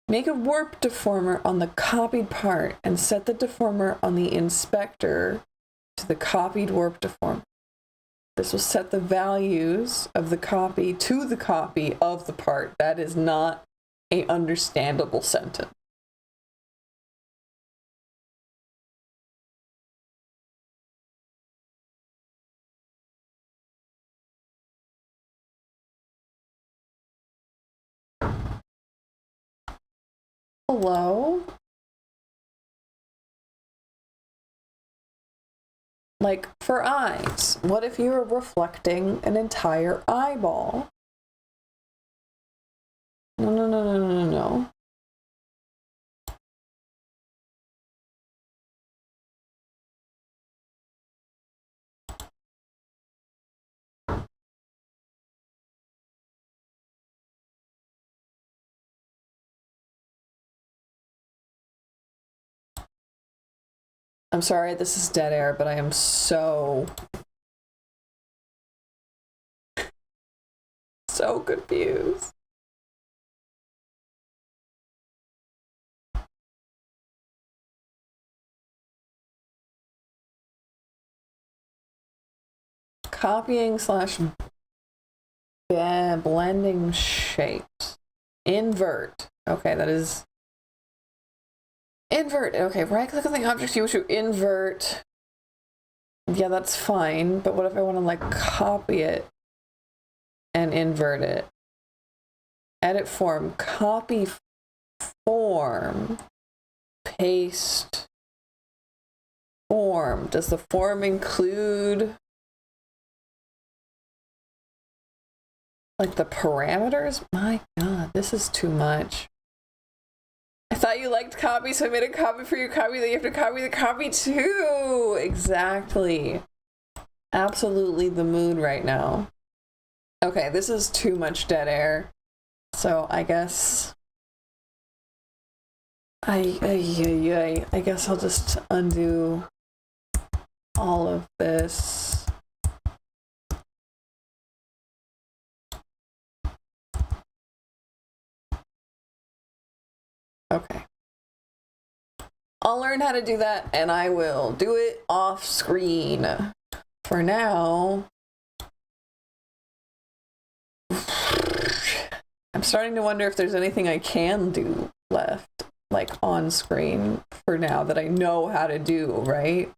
Make a warp deformer on the copied part and set the deformer on the inspector to the copied warp deformer. This will set the values of the copy to the copy of the part. That is not an understandable sentence. Hello? Like, for eyes, what if you were reflecting an entire eyeball? No, no, no, no, no, no, no. I'm sorry, this is dead air, but I am so confused. Copying slash blending shapes. Invert. Okay, that is invert. Okay, right click on the object you wish to invert. Yeah, that's fine. But what if I want to like copy it and invert it? Edit form, copy form, paste form. Does the form include like the parameters? My God, this is too much. I thought you liked copy, so I made a copy for your copy that you have to copy the copy too. Exactly. Absolutely the mood right now. Okay, this is too much dead air. So I guess I guess I'll just undo all of this. Okay. I'll learn how to do that and I will do it off screen. For now, I'm starting to wonder if there's anything I can do left, like on screen for now that I know how to do, right?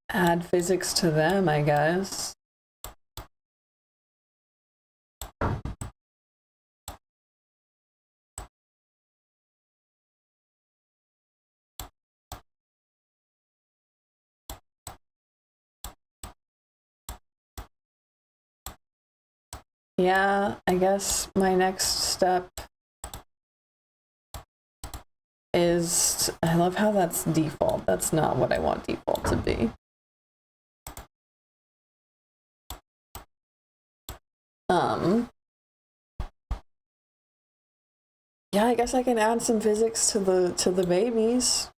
Add physics to them, I guess. Yeah, I guess my next step is, I love how that's default. That's not what I want default to be. Yeah, I guess I can add some physics to the babies.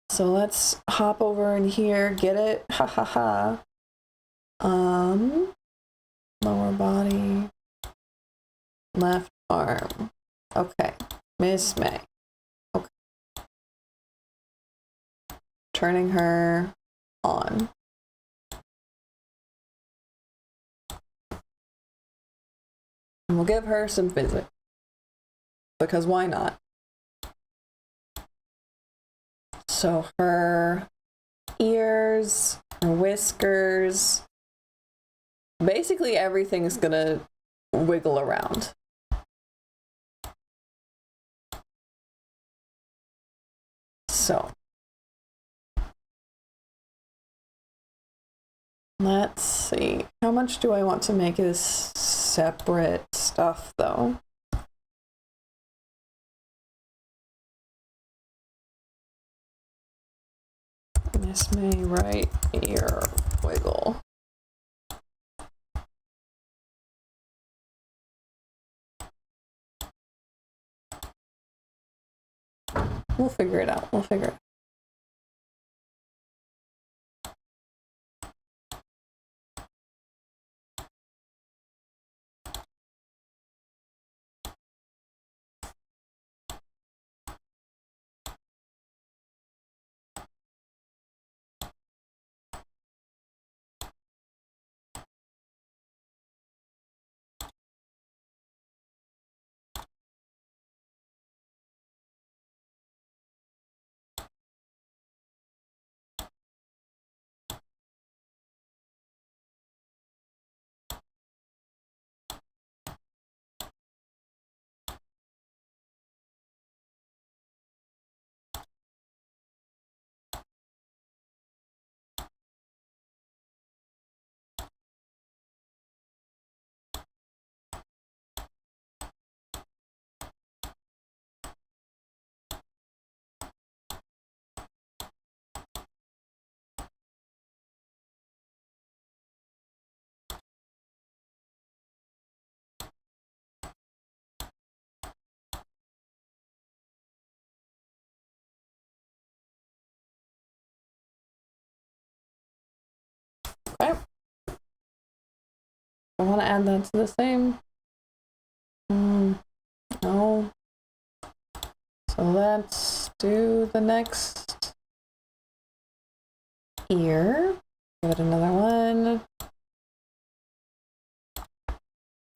So let's hop over in here, get it, ha ha ha. Lower body, left arm. Okay, Miss May. Okay. Turning her on. And we'll give her some physics. Because why not? So her ears, her whiskers, basically everything is gonna wiggle around. So let's see. How much do I want to make this separate stuff though? Miss May right ear wiggle. We'll figure it out. We'll figure it out. Okay. I want to add that to the same. No. So let's do the next ear. Give it another one.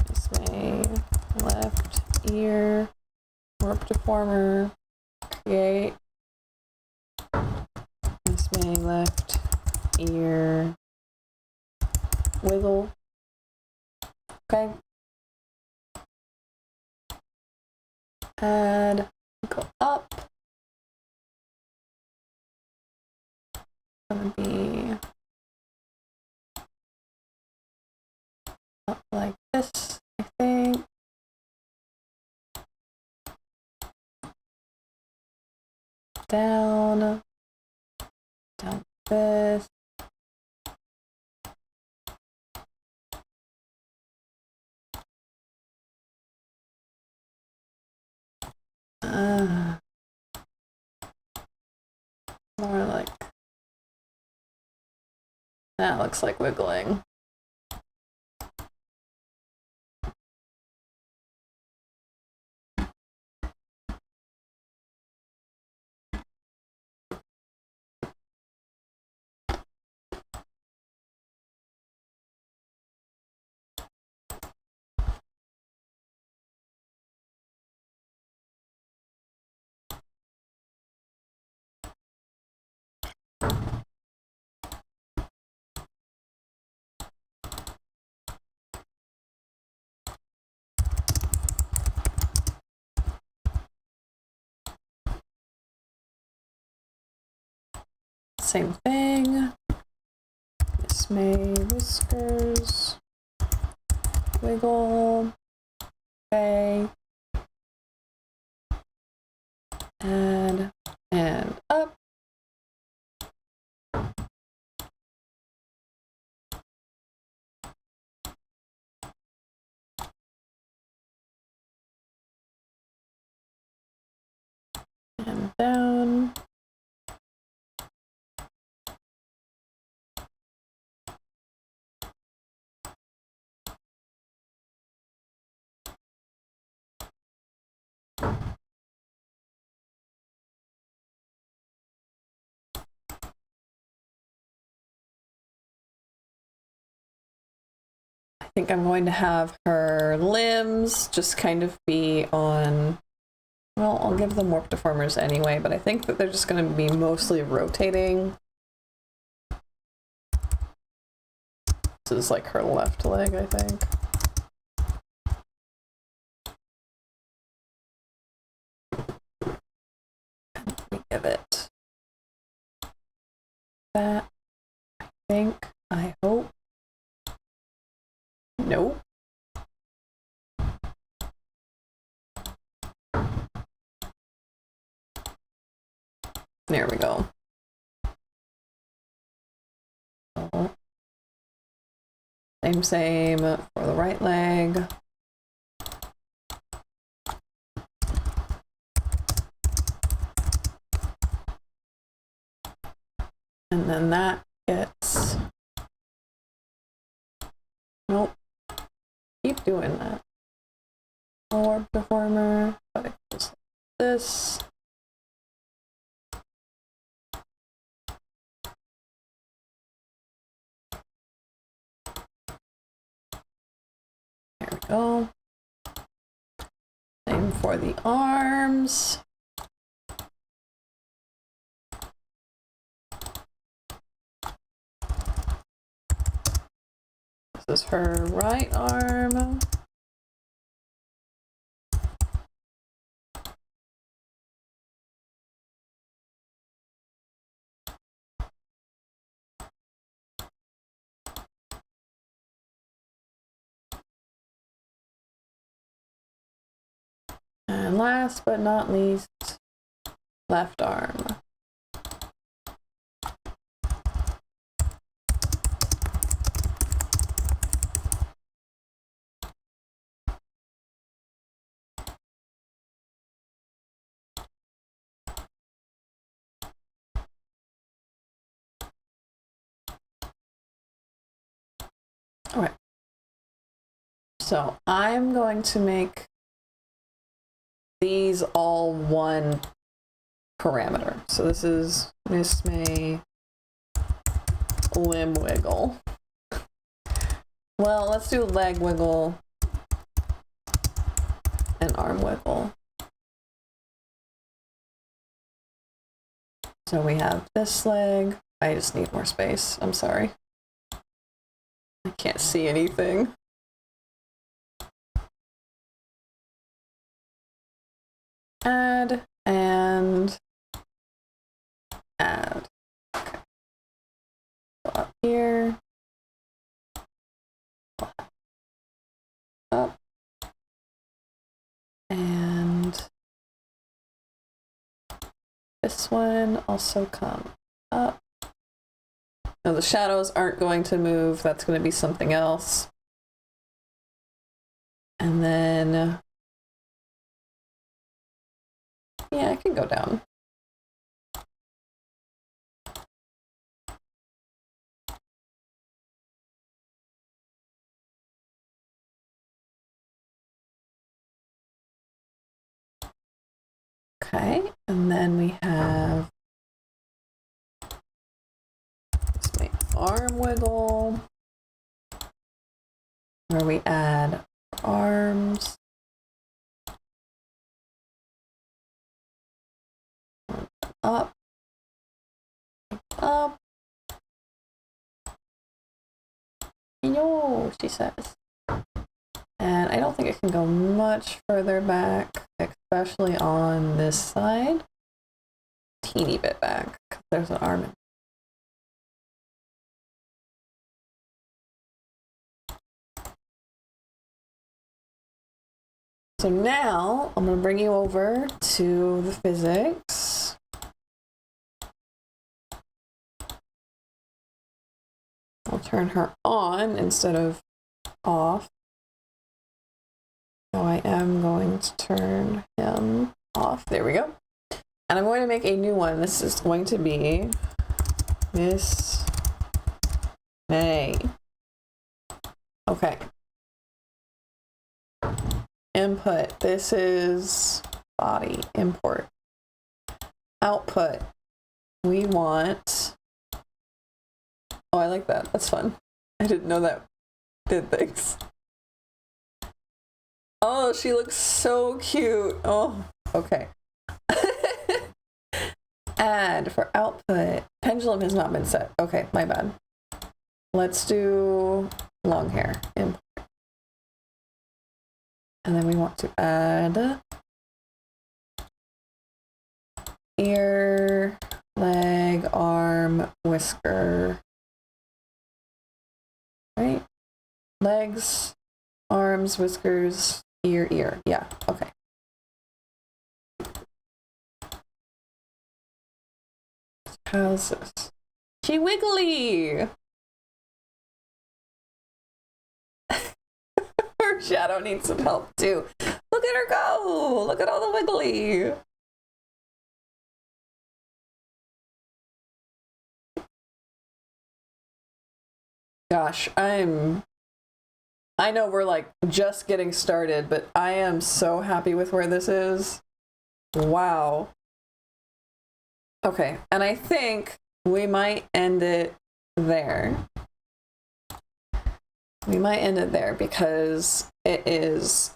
This way, left ear, warp deformer, create. This way, left ear, wiggle. Okay. Add, go up. Gonna be up like this, I think. Down this. More like that. Looks like wiggling. Same thing. This may whiskers. Wiggle. Okay. Add and up. And down. I think I'm going to have her limbs just kind of be on, well, I'll give them warp deformers anyway, but I think that they're just going to be mostly rotating. This is like her left leg, I think. Let me give it that, I think, I hope. Nope. There we go. Same for the right leg. And then that gets, nope, keep doing that. Warp deformer, but it goes like this. There we go. Same for the arms. This is her right arm. And last but not least, left arm. Okay. So I'm going to make these all one parameter. So this is Miss May limb wiggle. Well, let's do leg wiggle and arm wiggle. So we have this leg. I just need more space. I'm sorry. I can't see anything. Add and add. Okay. Go up here. Up. And this one also come up. No, the shadows aren't going to move. That's going to be something else. And then, yeah, I can go down. Okay, and then we have let's make arm wiggle, where we add arms. Up, up. Yo, she says. And I don't think it can go much further back, especially on this side. Teeny bit back, because there's an arm. So now I'm going to bring you over to the physics. I'll turn her on instead of off. So I am going to turn him off. There we go. And I'm going to make a new one. This is going to be Miss May. Okay. Input. This is body. Import. Output. We want... Oh, I like that. That's fun. I didn't know that did things. Oh, she looks so cute. Oh, okay. Add for output. Pendulum has not been set. Okay, my bad. Let's do long hair. Import. And then we want to add ear, leg, arm, whisker. Right? Legs, arms, whiskers, ear, ear. Yeah, okay. How's this? She wiggly! Her shadow needs some help too. Look at her go! Look at all the wiggly! Gosh, I know we're like just getting started, but I am so happy with where this is. Wow. Okay, and I think we might end it there. We might end it there because it is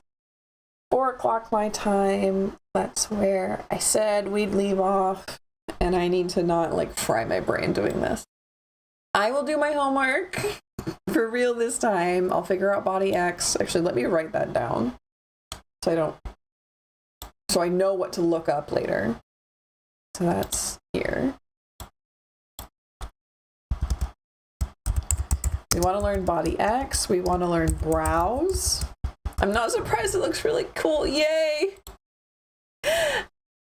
4 o'clock my time. That's where I said we'd leave off, and I need to not like fry my brain doing this. I will do my homework for real this time. I'll figure out body X. Actually, let me write that down so I know what to look up later. So that's here. We want to learn body X. We want to learn brows. I'm not surprised. It looks really cool. Yay!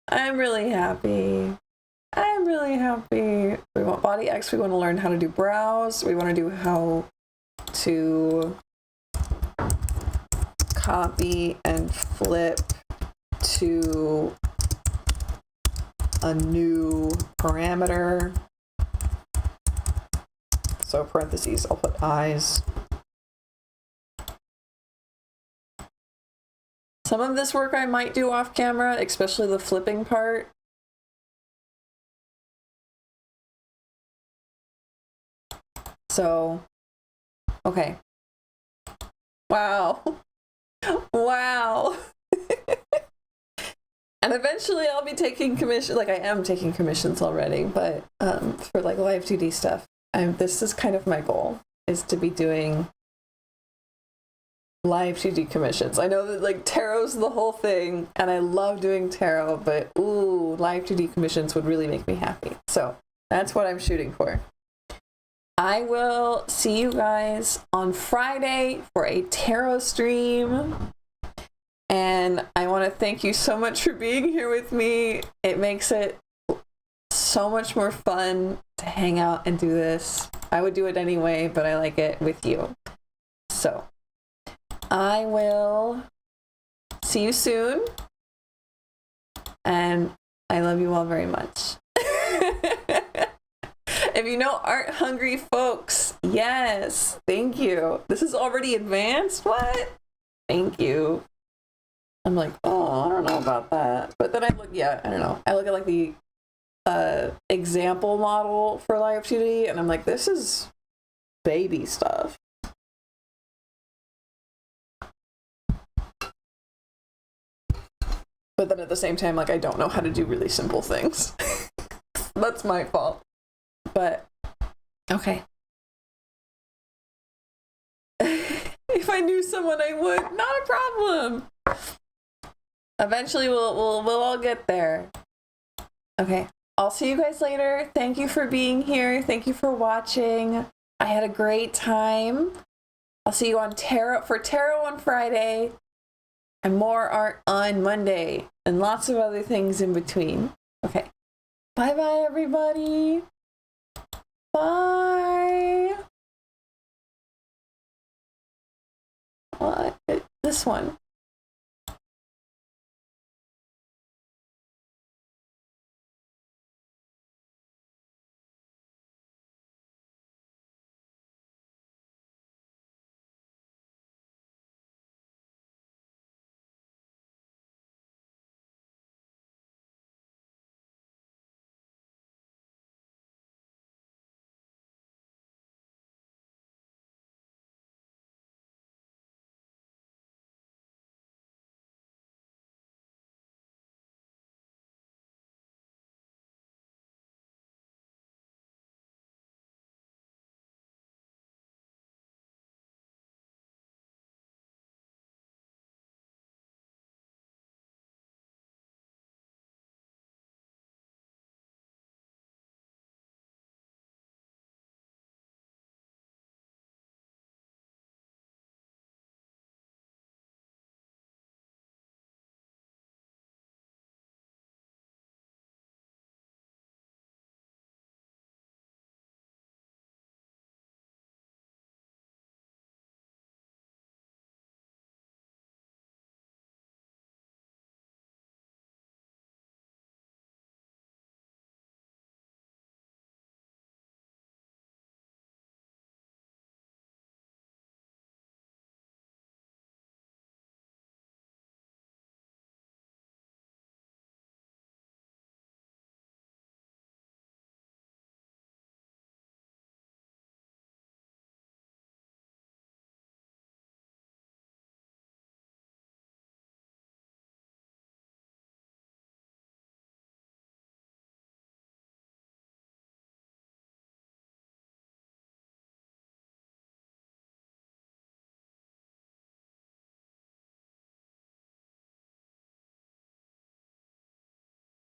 I'm really happy. I'm really happy. We want body X. We want to learn how to do brows. We want to do how to copy and flip to a new parameter. So parentheses, I'll put eyes. Some of this work I might do off camera, especially the flipping part. So, okay. Wow. Wow. And eventually I'll be taking commissions, like I am taking commissions already, but for like Live2D stuff. This is kind of my goal, is to be doing Live2D commissions. I know that like tarot's the whole thing, and I love doing tarot, but ooh, Live2D commissions would really make me happy. So that's what I'm shooting for. I will see you guys on Friday for a tarot stream. And I want to thank you so much for being here with me. It makes it so much more fun to hang out and do this. I would do it anyway, but I like it with you. So I will see you soon. And I love you all very much. If you know art hungry folks, yes, thank you. This is already advanced? What? Thank you. I'm like, oh, I don't know about that. But then I look, yeah, I don't know. I look at like the example model for Live2D, and I'm like, this is baby stuff. But then at the same time, like, I don't know how to do really simple things. That's my fault. But, okay. If I knew someone, I would. Not a problem. Eventually, we'll all get there. Okay. I'll see you guys later. Thank you for being here. Thank you for watching. I had a great time. I'll see you on tarot on Friday, and more art on Monday, and lots of other things in between. Okay. Bye-bye, everybody. Bye. What? This one.